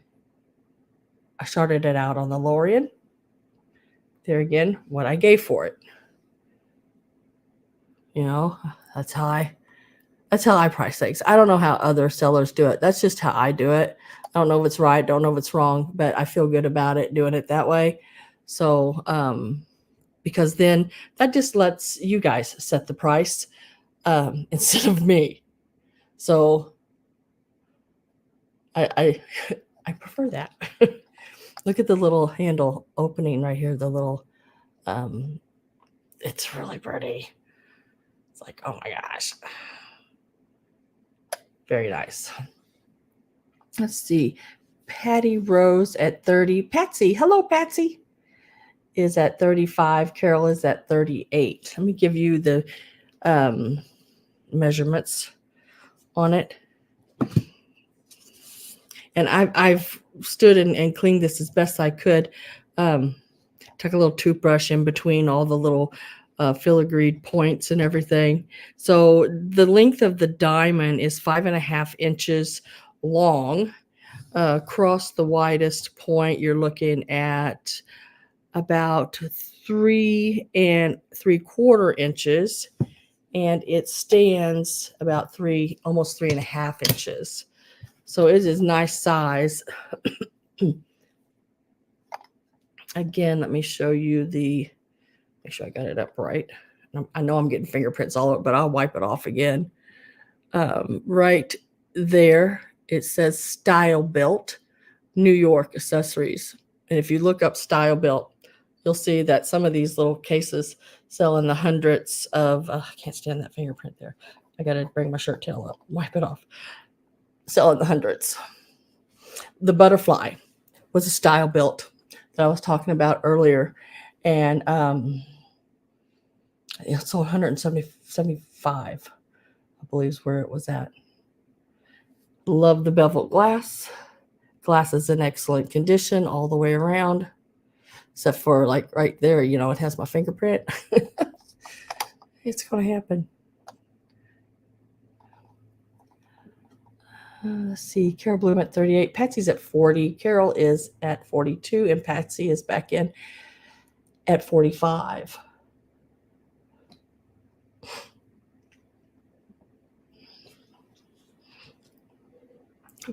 I started it out on the lower end. There again, what I gave for it. You know, that's how I price things. I don't know how other sellers do it. That's just how I do it. I don't know if it's right, don't know if it's wrong, but I feel good about it doing it that way. So, because then that just lets you guys set the price, instead of me. So I I prefer that. Look at the little handle opening right here. The little, it's really pretty. It's like, oh my gosh, very nice. Let's see. Patty Rose at 30. Patsy, hello, Patsy, is at 35. Carol is at 38. Let me give you the measurements on it. And I've stood and cleaned this as best I could. Took a little toothbrush in between all the little filigreed points and everything. So the length of the diamond is 5.5 inches long. Across the widest point, you're looking at about 3 3/4 inches, and it stands about almost 3.5 inches. So it is nice size. Again, let me show you make sure I got it up right. I know I'm getting fingerprints all over, but I'll wipe it off again. Right there, it says Style Built, New York Accessories. And if you look up Style Built, you'll see that some of these little cases sell in the hundreds of, I can't stand that fingerprint there. I got to bring my shirt tail up, wipe it off. Sell in the hundreds. The butterfly was a Style Built that I was talking about earlier. And it's 175, I believe is where it was at. Love the beveled glass. Glass is in excellent condition all the way around, except for like right there, it has my fingerprint. It's going to happen. Let's see. Carol Bloom at 38. Patsy's at 40. Carol is at 42. And Patsy is back in at 45.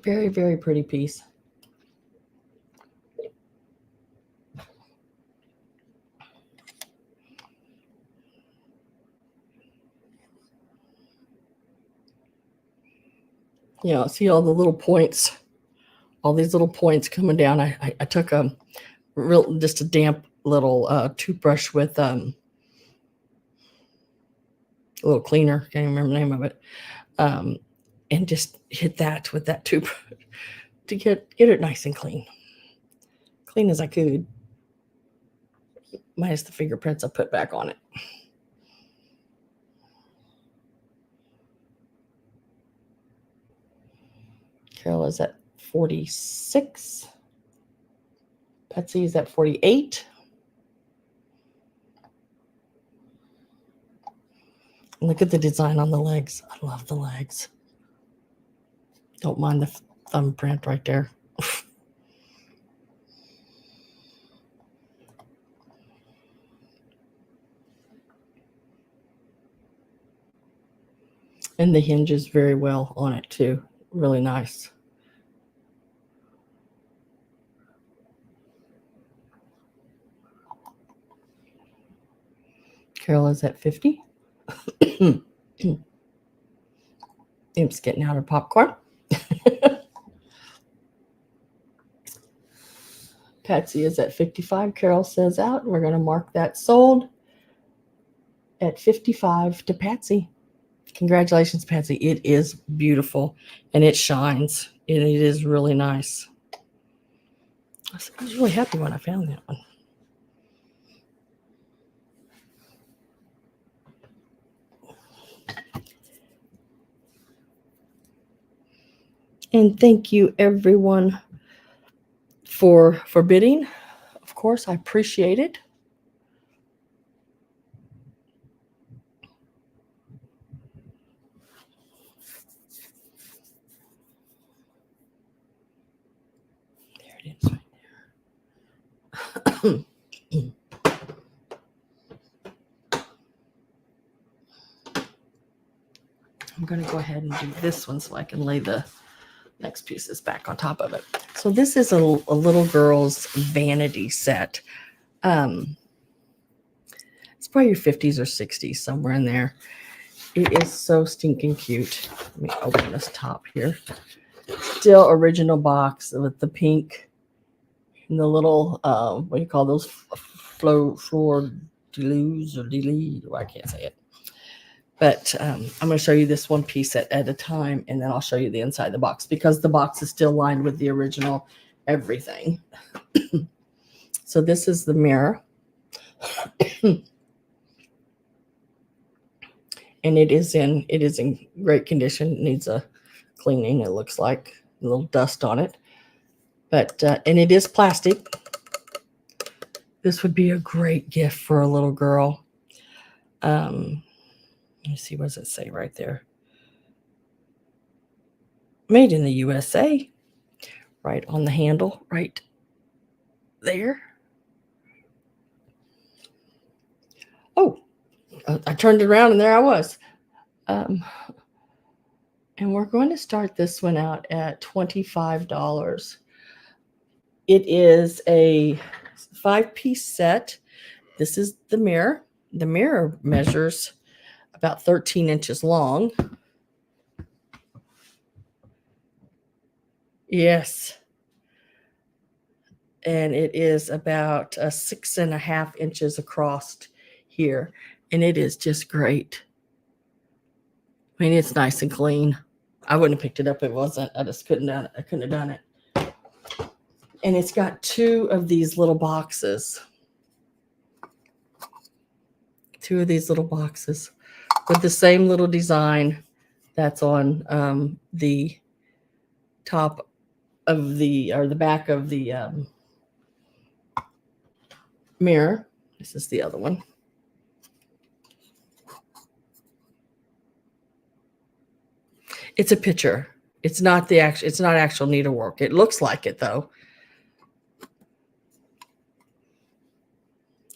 Very, very pretty piece. See all the little points, all these little points coming down. I took just a damp little toothbrush with a little cleaner, can't even remember the name of it, and just hit that with that toothbrush to get it nice and clean as I could, minus the fingerprints I put back on it. Carol is at 46. Patsy is at 48. Look at the design on the legs. I love the legs. Don't mind the thumbprint right there. And the hinges very well on it too. Really nice. Carol is at 50. Imp's getting out her popcorn. Patsy is at 55. Carol says out. We're going to mark that sold at 55 to Patsy. Congratulations, Patsy. It is beautiful and it shines. It is really nice. I was really happy when I found that one. And thank you, everyone, for bidding. Of course, I appreciate it. There it is right there. I'm going to go ahead and do this one so I can lay the next pieces back on top of it. So this is a little girl's vanity set. It's probably your 50s or 60s, somewhere in there. It is so stinking cute. Let me open this top here. Still original box with the pink and the little, what do you call those? Fleur de lis or de lis? I can't say it. But I'm going to show you this one piece at a time, and then I'll show you the inside of the box because the box is still lined with the original everything. So this is the mirror. And it is in great condition. It needs a cleaning, it looks like. A little dust on it. But and it is plastic. This would be a great gift for a little girl. Let me see, what does it say right there? Made in the USA. Right on the handle, right there. Oh, I turned it around and there I was. And we're going to start this one out at $25. It is a 5-piece set. This is the mirror. The mirror measures about 13 inches long. Yes. And it is about 6.5 inches across here. And it is just great. I mean, it's nice and clean. I wouldn't have picked it up if it wasn't. I just couldn't have done it. I couldn't have done it. And it's got 2 of these little boxes. 2 of these little boxes with the same little design that's on the top of the back of the mirror. This is the other one. It's a picture. It's not actual needlework. It looks like it though.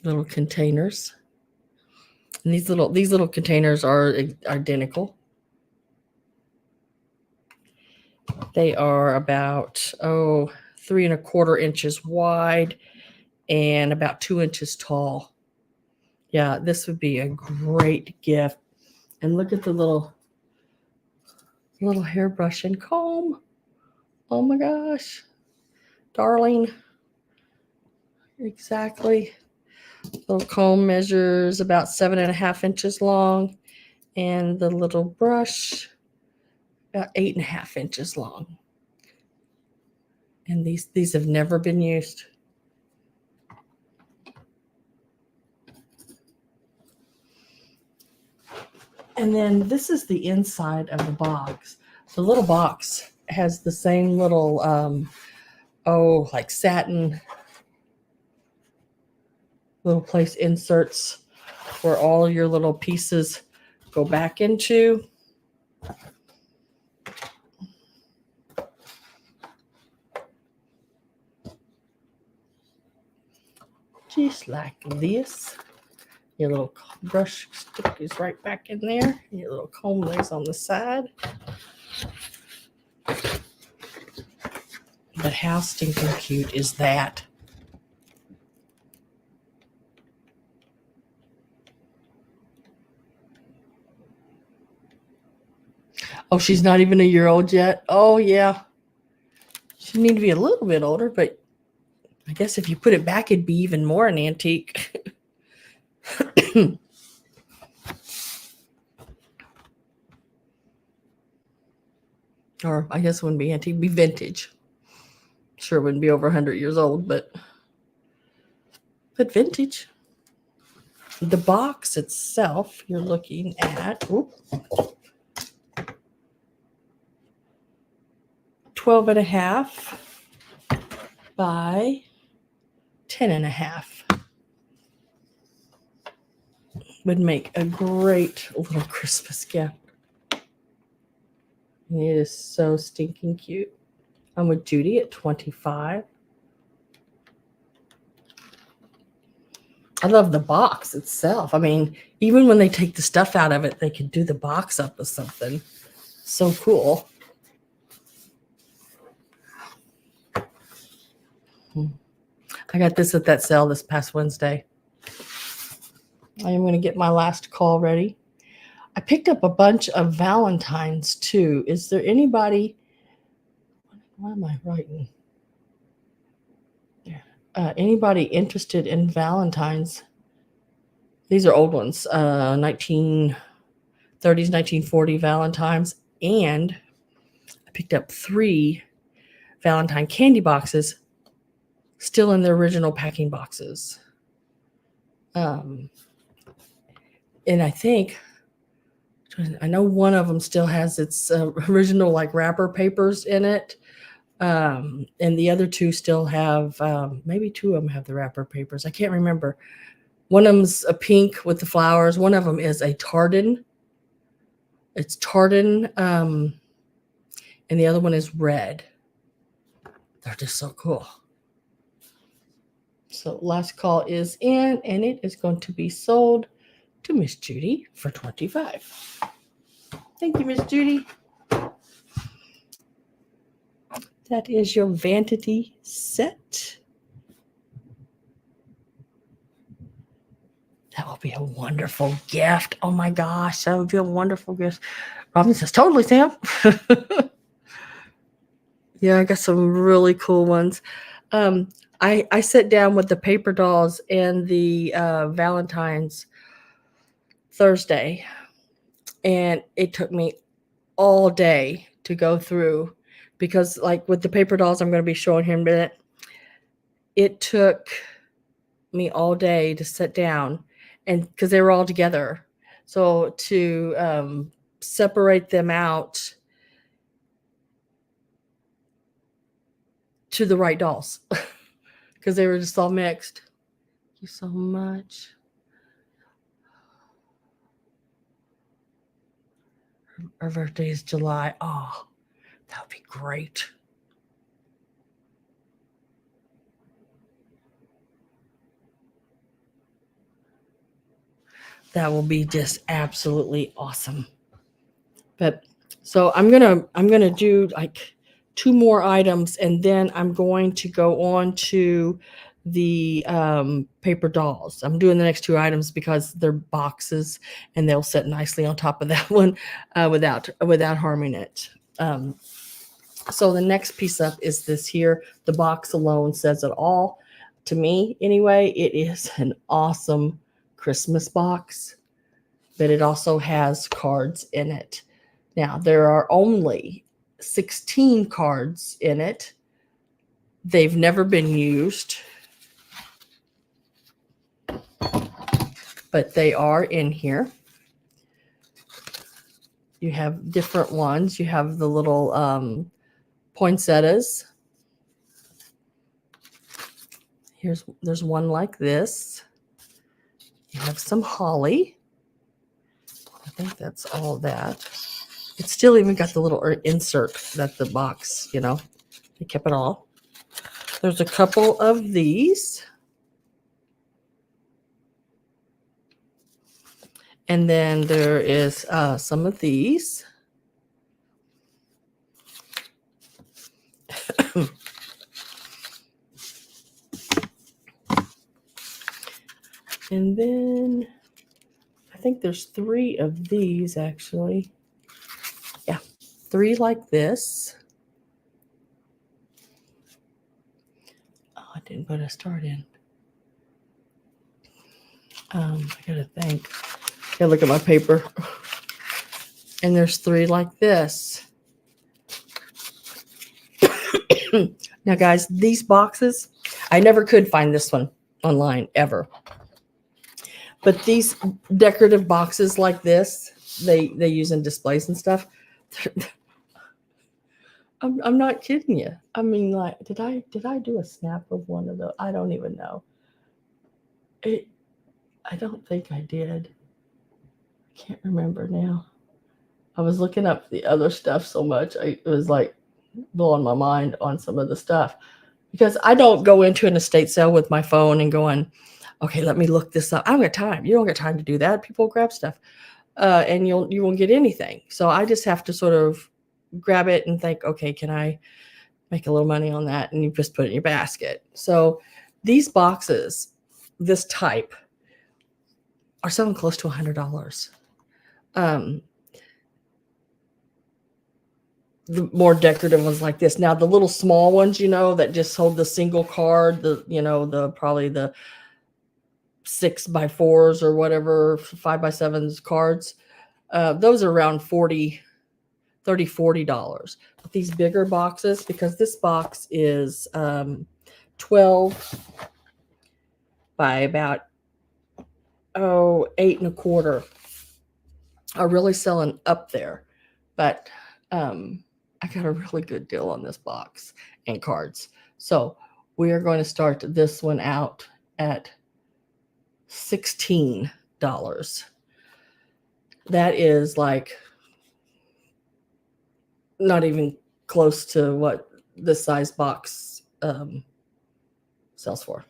Little containers. And these little containers are identical. They are about 3.25 inches wide and about 2 inches tall. Yeah, this would be a great gift. And look at the little hairbrush and comb. Oh my gosh, darling. Exactly. Little comb measures about 7.5 inches long, and the little brush about 8.5 inches long. And these have never been used. And then this is the inside of the box. The little box has the same little like satin little place inserts where all your little pieces go back into. Just like this. Your little brush stick is right back in there. Your little comb lays on the side. But how stinking cute is that? Oh, she's not even a year old yet. Oh, yeah. She need to be a little bit older, but I guess if you put it back, it'd be even more an antique. Or I guess it wouldn't be antique, it'd be vintage. Sure, it wouldn't be over 100 years old, but vintage. The box itself, you're looking at 12 and a half by 10 and a half. Would make a great little Christmas gift. It is so stinking cute. I'm with Judy at 25. I love the box itself. I mean, even when they take the stuff out of it, they can do the box up with something. So cool. I got this at that sale this past Wednesday. I am going to get my last call ready. I picked up a bunch of Valentines too. Is there anybody? What am I writing? Anybody interested in Valentines? These are old ones, 1930s, 1940 Valentines. And I picked up 3 Valentine candy boxes, still in the original packing boxes. And I know one of them still has its original like wrapper papers in it. And the other 2 still have, maybe 2 of them have the wrapper papers. I can't remember. One of them's a pink with the flowers. One of them is a tartan. It's tartan. And the other one is red. They're just so cool. So last call is in, and it is going to be sold to Miss Judy for $25. Thank you, Miss Judy. That is your vanity set. That will be a wonderful gift. Oh my gosh, that would be a wonderful gift. Robin says, totally, Sam. Yeah, I got some really cool ones. I sat down with the paper dolls and the Valentine's Thursday, and it took me all day to go through because, like with the paper dolls, I'm going to be showing here in a minute. It took me all day to sit down, and because they were all together, so to separate them out to the right dolls because they were just all mixed. Thank you so much. Her birthday is July. Oh, that would be great. That will be just absolutely awesome. But so I'm gonna do like 2 more items, and then I'm going to go on to the paper dolls. I'm doing the next 2 items because they're boxes and they'll sit nicely on top of that one without harming it. So the next piece up is this here. The box alone says it all. To me, anyway, it is an awesome Christmas box, but it also has cards in it. Now, there are only 16 cards in it. They've never been used, but they are in here. You have different ones. You have the little poinsettias. There's one like this. You have some holly. I think that's all that. It's still even got the little insert that the box, they kept it all. There's a couple of these. And then there is some of these. And then I think there's 3 of these actually. Yeah, 3 like this. Oh, I didn't put a start in. I gotta think. Gotta look at my paper. And there's 3 like this. Now, guys, these boxes, I never could find this one online ever. But these decorative boxes like this, they use in displays and stuff. I'm not kidding you. I mean, like, did I do a snap of one of those? I don't even know. I don't think I did. I can't remember now. I was looking up the other stuff so much. It was like blowing my mind on some of the stuff, because I don't go into an estate sale with my phone and going, okay, let me look this up. I don't get time. You don't get time to do that. People grab stuff, and you won't get anything. So I just have to sort of grab it and think, okay, can I make a little money on that? And you just put it in your basket. So these boxes, this type, are selling close to $100. The more decorative ones like this. Now the little small ones, that just hold the single card, probably the 6x4s or whatever, 5x7s cards. Those are around $40 But these bigger boxes, because this box is 12 by about 8.25, are really selling up there. But I got a really good deal on this box and cards. So we are going to start this one out at $16. That is like not even close to what this size box sells for,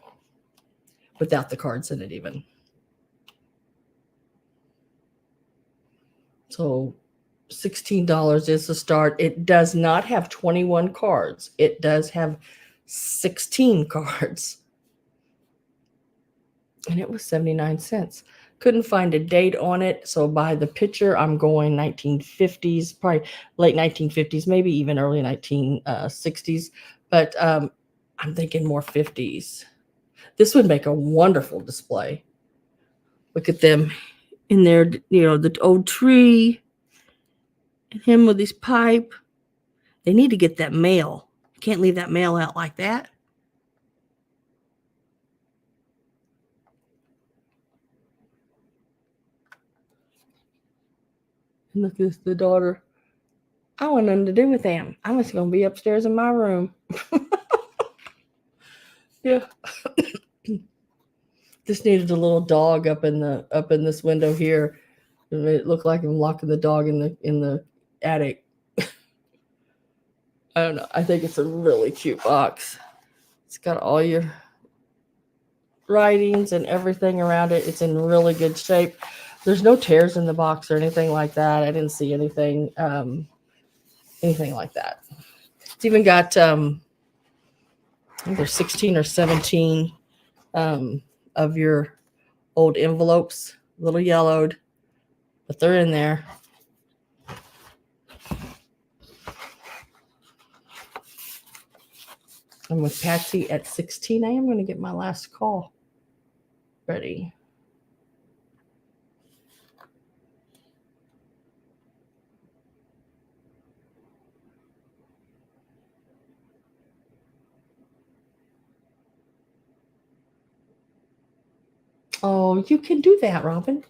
without the cards in it even. So $16 is the start. It does not have 21 cards. It does have 16 cards. And it was 79 cents. Couldn't find a date on it. So by the picture, I'm going 1950s, probably late 1950s, maybe even early 1960s. But I'm thinking more 50s. This would make a wonderful display. Look at them in there, the old tree, and him with his pipe. They need to get that mail. You can't leave that mail out like that. And look at this, the daughter. I want nothing to do with them. I'm just going to be upstairs in my room. Yeah. This needed a little dog up in this window here. It looked like I'm locking the dog in the attic. I don't know. I think it's a really cute box. It's got all your writings and everything around it. It's in really good shape. There's no tears in the box or anything like that. I didn't see anything like that. It's even got I think there's 16 or 17 of your old envelopes, a little yellowed, but they're in there. I'm with Patsy at 16. I am going to get my last call ready. Oh, you can do that, Robin.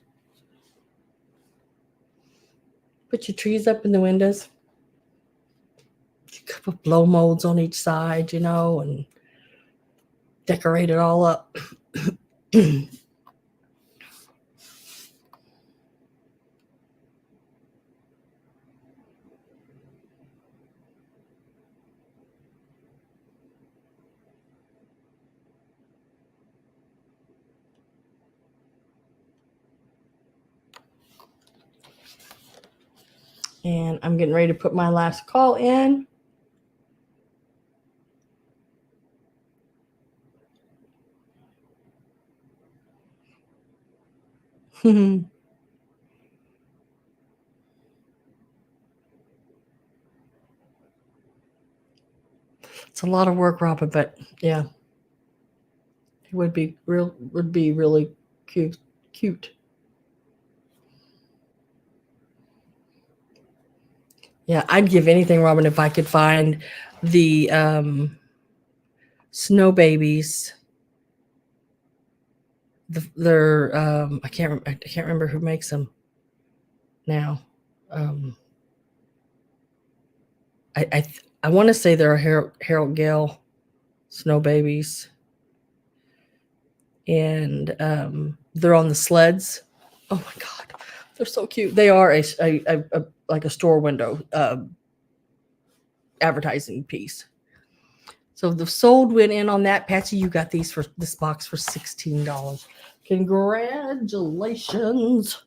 Put your trees up in the windows. You could put blow molds on each side, and decorate it all up. And I'm getting ready to put my last call in. It's a lot of work, Robin, but yeah, it would be really cute. Yeah, I'd give anything, Robin, if I could find the snow babies. They're I can't remember who makes them now. Um, I want to say they're Harold Gale snow babies, and they're on the sleds. Oh my god, they're so cute. They are a like a store window advertising piece. So the sold went in on that. Patsy, you got these for this box for $16. Congratulations.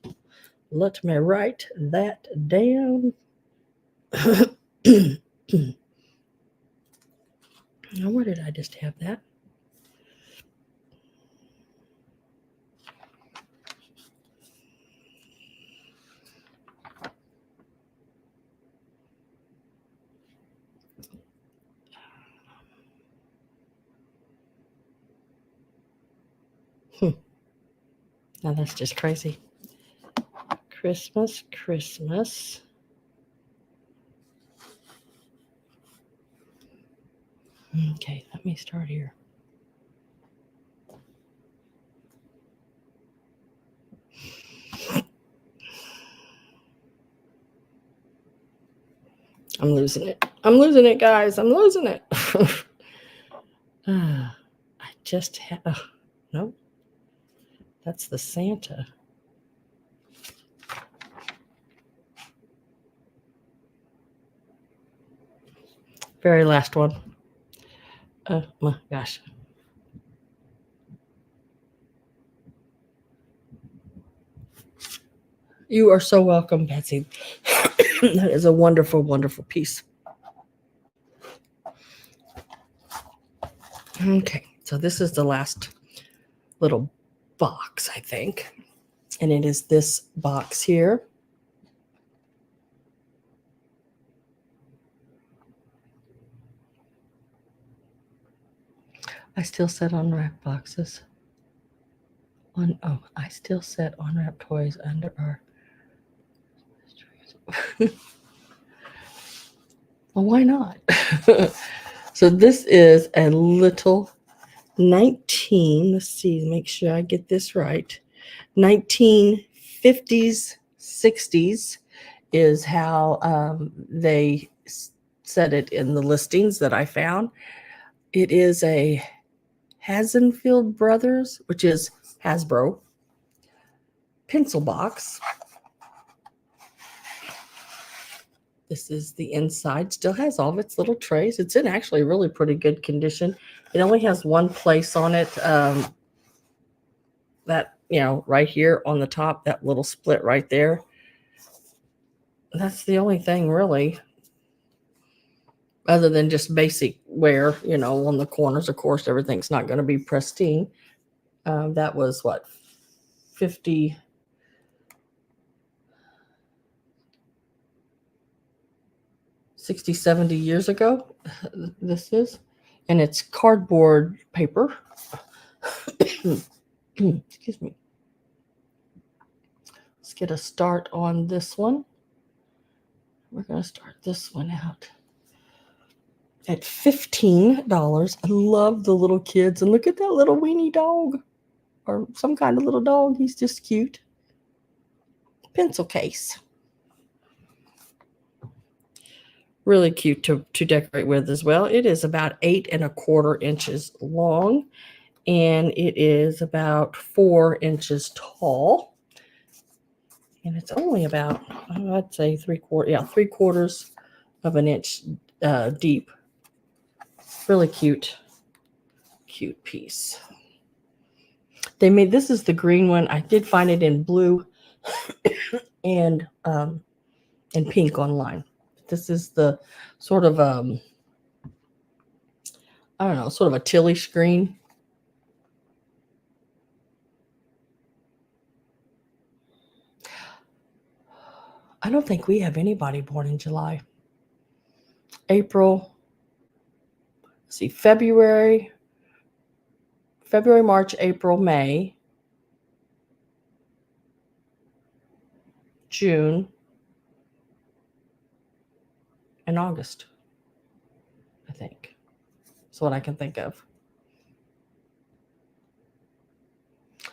Let me write that down. Now, where did I just have that? Now that's just crazy. Christmas. Okay, let me start here. I'm losing it. I'm losing it, guys. I'm losing it. I just had. Nope. That's the Santa. Very last one. Oh my gosh. You are so welcome, Betsy. That is a wonderful, wonderful piece. Okay, so this is the last little box, I think. And it is this box here. I still set unwrapped boxes. I still set unwrapped toys under our. Well, why not? So this is a little 19. Let's see, make sure I get this right. 1950s, 60s is how they said it in the listings that I found. It is a Hasenfield Brothers, which is Hasbro, pencil box. This is the inside. Still has all of its little trays. It's in actually really pretty good condition. It only has one place on it. That, right here on the top, that little split right there. That's the only thing really, other than just basic wear, on the corners. Of course, everything's not going to be pristine. That was what, 50, 60, 70 years ago. This is, and it's cardboard paper. Excuse me. Let's get a start on this one. We're going to start this one out at $15. I love the little kids. And look at that little weenie dog, or some kind of little dog. He's just cute. Pencil case. Really cute to decorate with as well. It is about 8 1/4 inches long, and it is about 4 inches tall. And it's only about, I'd say 3/4 of an inch deep. Really cute piece. This is the green one. I did find it in blue and pink online. This is the sort of I don't know, sort of a tealish green. I don't think we have anybody born in July. April see, February, March, April, May, June, and August, I think. That's what I can think of.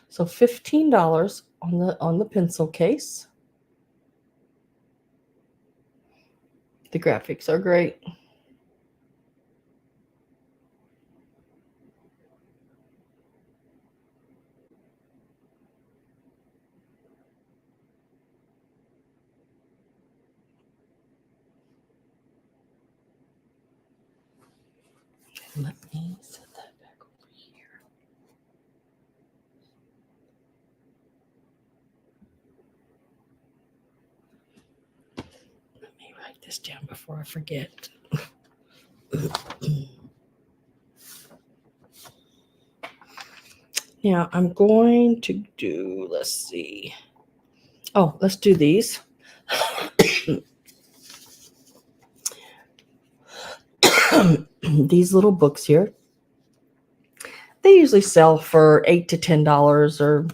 So $15 on the pencil case. The graphics are great. Let me set that back over here. Let me write this down before I forget. Now I'm going to do, let's see. Oh, let's do these. These little books here. They usually sell for $8 to $10, or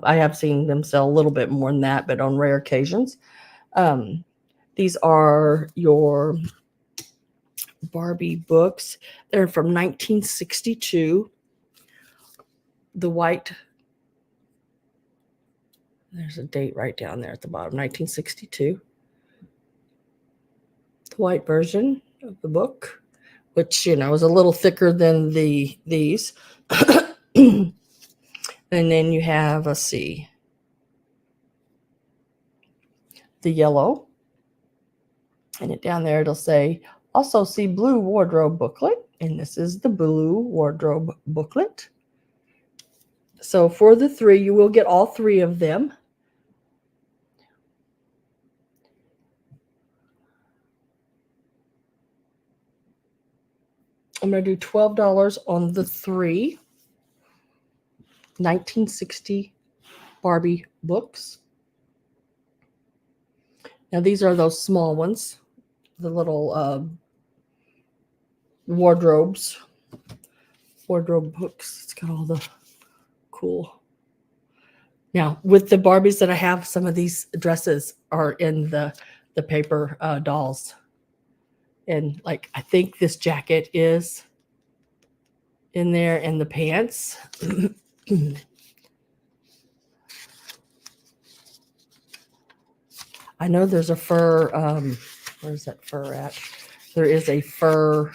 I have seen them sell a little bit more than that, but on rare occasions. These are your Barbie books. They're from 1962. The white, there's a date right down there at the bottom, 1962. The white version of the book, which is a little thicker than these. And then you have, let's see, the yellow. And it down there, it'll say, also see blue wardrobe booklet. And this is the blue wardrobe booklet. So for the 3, you will get all 3 of them. I'm going to do $12 on the 3 1960 Barbie books. Now these are those small ones, the little wardrobe books. It's got all the cool. Now with the Barbies that I have, some of these dresses are in the paper dolls. And like, I think this jacket is in there, and the pants. I know there's a fur, where's that fur at? There is a fur,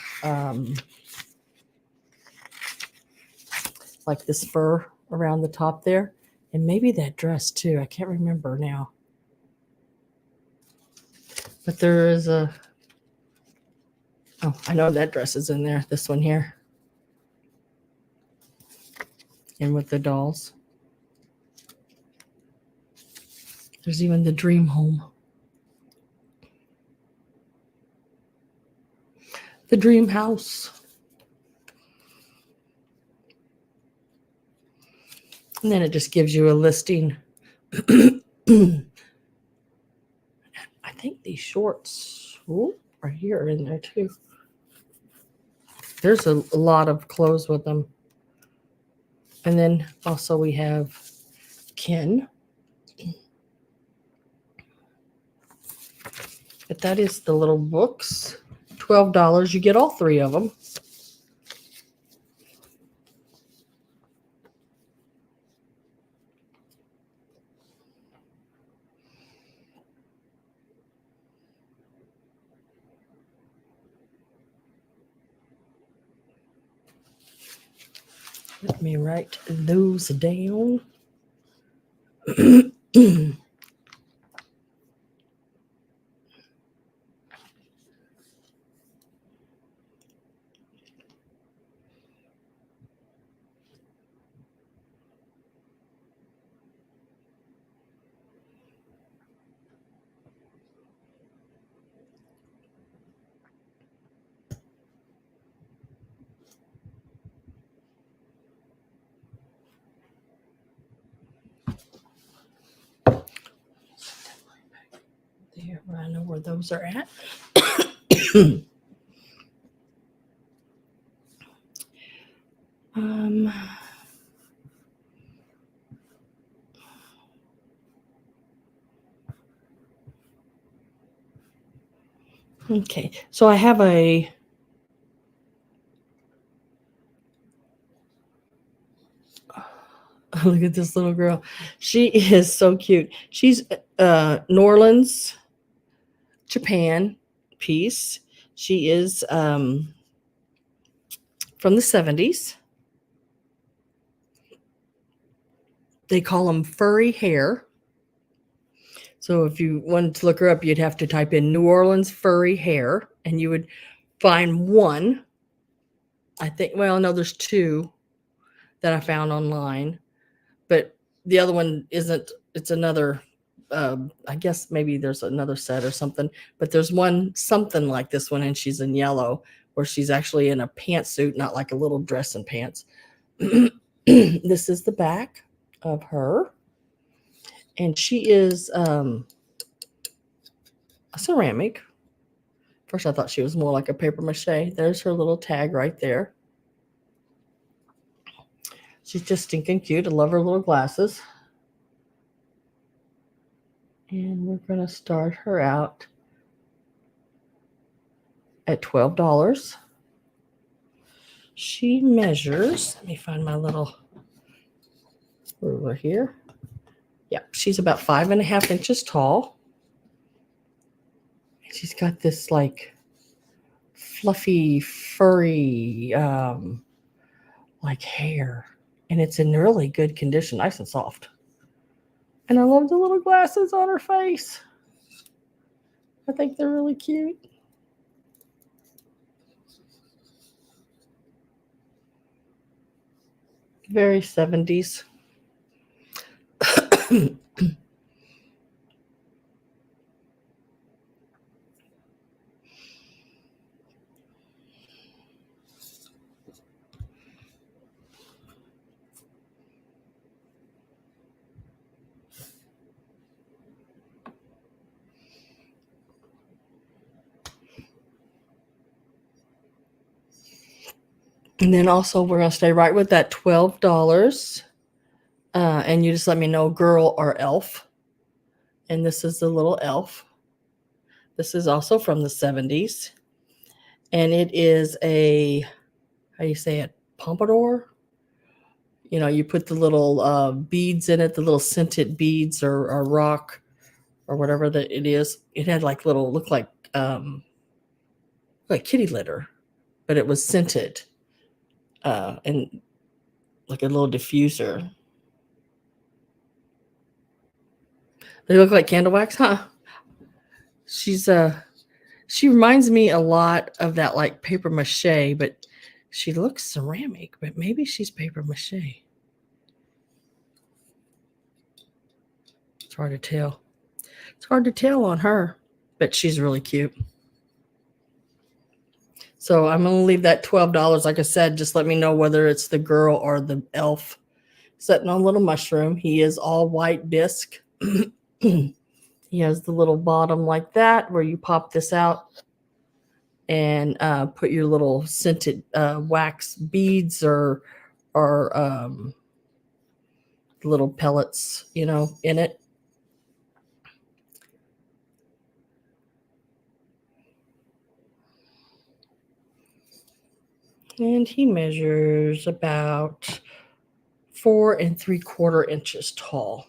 like this fur around the top there. And maybe that dress too. I can't remember now. But there is oh, I know that dress is in there. This one here. And with the dolls. There's even the dream home. The dream house. And then it just gives you a listing. I think these shorts are here in there too. There's a lot of clothes with them. And then also we have Ken. But that is the little books. $12. You get all 3 of them. Let me write those down. There, I know where those are at. Okay, so I have a look at this little girl. She is so cute. She's New Orleans, Japan piece. She is from the 70s. They call them furry hair. So if you wanted to look her up, you'd have to type in New Orleans furry hair, and you would find one. I think, well, no, there's two that I found online, but the other one isn't. It's another. I guess maybe there's another set or something, but there's one something like this one, and she's in yellow, where she's actually in a pantsuit, not like a little dress and pants. This is the back of her, and she is a ceramic. First, I thought she was more like a paper mache. There's her little tag right there. She's just stinking cute. I love her little glasses. And we're going to start her out at $12. She measures, let me find my little ruler here. Yeah, she's about 5.5 inches tall. She's got this like fluffy, furry, like hair. And it's in really good condition, nice and soft. And I love the little glasses on her face. I think they're really cute. Very 70s. And then also we're going to stay right with that $12. And you just let me know girl or elf. And this is the little elf. This is also from the 70s. And it is a, how do you say it, pompadour? You know, you put the little beads in it, the little scented beads or rock or whatever that it is. It had like little, looked like kitty litter, but it was scented and like a little diffuser. They look like candle wax, huh? She reminds me a lot of that like paper mache, but she looks ceramic, but maybe she's paper mache. It's hard to tell. It's hard to tell on her, but she's really cute. So I'm going to leave that $12. Like I said, just let me know whether it's the girl or the elf. Sitting on a little mushroom. He is all white bisque. He has the little bottom like that where you pop this out and put your little scented wax beads or little pellets, you know, in it. And he measures about 4 3/4 inches tall.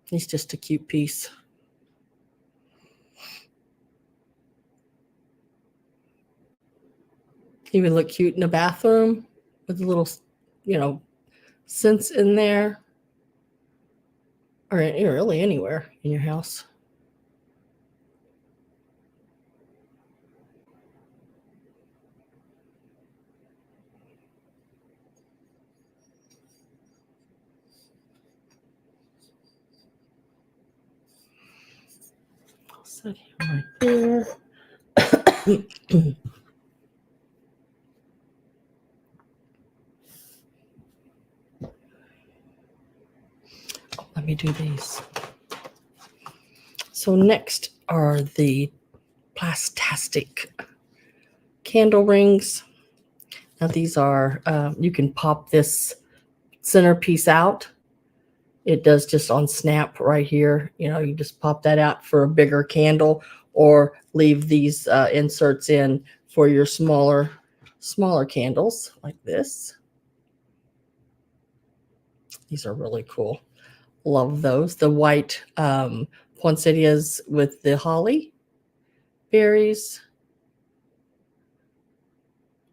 He's just a cute piece. He would look cute in a bathroom with a little, you know, scents in there, or really anywhere in your house. I'll set him right there. Let me do these. So next are the plastastic candle rings. Now these are, you can pop this centerpiece out. It does just on snap right here. You know, you just pop that out for a bigger candle, or leave these inserts in for your smaller candles like this. These are really cool. Love those. The white poinsettias with the holly berries.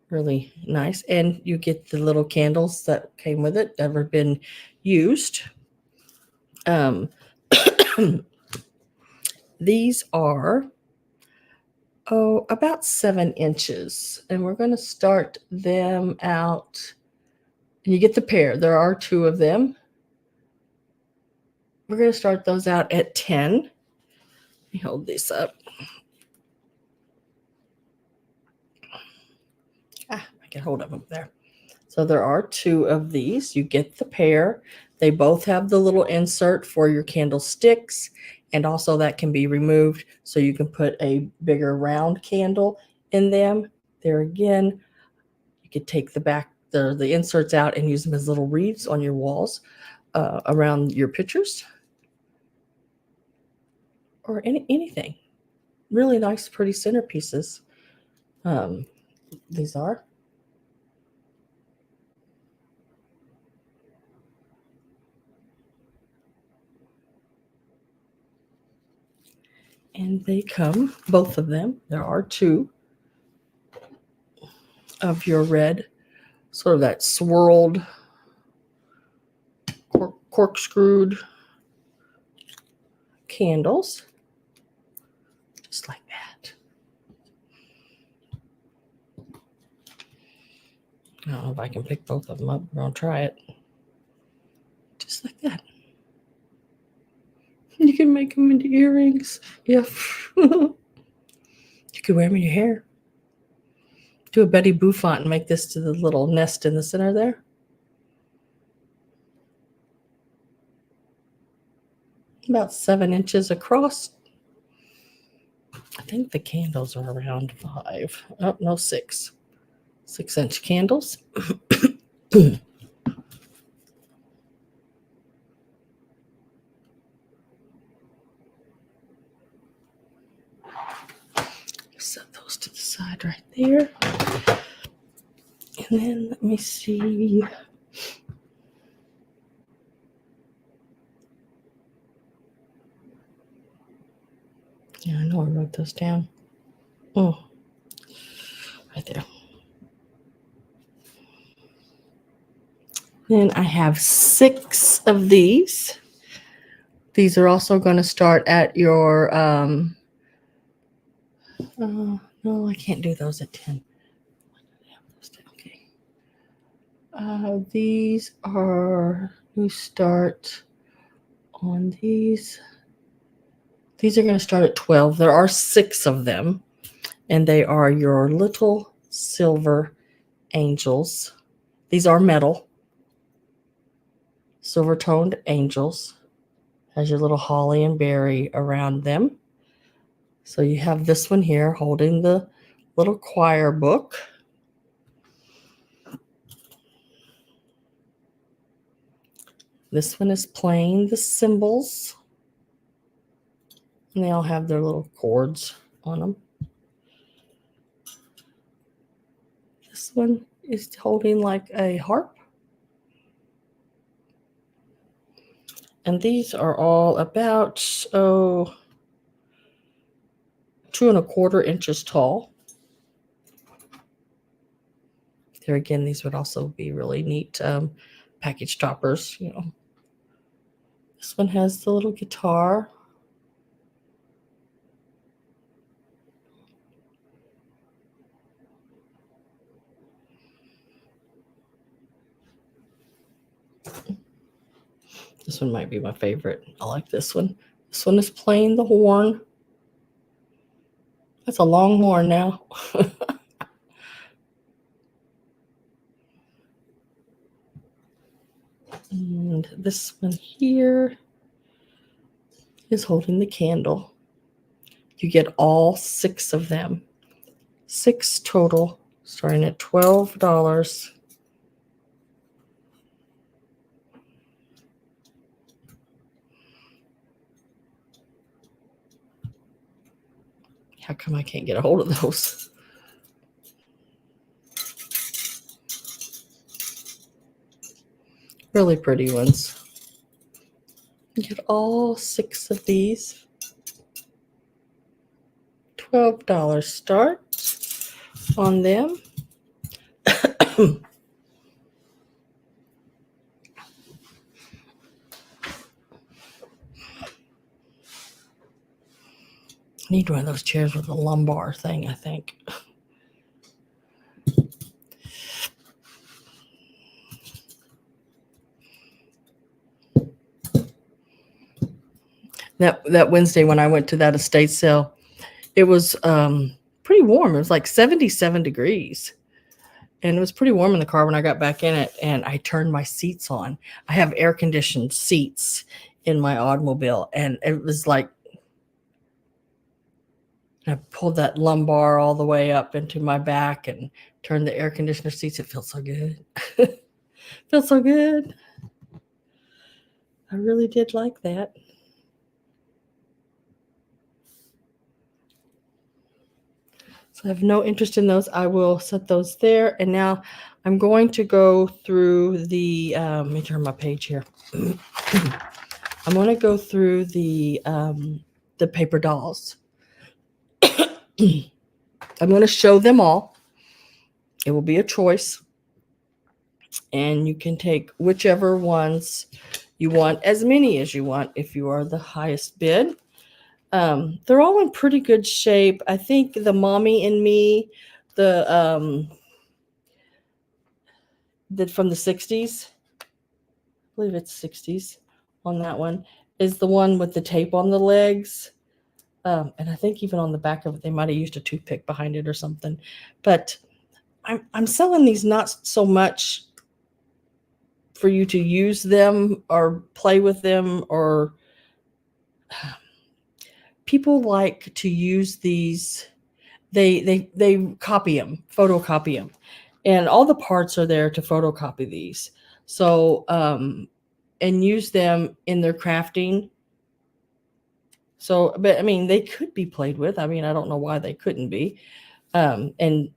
Really nice. And you get the little candles that came with it, never been used. These are about 7 inches, and we're going to start them out. You get the pair. There are 2 of them. We're going to start those out at 10. Let me hold this up. I can hold of them there. So there are 2 of these. You get the pair. They both have the little insert for your candlesticks, and also that can be removed so you can put a bigger round candle in them. There again, you could take the inserts out and use them as little wreaths on your walls around your pictures or anything. Really nice, pretty centerpieces. These are. And they come, both of them. There are 2 of your red, sort of that swirled, corkscrewed candles, just like that. I don't know if I can pick both of them up. We're going to try it. Just like that. You can make them into earrings. Yeah. You could wear them in your hair. Do a Betty Boop font and make this to the little nest in the center there. About 7 inches across. I think the candles are around 5. Oh, no, 6. 6-inch candles. Set those to the side right there. And then let me see. Yeah, I know I wrote those down. Oh, right there. Then I have 6 of these. These are also going to start at your, no, I can't do those at 10. Okay. These are, we start on these. These are going to start at 12. There are 6 of them, and they are your little silver angels. These are metal, silver toned angels. Has your little holly and berry around them. So you have this one here holding the little choir book. This one is playing the cymbals. And they all have their little cords on them. This one is holding like a harp. And these are all about, 2¼ inches tall. There again, these would also be really neat package toppers, you know. This one has the little guitar. This one might be my favorite. I like this one. This one is playing the horn. That's a long horn now. And this one here is holding the candle. You get all 6 of them. 6 total, starting at $12. How come I can't get a hold of those? Really pretty ones. Get all 6 of these. $12 start on them. Need one of those chairs with a lumbar thing, I think. That Wednesday when I went to that estate sale, it was pretty warm. It was like 77 degrees. And it was pretty warm in the car when I got back in it, and I turned my seats on. I have air-conditioned seats in my automobile, and it was like I pulled that lumbar all the way up into my back and turned the air conditioner seats. It feels so good. Feels so good. I really did like that. So I have no interest in those. I will set those there. And now I'm going to go through the, let me turn my page here. I'm going to go through the paper dolls. I'm going to show them all. It will be a choice. And you can take whichever ones you want, as many as you want if you are the highest bid. They're all in pretty good shape. I think the Mommy and Me, the from the 60s, I believe it's 60s on that one, is the one with the tape on the legs. And I think even on the back of it, they might have used a toothpick behind it or something. But I'm selling these not so much for you to use them or play with them, or people like to use these. They copy them, photocopy them, and all the parts are there to photocopy these. So and use them in their crafting. So, but I mean, they could be played with. I mean, I don't know why they couldn't be. And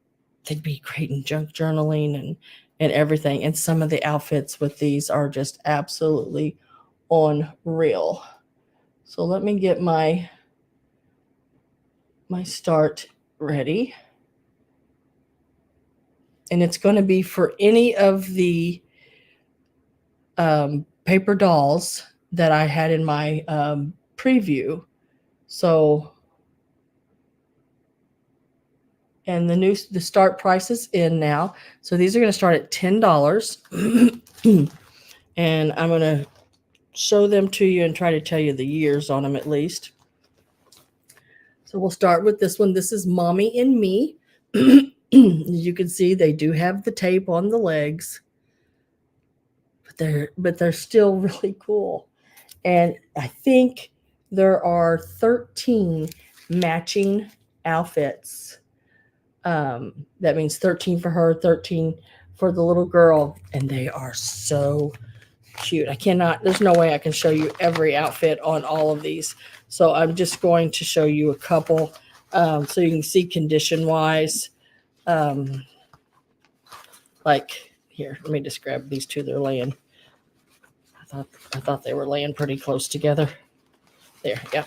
they'd be great in junk journaling and everything. And some of the outfits with these are just absolutely unreal. So let me get my start ready. And it's going to be for any of the paper dolls that I had in my preview. So, and the start price is in now. So these are going to start at $10. And I'm going to show them to you and try to tell you the years on them at least. So we'll start with this one. This is Mommy and Me. As you can see, they do have the tape on the legs, but they're still really cool. And I think there are 13 matching outfits. That means 13 for her, 13 for the little girl, and they are so cute. There's no way I can show you every outfit on all of these. So I'm just going to show you a couple so you can see condition wise. Like here, let me just grab these two. They're laying. I thought they were laying pretty close together. There, yeah.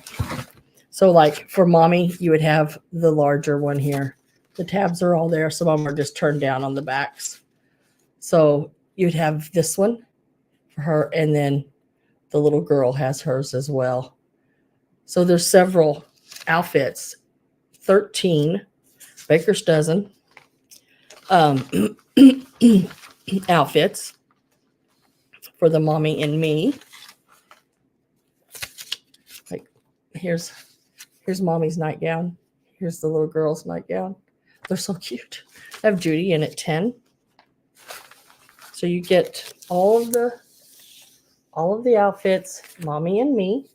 So like for Mommy, you would have the larger one here. The tabs are all there. Some of them are just turned down on the backs. So you'd have this one for her, and then the little girl has hers as well. So there's several outfits, 13 baker's dozen outfits for the Mommy and Me. Like here's Mommy's nightgown. Here's the little girl's nightgown. They're so cute. I have Judy in at 10. So you get all of the outfits, Mommy and Me.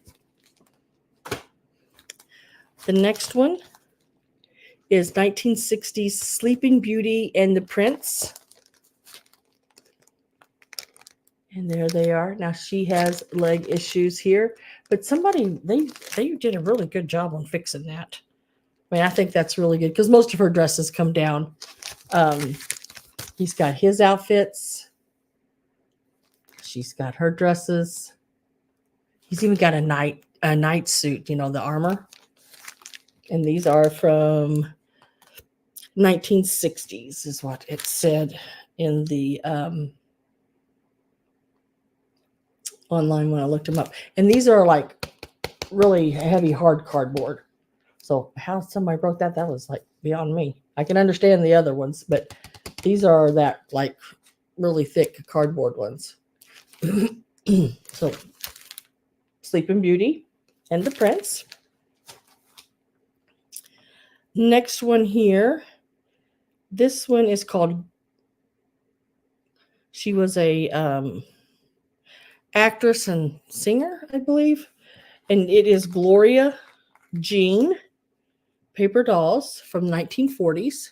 The next one is 1960s Sleeping Beauty and the Prince. And there they are. Now she has leg issues here, but they did a really good job on fixing that. I mean, I think that's really good because most of her dresses come down. He's got his outfits. She's got her dresses. He's even got a night suit, you know, the armor. And these are from 1960s is what it said in the online when I looked them up. And these are like really heavy hard cardboard. So how somebody broke that was like beyond me. I can understand the other ones, but these are that like really thick cardboard ones. So Sleeping Beauty and the Prince. Next one here. This one is called, she was a actress and singer, I believe. And it is Gloria Jean paper dolls from 1940s.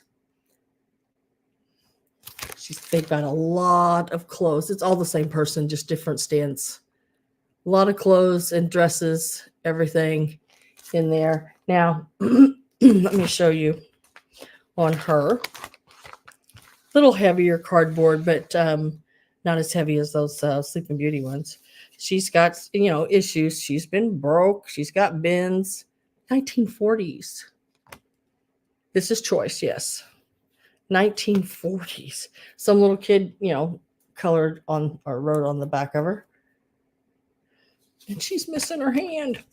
They've got a lot of clothes. It's all the same person, just different stands. A lot of clothes and dresses, everything in there. Now, let me show you on her. Little heavier cardboard, but not as heavy as those Sleeping Beauty ones. She's got, you know, issues. She's been broke. She's got bins. 1940s. This is choice, yes. 1940s. Some little kid, you know, colored on or wrote on the back of her. And she's missing her hand.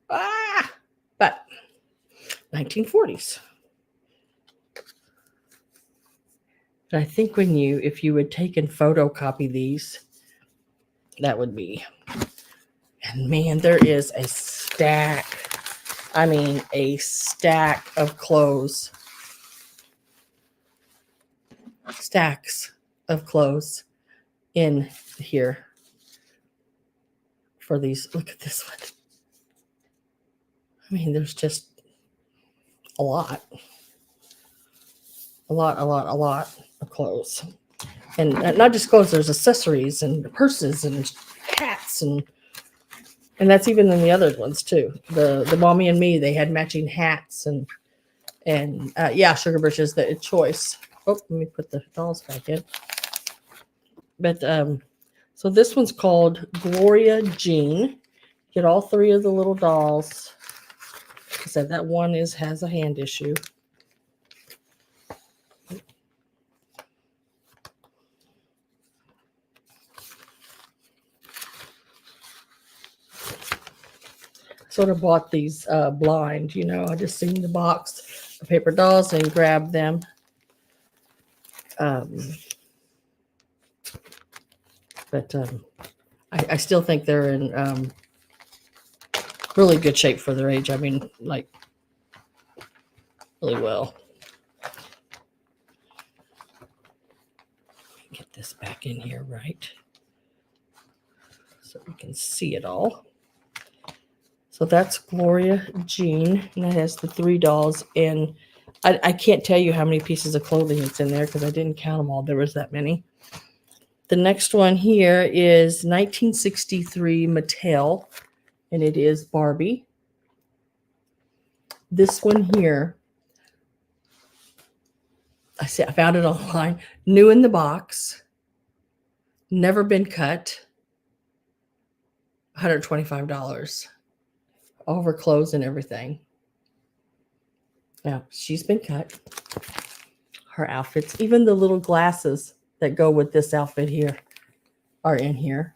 Ah! But 1940s. But I think if you would take and photocopy these, that would be. And man, there is a stack. I mean, a stack of clothes. Stacks of clothes in here for these. Look at this one. I mean, there's just a lot of clothes. And not just clothes, there's accessories and purses and hats and that's even in the other ones too. The Mommy and Me, they had matching hats and yeah, Sugar Bushes, the choice. Oh, let me put the dolls back in. But so this one's called Gloria Jean. Get all three of the little dolls. Like I said, that one has a hand issue. Sort of bought these blind, you know. I just seen the box of paper dolls and grabbed them. But I still think they're in really good shape for their age. I mean, like, really well. Get this back in here, right? So we can see it all. So that's Gloria Jean, and that has the three dolls. And I can't tell you how many pieces of clothing it's in there because I didn't count them all. There was that many. The next one here is 1963 Mattel, and it is Barbie. This one here, I found it online. New in the box, never been cut. $125. All of her clothes and everything. Now, she's been cut. Her outfits, even the little glasses that go with this outfit here are in here.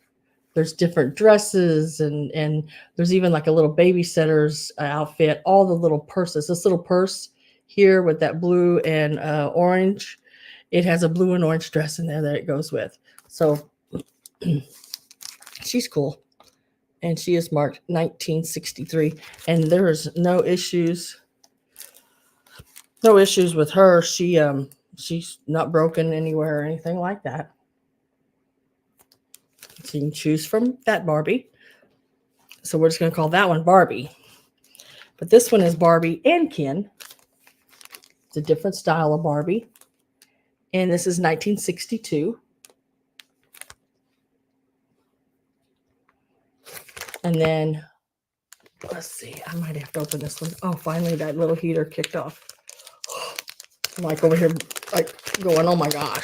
There's different dresses and there's even like a little babysitter's outfit, all the little purses. This little purse here with that blue and orange, it has a blue and orange dress in there that it goes with. So she's cool. And she is marked 1963. And there is no issues with her. She's not broken anywhere or anything like that. So you can choose from that Barbie. So we're just going to call that one Barbie. But this one is Barbie and Ken. It's a different style of Barbie. And this is 1962. And then Let's see. I might have to open this one. Oh, finally that little heater kicked off. I'm like over here, like going, oh my gosh,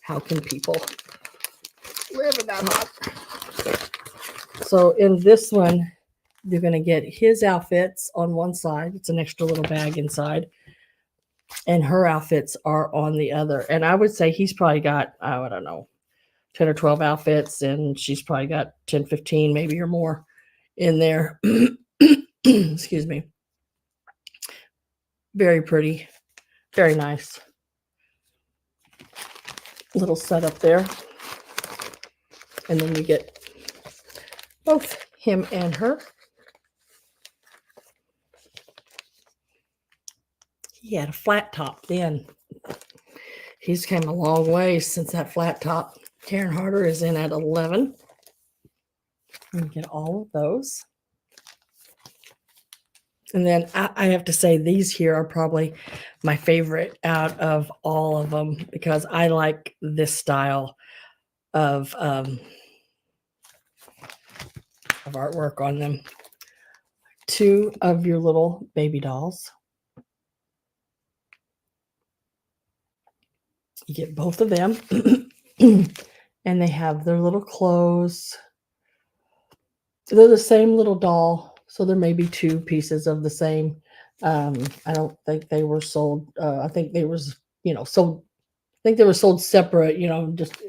how can people live in that hot? So in this one, you're going to get his outfits on one side. It's an extra little bag inside. And her outfits are on the other. And I would say he's probably got, I don't know, 10 or 12 outfits. And she's probably got 10, 15 maybe or more in there. Excuse me. Very pretty. Very nice. Little setup there. And then you get both him and her. He had a flat top then. He's came a long way since that flat top. Karen Harder is in at 11. You get all of those. And then I have to say these here are probably my favorite out of all of them because I like this style of artwork on them. 2 of your little baby dolls. You get both of them. And they have their little clothes. They're the same little doll. So there may be 2 pieces of the same. I don't think they were sold. I think they was, sold. I think they were sold separate, just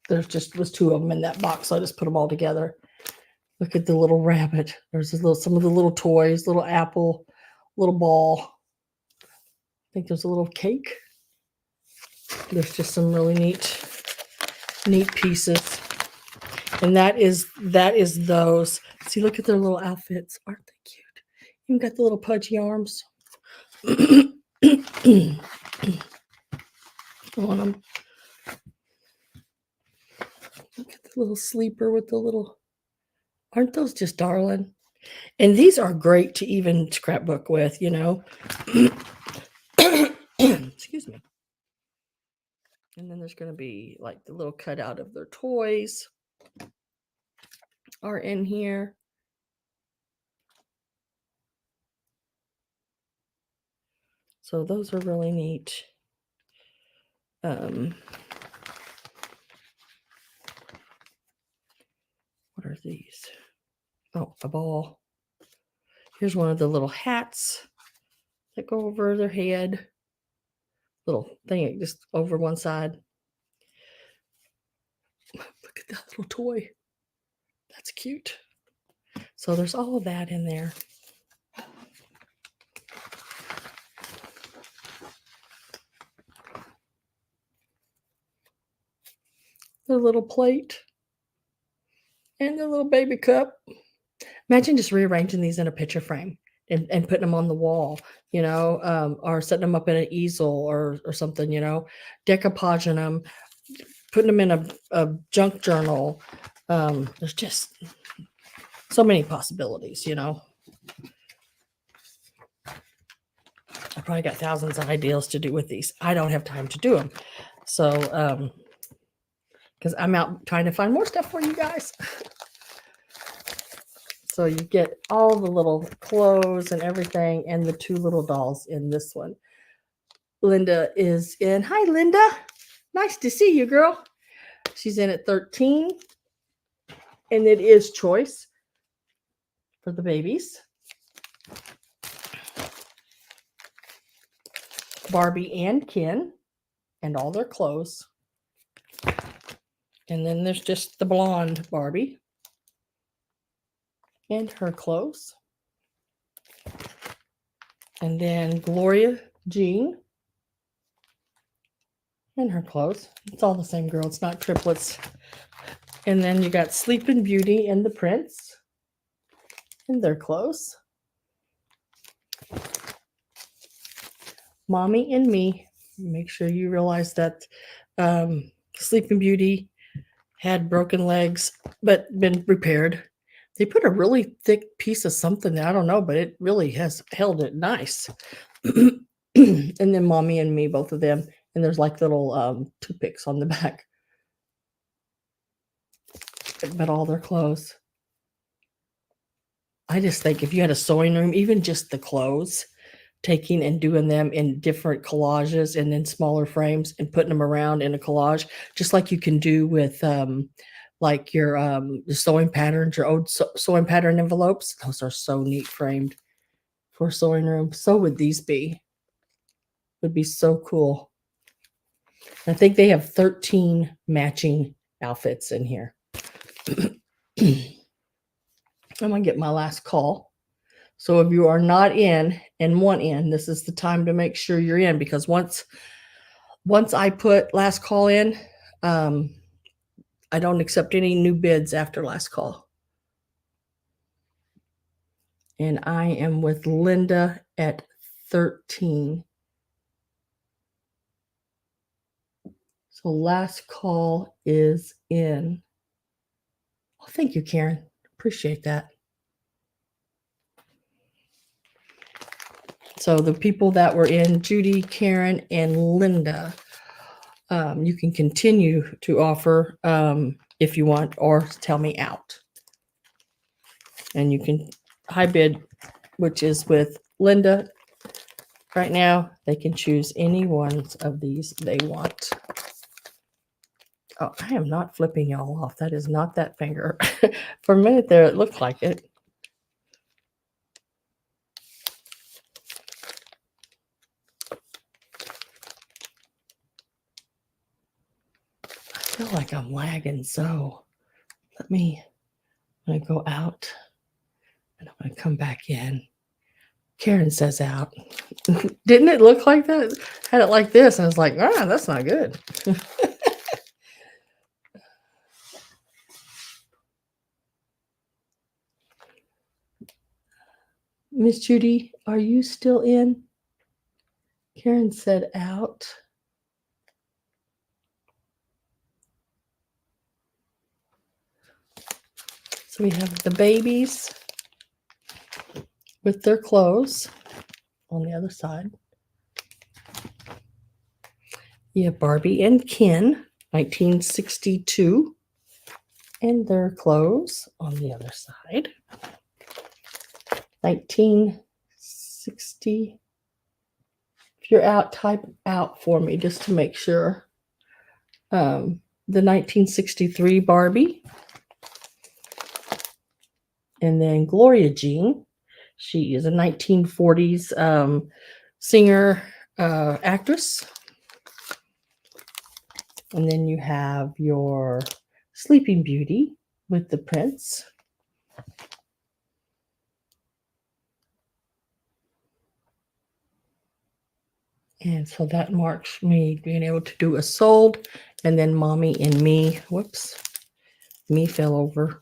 there's just was 2 of them in that box. So I just put them all together. Look at the little rabbit. There's some of the little toys, little apple, little ball. I think there's a little cake. There's just some really neat pieces. And that is those. See, look at their little outfits. Aren't they cute? Even got the little pudgy arms on them. Look at the little sleeper with the little. Aren't those just darling? And these are great to even scrapbook with, Excuse me. And then there's going to be like the little cutout of their toys are in here. So those are really neat. What are these? Oh, a ball. Here's one of the little hats that go over their head. Little thing just over one side. Look at that little toy. That's cute. So there's all of that in there. Their little plate. And their little baby cup. Imagine just rearranging these in a picture frame and putting them on the wall, or setting them up in an easel or something, decoupaging them, putting them in a junk journal. There's just so many possibilities, I probably got thousands of ideas to do with these. I don't have time to do them. So, because I'm out trying to find more stuff for you guys. So you get all the little clothes and everything and the 2 little dolls in this one. Linda is in. Hi, Linda. Nice to see you, girl. She's in at 13. And it is choice for the babies. Barbie and Ken and all their clothes. And then there's just the blonde Barbie and her clothes. And then Gloria Jean and her clothes. It's all the same girl. It's not triplets. And then you got Sleeping Beauty and the Prince and their clothes. Mommy and Me. Make sure you realize that Sleeping Beauty had broken legs but been repaired. They put a really thick piece of something, I don't know, but it really has held it nice. And then Mommy and Me, both of them. And there's like little toothpicks on the back. But all their clothes. I just think if you had a sewing room, even just the clothes, taking and doing them in different collages and in smaller frames and putting them around in a collage, just like you can do with like your sewing patterns, your old sewing pattern envelopes. Those are so neat framed for a sewing room. So would these be. Would be so cool. I think they have 13 matching outfits in here. I'm gonna get my last call. So if you are not in and want in, this is the time to make sure you're in, because once I put last call in, I don't accept any new bids after last call. And I am with Linda at 13. So last call is in. Oh, thank you, Karen. Appreciate that. So the people that were in, Judy, Karen, and Linda, you can continue to offer if you want, or tell me out. And you can high bid, which is with Linda. Right now, they can choose any ones of these they want. Oh, I am not flipping y'all off. That is not that finger. For a minute there, it looked like it. I feel like I'm lagging, so I'm going to go out and I'm going to come back in. Karen says out. Didn't it look like that? Had it like this, and I was like, ah, that's not good. Miss Judy, are you still in? Karen said out. So we have the babies with their clothes on the other side. You have Barbie and Ken, 1962, and their clothes on the other side. 1960. If you're out, type out for me just to make sure. The 1963 Barbie. And then Gloria Jean. She is a 1940s singer, actress. And then you have your Sleeping Beauty with the prince. And so that marks me being able to do a sold. And then Mommy and Me. Whoops. Me fell over.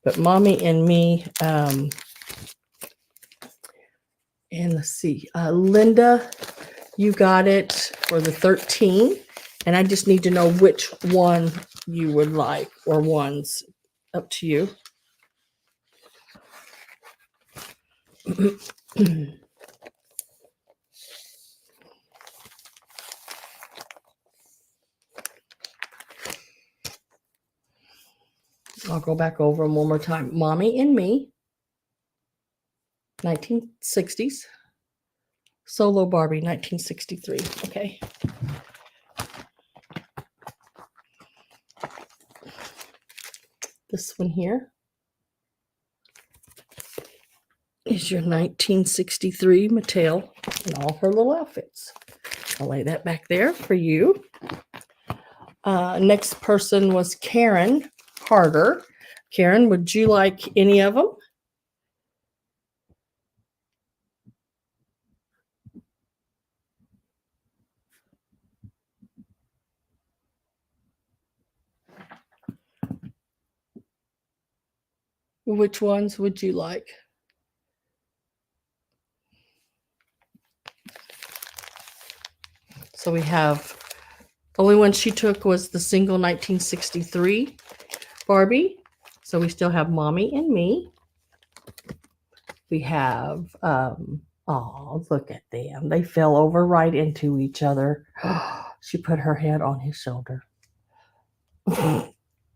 But Mommy and Me. And let's see. Linda, you got it for the 13. And I just need to know which one you would like, or ones. Up to you. I'll go back over them one more time. Mommy and Me, 1960s. Solo Barbie, 1963. Okay. This one here is your 1963 Mattel and all her little outfits. I'll lay that back there for you. Next person was Karen Harder. Karen, would you like any of them? Which ones would you like? So we have, the only one she took was the single 1963 Barbie. So we still have Mommy and Me. We have, oh, look at them. They fell over right into each other. She put her head on his shoulder.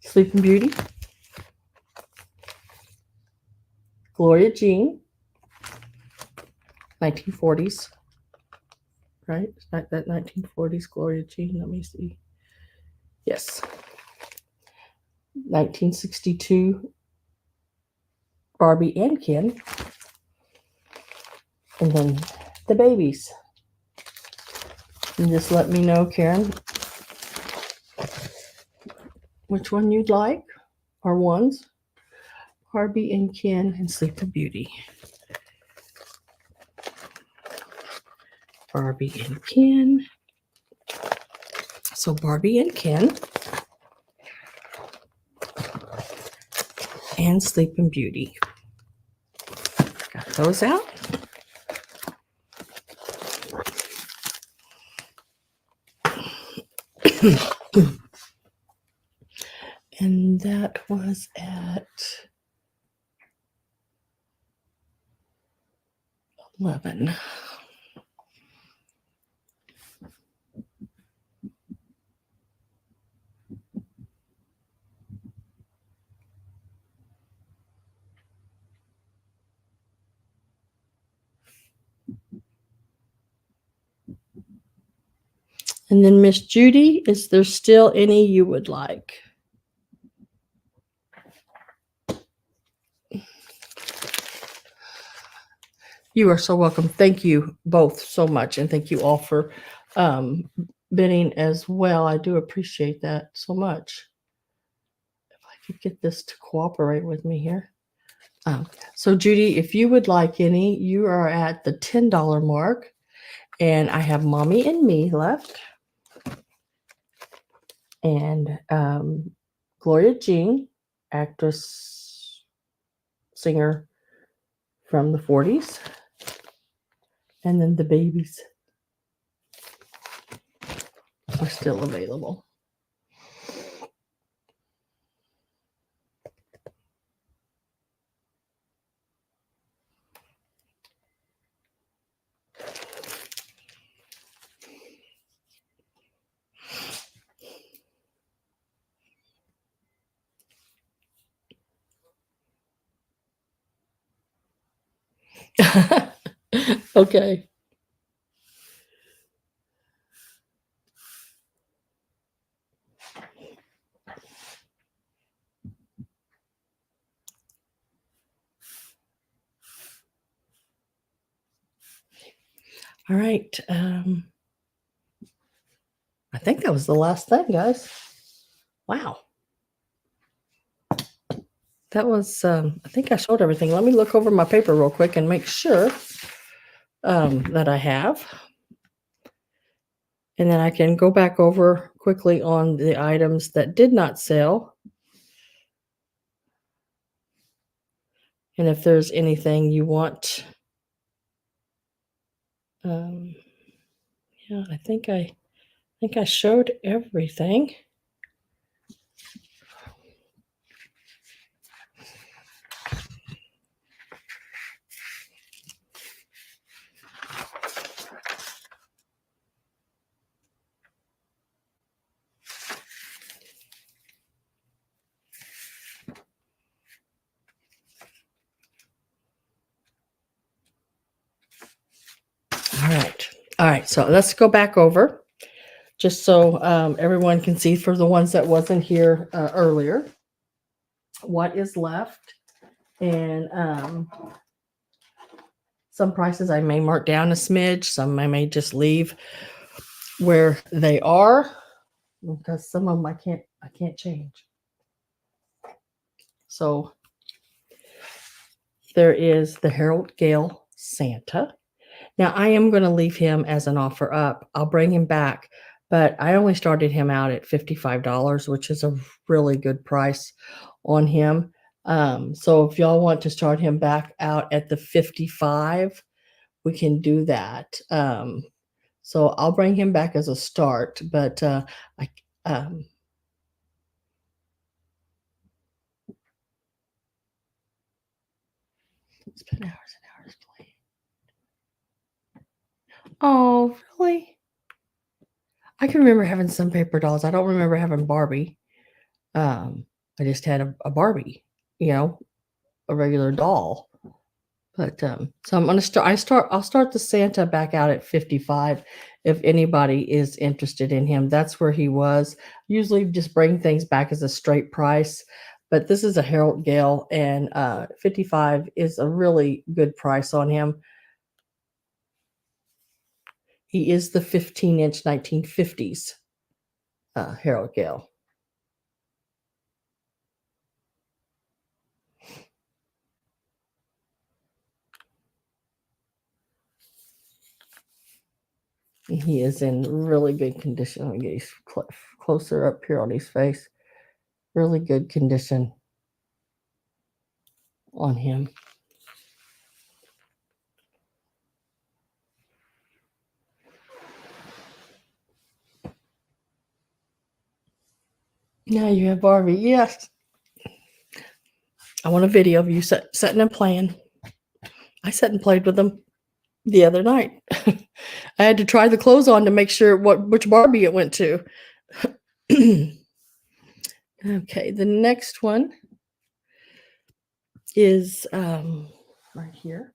Sleeping Beauty. Gloria Jean, 1940s, right? It's not that 1940s Gloria Jean. Let me see. Yes. 1962 Barbie and Ken. And then the babies. And just let me know, Karen, which one you'd like, or ones. Barbie and Ken and Sleeping Beauty. Barbie and Ken. So Barbie and Ken and Sleeping Beauty. Got those out. And that was at 11. And then Miss Judy, is there still any you would like? You are so welcome. Thank you both so much. And thank you all for bidding as well. I do appreciate that so much. If I could get this to cooperate with me here. So Judy, if you would like any, you are at the $10 mark. And I have Mommy and Me left. And Gloria Jean, actress, singer from the 40s. And then the babies are still available. Okay. All right. I think that was the last thing, guys. Wow. That was, I think I showed everything. Let me look over my paper real quick and make sure that I have. And then I can go back over quickly on the items that did not sell. And if there's anything you want, yeah, I think I showed everything. All right. So let's go back over just so everyone can see for the ones that wasn't here earlier what is left. And some prices I may mark down a smidge, some I may just leave where they are because some of them I can't change. So there is the Harold Gale Santa. Now I am going to leave him as an offer up. I'll bring him back, but I only started him out at $55, which is a really good price on him. So if y'all want to start him back out at the 55, we can do that. So I'll bring him back as a start, but spend hours and hours playing. Oh, really? I can remember having some paper dolls. I don't remember having Barbie. I just had a Barbie, a regular doll. But so I'm gonna I'll start the Santa back out at 55 if anybody is interested in him. That's where he was. Usually just bring things back as a straight price. But this is a Harold Gale, and 55 is a really good price on him. He is the 15-inch 1950s Harold Gale. And he is in really good condition. Let me get you closer up here on his face. Really good condition on him. Now you have Barbie. Yes. I want a video of you sitting and playing. I sat and played with them the other night. I had to try the clothes on to make sure which Barbie it went to. Okay, the next one is right here.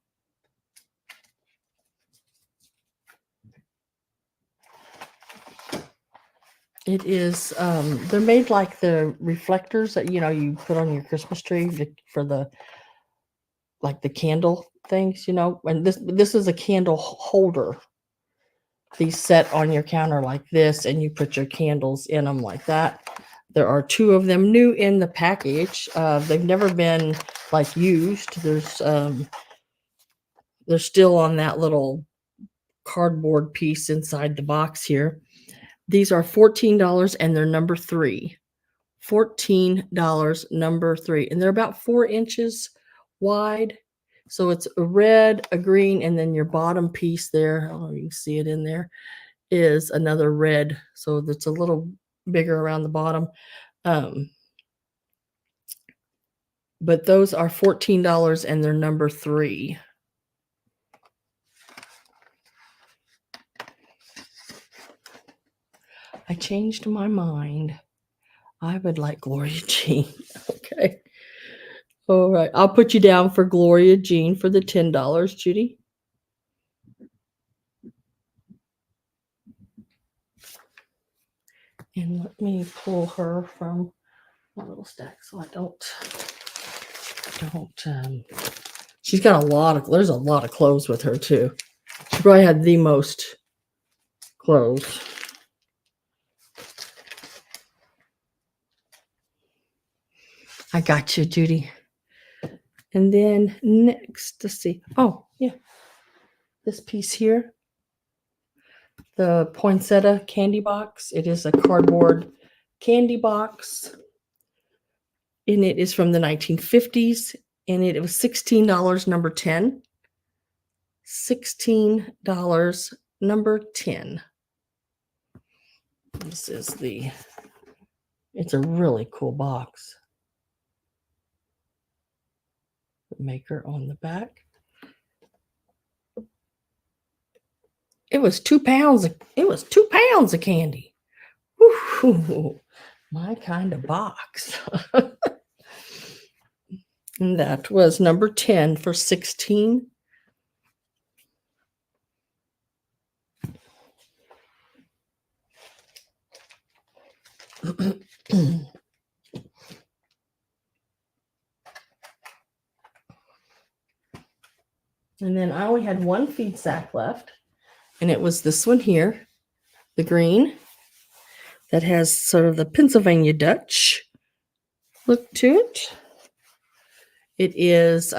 It is they're made like the reflectors that you put on your Christmas tree for the candle things, and this is a candle holder. These set on your counter like this, and you put your candles in them like that. There are 2 of them new in the package. They've never been used. They're still on that little cardboard piece inside the box here. These are $14 and they're number 3. $14, number 3, and they're about 4 inches wide. So it's a red, a green, and then your bottom piece there, oh, you can see it in there, is another red. So that's a little bigger around the bottom. But those are $14 and they're number 3. I changed my mind. I would like Gloria Jean. Okay. All right. I'll put you down for Gloria Jean for the $10, Judy. And let me pull her from my little stack so I don't she's got there's a lot of clothes with her too. She probably had the most clothes. I got you, Judy. And then next, let's see. Oh, yeah. This piece here, the poinsettia candy box. It is a cardboard candy box. And it is from the 1950s. And it was $16, number 10. $16, number 10. This is it's a really cool box. The maker on the back. It was 2 pounds. It was 2 pounds of candy. Woo-hoo, my kind of box. And that was number 10 for 16. And then I only had one FeedSack left, and it was this one here, the green, that has sort of the Pennsylvania Dutch look to it. It is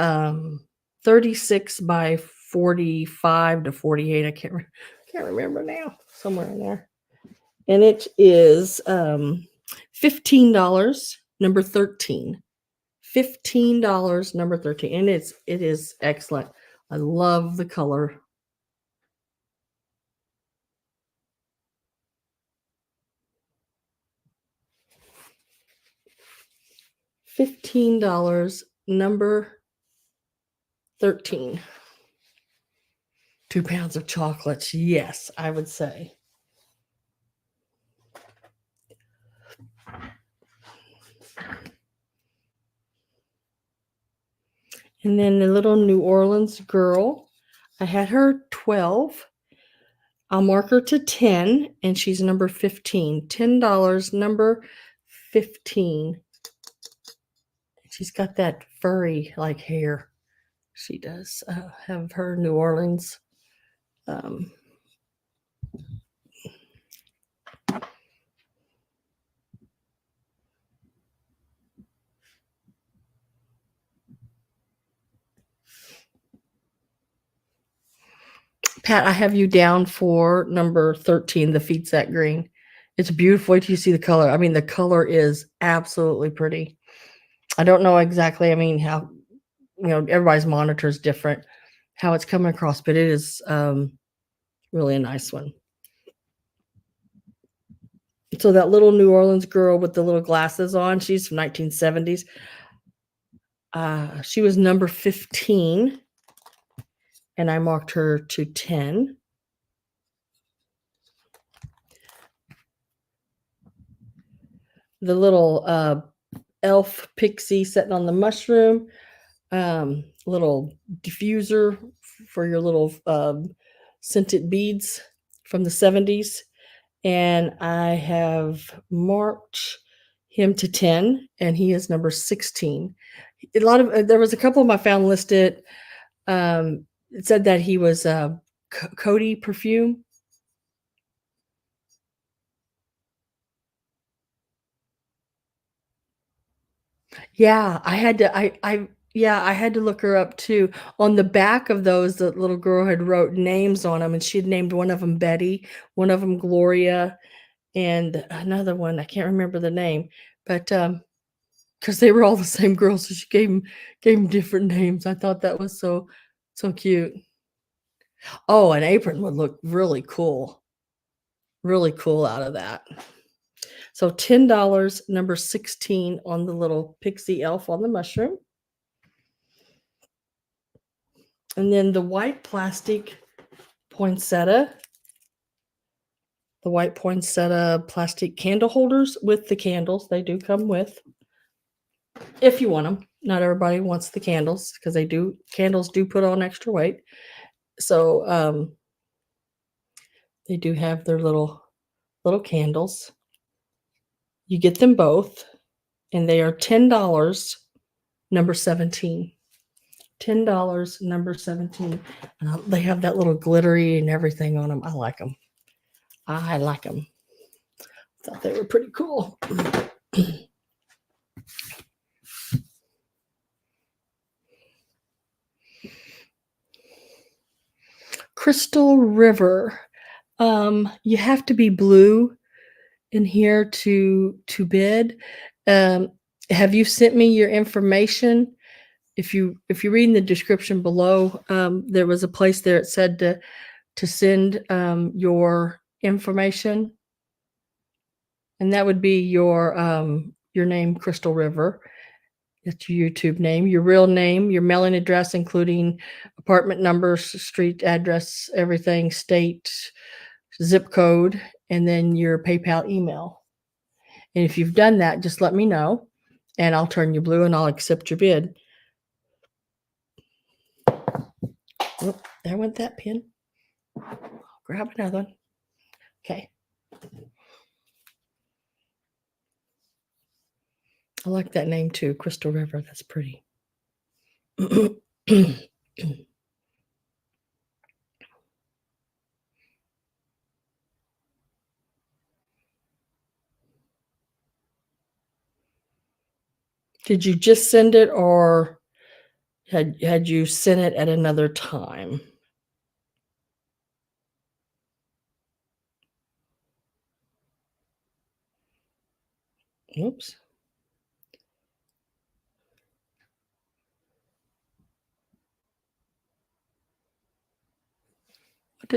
36 by 45 to 48. I can't remember now. Somewhere in there. And it is $15, number 13. $15, number 13. And it is excellent. I love the color. $15, number 13. 2 pounds of chocolates. Yes, I would say. And then the little New Orleans girl, I had her 12. I'll mark her to 10, and she's number 15. $10, number 15. She's got that furry like hair. She does have her New Orleans. Pat, I have you down for number 13, the FeedSack green. It's beautiful. Wait till you see the color. I mean, the color is absolutely pretty. I don't know exactly, I mean, how, everybody's monitor is different, how it's coming across, but it is really a nice one. So that little New Orleans girl with the little glasses on, she's from 1970s. She was number 15, and I marked her to 10. The little elf pixie sitting on the mushroom, little diffuser for your little scented beads from the 70s. And I have marked him to 10, and he is number 16. There was a couple of them I found listed. It said that he was Cody perfume. Yeah, I had to. I had to look her up too. On the back of those, the little girl had wrote names on them, and she had named one of them Betty, one of them Gloria, and another one I can't remember the name, but because they were all the same girl, so she gave them different names. I thought that was so cute. Oh, an apron would look really cool out of that. So $10, number 16 on the little pixie elf on the mushroom. And then the white plastic poinsettia. The white poinsettia plastic candle holders with the candles. They do come with, if you want them. Not everybody wants the candles because candles do put on extra weight. So they do have their little candles. You get them both, and they are $10, number 17. $10, number 17. And they have that little glittery and everything on them. I like them. Thought they were pretty cool. Crystal River. You have to be blue in here to bid. Have you sent me your information? If you read in the description below, there was a place there it said to send your information, and that would be your name, Crystal River. That's your YouTube name, your real name, your mailing address, including apartment number, street address, everything, state, zip code, and then your PayPal email. And if you've done that, just let me know, and I'll turn you blue and I'll accept your bid. Oh, there went that pin. Grab another one. Okay. I like that name too, Crystal River. That's pretty. Did you just send it, or had you sent it at another time? Oops.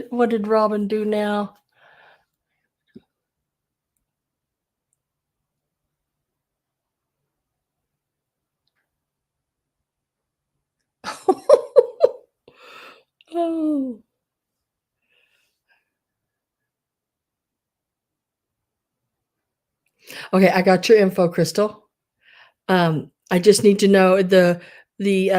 What did Robin do now? Oh. Okay, I got your info, Crystal. I just need to know The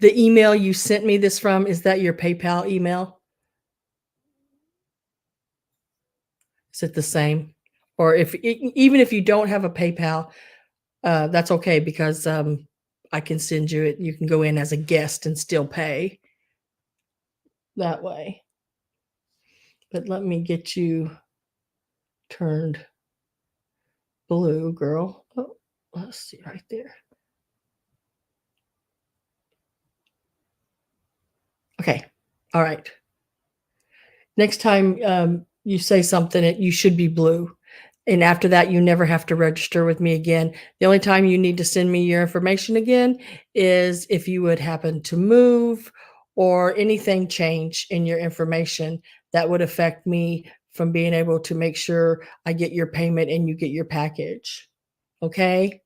the email you sent me this from, is that your PayPal email? Is it the same? Or if even if you don't have a PayPal, that's okay because I can send you it. You can go in as a guest and still pay that way. But let me get you turned blue, girl. Oh, let's see right there. Okay. All right. Next time you say something, you should be blue. And after that, you never have to register with me again. The only time you need to send me your information again is if you would happen to move or anything change in your information that would affect me from being able to make sure I get your payment and you get your package. Okay?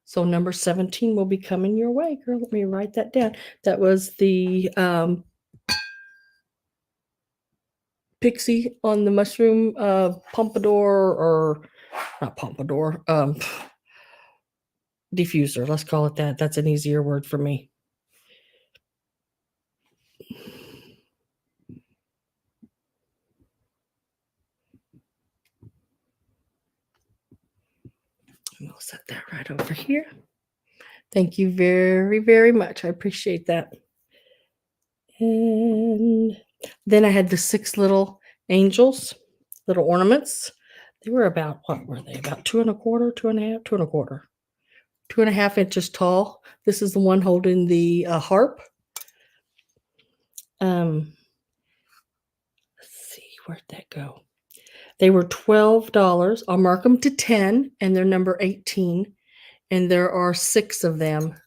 So number 17 will be coming your way, girl. Let me write that down. That was the pixie on the mushroom pompadour, or not pompadour, diffuser. Let's call it that. That's an easier word for me. And we'll set that right over here. Thank you very, very much. I appreciate that. And then I had the 6 little angels, little ornaments. They were about, what were they? About 2 1/4, 2 1/2, 2 1/4, 2 1/2 inches tall. This is the one holding the harp. Let's see, where'd that go? They were $12. I'll mark them to 10, and they're number 18. And there are 6 of them.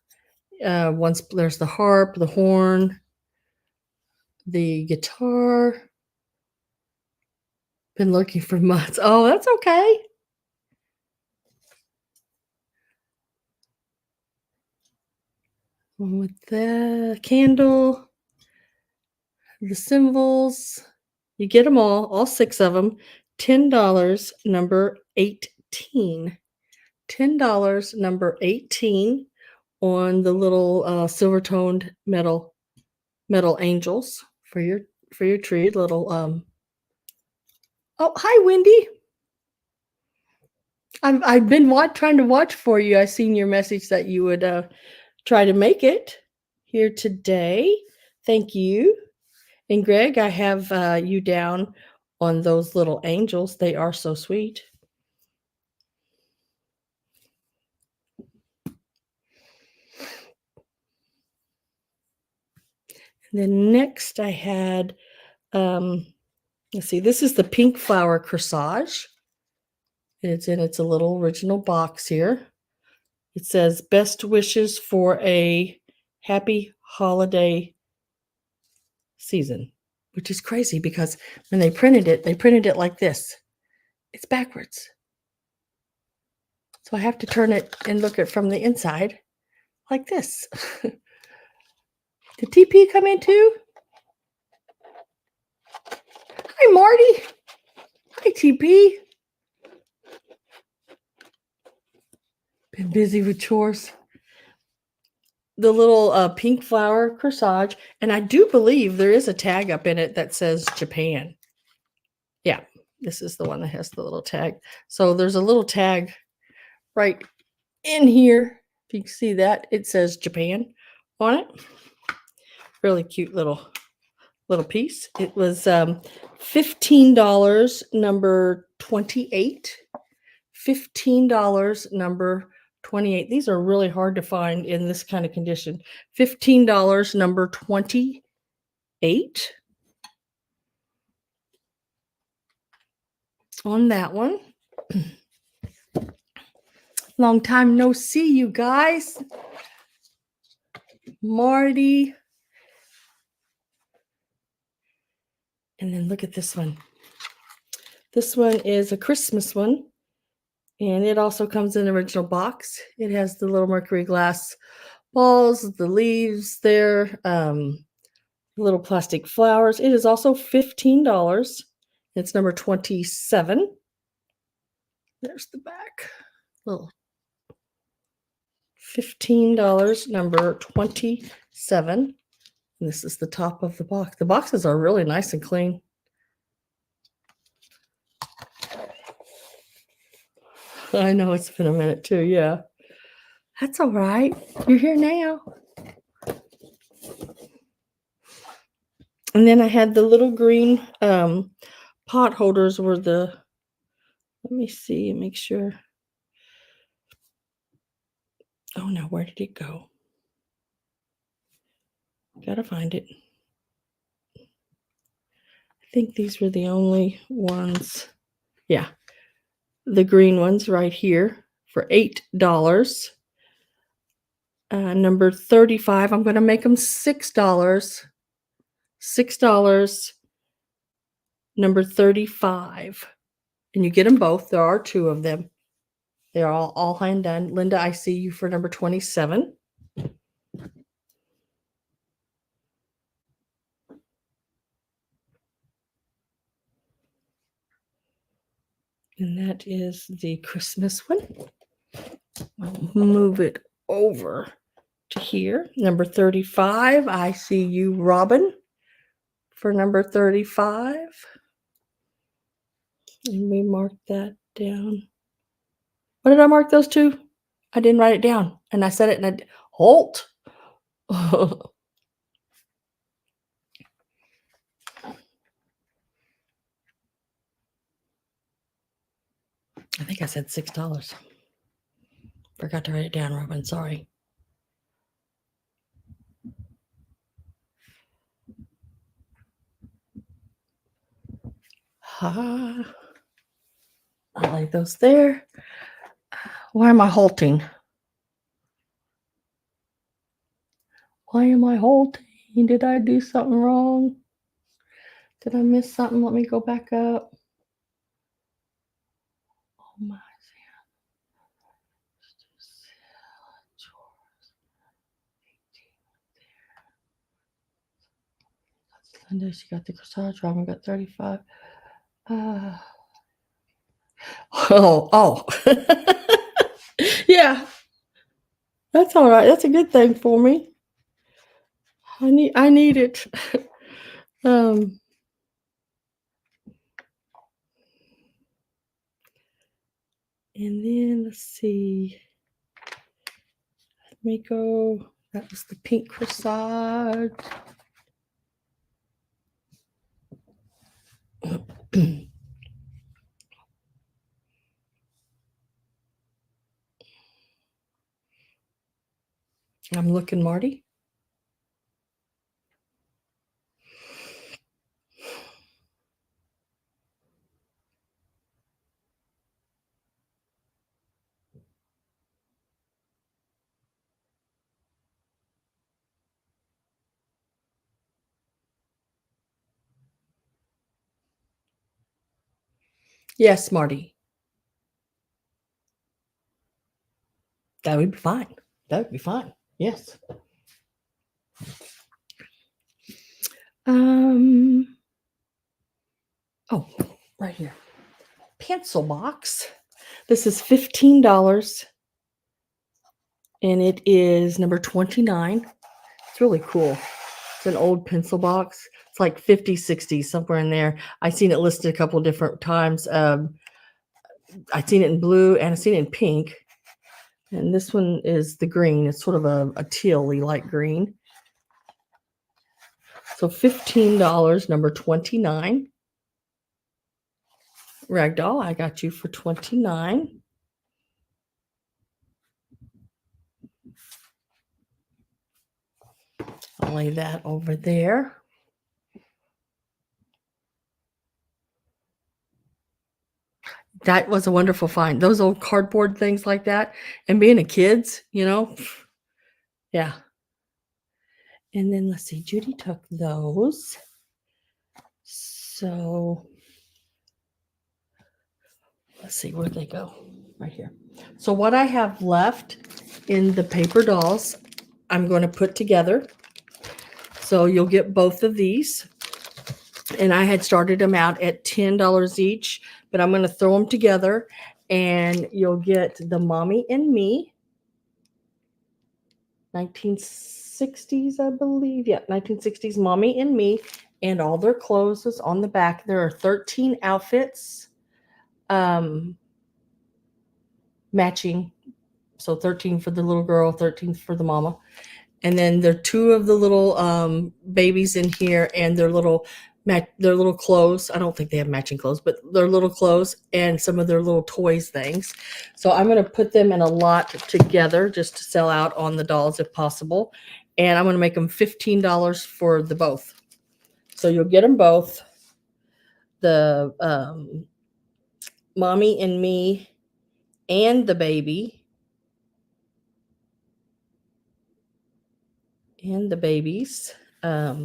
Once there's the harp, the horn, the guitar. Been looking for months. Oh, that's okay. One with the candle, the symbols. You get them all 6 of them. $10, number 18. $10, number 18 on the little silver toned metal angels for your tree. Little oh, hi Wendy. I've been trying to watch for you. I seen your message that you would try to make it here today. Thank you. And Greg, I have you down on those little angels. They are so sweet. And then next I had, let's see, this is the pink flower corsage. It's in its a little original box here. It says best wishes for a happy holiday season, which is crazy because when they printed it like this. It's backwards. So I have to turn it and look at it from the inside like this. Did TP come in too? Hi, Marty. Hi, TP. Been busy with chores. The little pink flower corsage, and I do believe there is a tag up in it that says Japan. Yeah, this is the one that has the little tag. So there's a little tag right in here. If you can see that, it says Japan on it. Really cute little piece. It was $15, number 28. $15, number 28. These are really hard to find in this kind of condition. $15, number 28 on that one. Long time no see, you guys. Marty. And then look at this one. This one is a Christmas one. And it also comes in the original box. It has the little mercury glass balls, the leaves there, little plastic flowers. It is also $15. It's number 27. There's the back. Little $15, number 27. And this is the top of the box. The boxes are really nice and clean. I know it's been a minute too, yeah. That's all right. You're here now. And then I had the little green pot holders were the, let me see, make sure. Oh no, where did it go? Gotta find it. I think these were the only ones. Yeah. The green ones right here for $8. Number 35, I'm going to make them $6. $6. Number 35. And you get them both. There are two of them. They're all hand done. Linda, I see you for number 27. And that is the Christmas one. I'll move it over to here. Number 35. I see you, Robin, for number 35. And we mark that down. What did I mark those two? I didn't write it down. And I said it and halt. I think I said $6. Forgot to write it down, Robin. Sorry. I like those there. Why am I halting? Why am I halting? Did I do something wrong? Did I miss something? Let me go back up. Oh my. Linda, she got the corsage. Robin got 35. Oh. Yeah. That's all right. That's a good thing for me. I need it. And then let's see. Let me go. That was the pink corsage. I'm looking, Marty. Yes, Marty. That would be fine. That would be fine. Yes. Oh, right here. Pencil box. This is $15. And it is number 29. It's really cool. It's an old pencil box. It's like 50, 60, somewhere in there. I've seen it listed a couple of different times. I've seen it in blue and I've seen it in pink. And this one is the green. It's sort of a teal-y light green. So $15, number 29. Ragdoll, I got you for 29. I'll lay that over there. That was a wonderful find. Those old cardboard things like that. And being a kid's, yeah. And then let's see, Judy took those. So let's see, where'd they go? Right here. So what I have left in the paper dolls, I'm going to put together. So you'll get both of these. And I had started them out at $10 each, but I'm going to throw them together, and you'll get the Mommy and Me, 1960s, I believe. Yeah, 1960s Mommy and Me, and all their clothes is on the back. There are 13 outfits, matching. So 13 for the little girl, 13 for the mama. And then there are two of the little babies in here, and their little clothes. I don't think they have matching clothes, but their little clothes and some of their little toys things. So I'm going to put them in a lot together just to sell out on the dolls if possible. And I'm going to make them $15 for the both. So you'll get them both. The Mommy and Me and the baby. And the babies. Let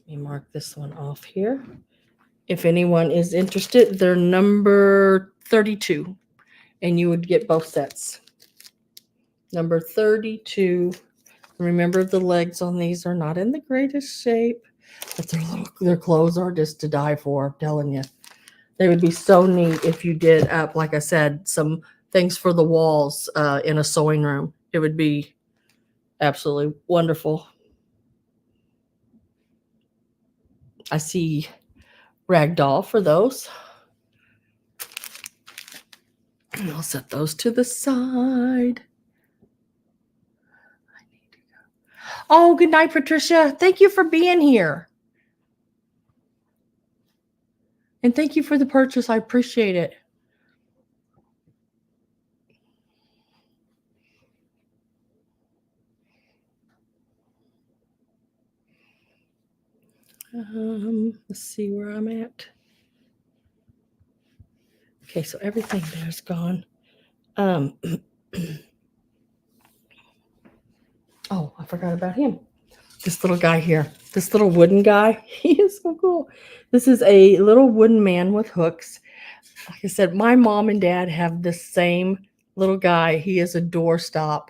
me mark this one off here. If anyone is interested, they're number 32, and you would get both sets. Number 32. Remember, the legs on these are not in the greatest shape, but their clothes are just to die for. I'm telling you, they would be so neat if you did up, like I said, some things for the walls in a sewing room. It would be absolutely wonderful. I see ragdoll for those. And I'll set those to the side. Oh, good night, Patricia. Thank you for being here. And thank you for the purchase. I appreciate it. Let's see where I'm at. Okay, so everything there's gone. Oh, I forgot about him. This little guy here. This little wooden guy. He is so cool. This is a little wooden man with hooks. Like I said, my mom and dad have the same little guy. He is a doorstop,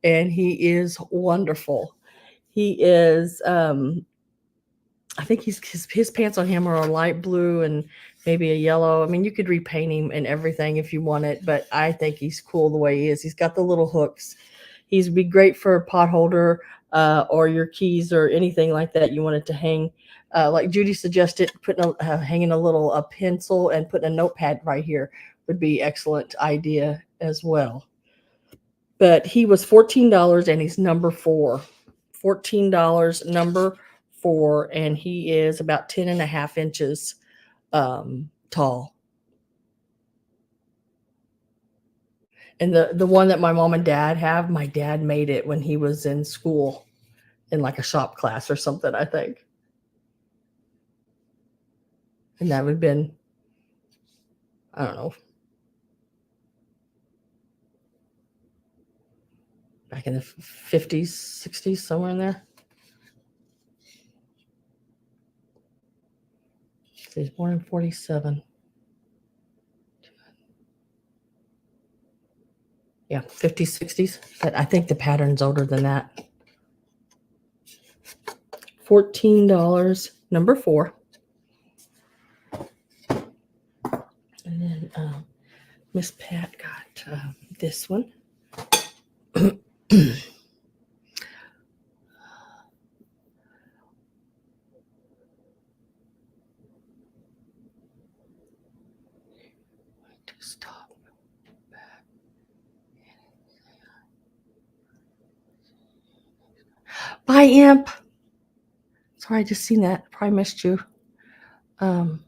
and he is wonderful. He is I think his pants on him are a light blue and maybe a yellow. I mean, you could repaint him and everything if you want it, but I think he's cool the way he is. He's got the little hooks. He's be great for a pot holder or your keys or anything like that you want it to hang. Like Judy suggested, hanging a little pencil and putting a notepad right here would be excellent idea as well. But he was $14 and he's number 4. $14, number 4, and he is about 10 and a half inches tall. And the one that my mom and dad have, my dad made it when he was in school in like a shop class or something, I think. And that would have been, I don't know, back in the 50s, 60s, somewhere in there. So he's born in 47. Yeah, 50s, 60s. But I think the pattern's older than that. $14, number 4. And then Miss Pat got this one. Stop. Bye, Imp. Sorry, I just seen that. Probably missed you. Have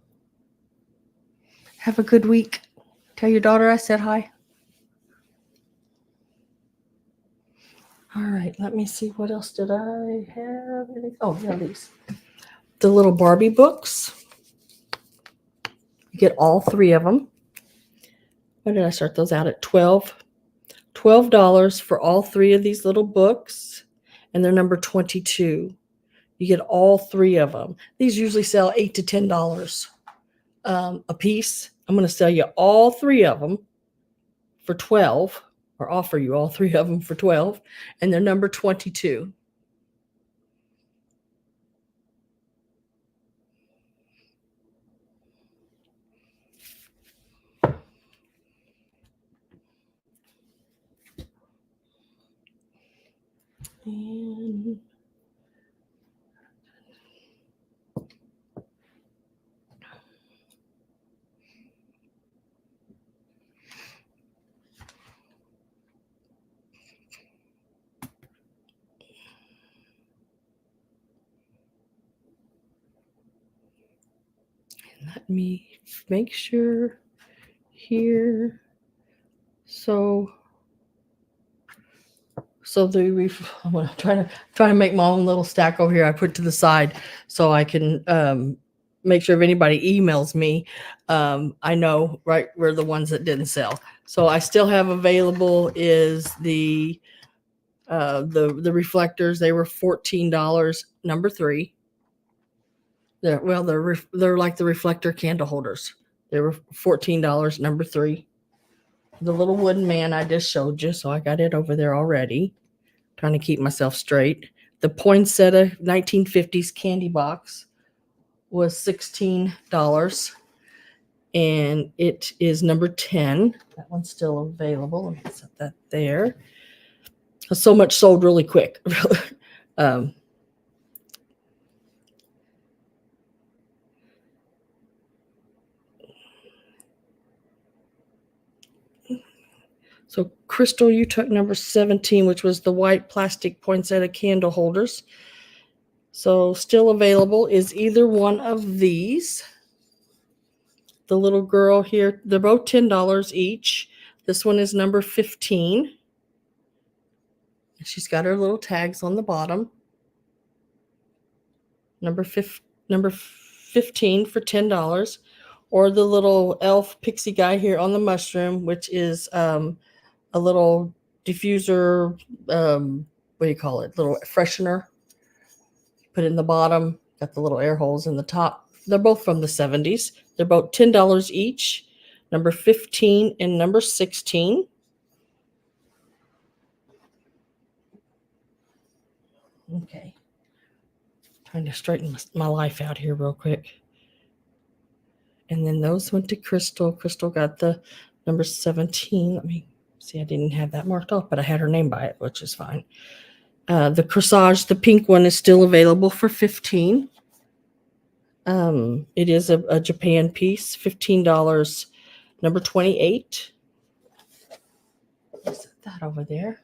a good week. Tell your daughter I said hi. All right, let me see. What else did I have? Oh, yeah, these. The little Barbie books. You get all 3 of them. When did I start those out at? $12 for all 3 of these little books, and they're number 22. You get all 3 of them. These usually sell $8 to $10 a piece. I'm going to sell you all 3 of them for $12, or offer you all 3 of them for $12, and they're number 22. And let me make sure here. So I'm trying to make my own little stack over here. I put to the side so I can make sure if anybody emails me, I know right where the ones that didn't sell. So I still have available is the reflectors. They were $14, number 3. They're like the reflector candle holders. They were $14, number 3. The little wooden man I just showed you, so I got it over there already. Trying to keep myself straight. The poinsettia 1950s candy box was $16, and it is number 10. That one's still available. Let me set that there. So much sold really quick. So Crystal, you took number 17, which was the white plastic poinsettia candle holders. So still available is either one of these. The little girl here, they're both $10 each. This one is number 15. She's got her little tags on the bottom. Number 15 for $10. Or the little elf pixie guy here on the mushroom, which is a little diffuser, what do you call it? Little freshener. Put it in the bottom, got the little air holes in the top. They're both from the 70s. They're both $10 each. Number 15 and number 16. Okay. Trying to straighten my life out here real quick. And then those went to Crystal. Crystal got the number 17. Let me see. I didn't have that marked off, but I had her name by it, which is fine. The corsage, the pink one, is still available for $15. It is a Japan piece, $15, number 28. Set that over there.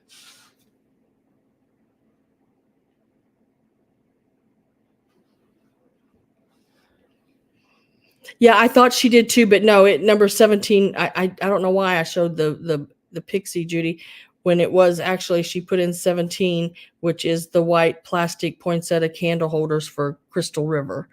Yeah, I thought she did too, but no, number 17. I don't know why I showed the pixie, Judy, when it was actually she put in 17, which is the white plastic poinsettia candle holders for Crystal River.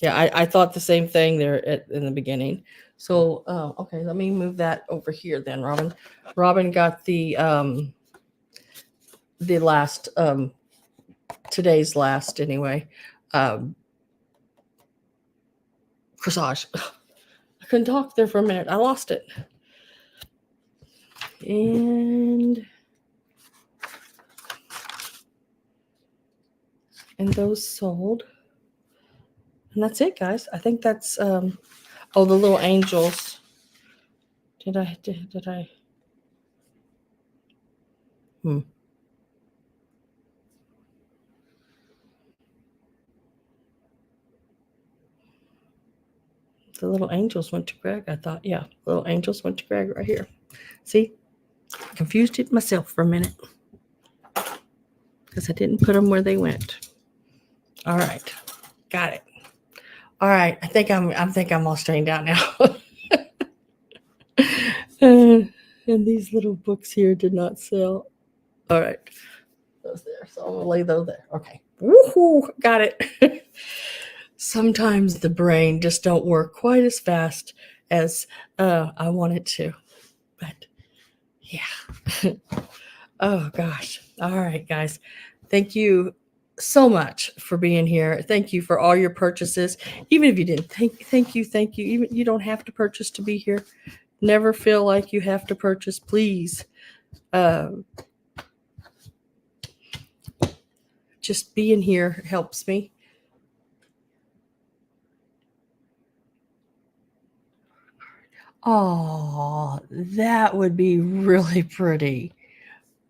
Yeah, I thought the same thing there in the beginning. So okay, let me move that over here then, Robin. Robin got the last today's last anyway. Corsage. I couldn't talk there for a minute. I lost it. And those sold. And that's it, guys. I think that's oh, the little angels. Did I The little angels went to Greg. I thought, yeah, little angels went to Greg right here. See, I confused it myself for a minute because I didn't put them where they went. All right, got it. All right, I think I'm all straightened out now. And these little books here did not sell. All right, those there. So I'm gonna lay those there. Okay, woohoo, got it. Sometimes the brain just don't work quite as fast as I want it to, but yeah. Oh gosh. All right, guys. Thank you so much for being here. Thank you for all your purchases. Even if you didn't, thank you. Even you don't have to purchase to be here. Never feel like you have to purchase, please. Just being here helps me. Oh, that would be really pretty.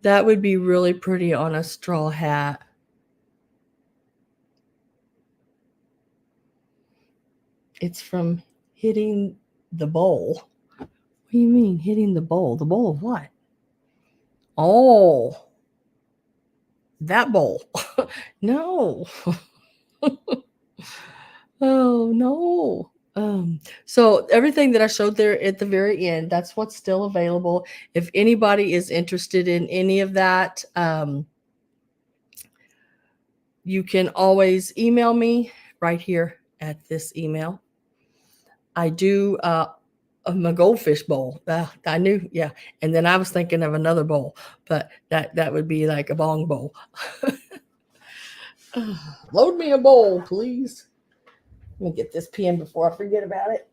That would be really pretty on a straw hat. It's from hitting the bowl. What do you mean hitting the bowl? The bowl of what? Oh, that bowl. No. Oh, no. So everything that I showed there at the very end, that's what's still available. If anybody is interested in any of that, you can always email me right here at this email. I do my goldfish bowl. I knew, yeah. And then I was thinking of another bowl, but that would be like a bong bowl. Load me a bowl, please. Let me get this pen before I forget about it.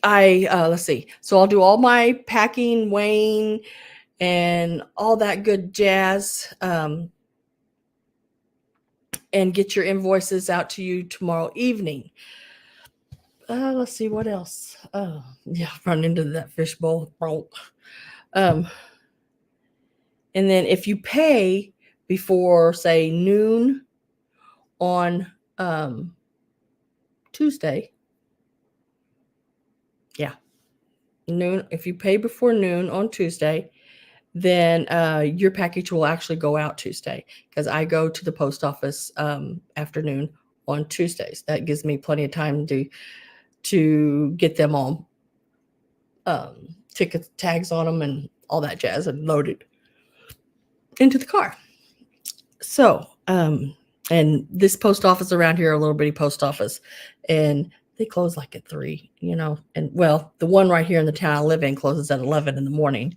Let's see. So I'll do all my packing, weighing, and all that good jazz. And get your invoices out to you tomorrow evening. Let's see what else. Yeah, run into that fishbowl. And then if you pay before, say, noon on Tuesday, yeah, noon. If you pay before noon on Tuesday, then your package will actually go out Tuesday, because I go to the post office afternoon on Tuesdays. That gives me plenty of time to get them all ticket tags on them and all that jazz and loaded into the car. So, and this post office around here, a little bitty post office, and they close like at 3, and well, the one right here in the town I live in closes at 11 in the morning.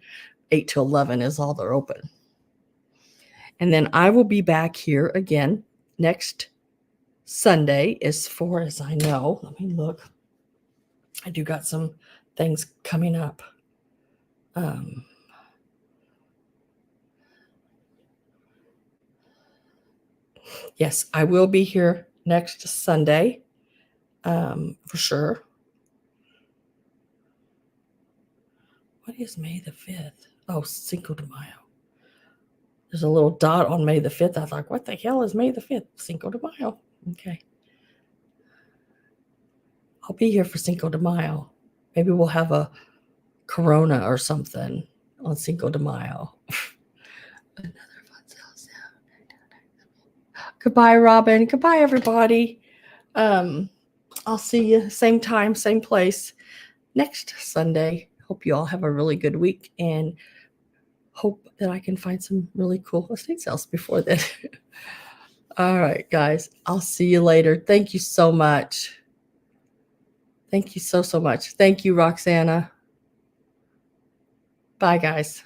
8 to 11 is all they're open. And then I will be back here again next Sunday, as far as I know. Let me look. I do got some things coming up. Yes, I will be here next Sunday, for sure. What is May the 5th? Oh, Cinco de Mayo. There's a little dot on May the 5th. I thought, what the hell is May the 5th? Cinco de Mayo. Okay. I'll be here for Cinco de Mayo. Maybe we'll have a Corona or something on Cinco de Mayo. Another fun sales. Goodbye, Robin. Goodbye, everybody. I'll see you same time, same place next Sunday. Hope you all have a really good week, and hope that I can find some really cool estate sales before then. All right, guys. I'll see you later. Thank you so much. Thank you so much. Thank you, Roxana. Bye, guys.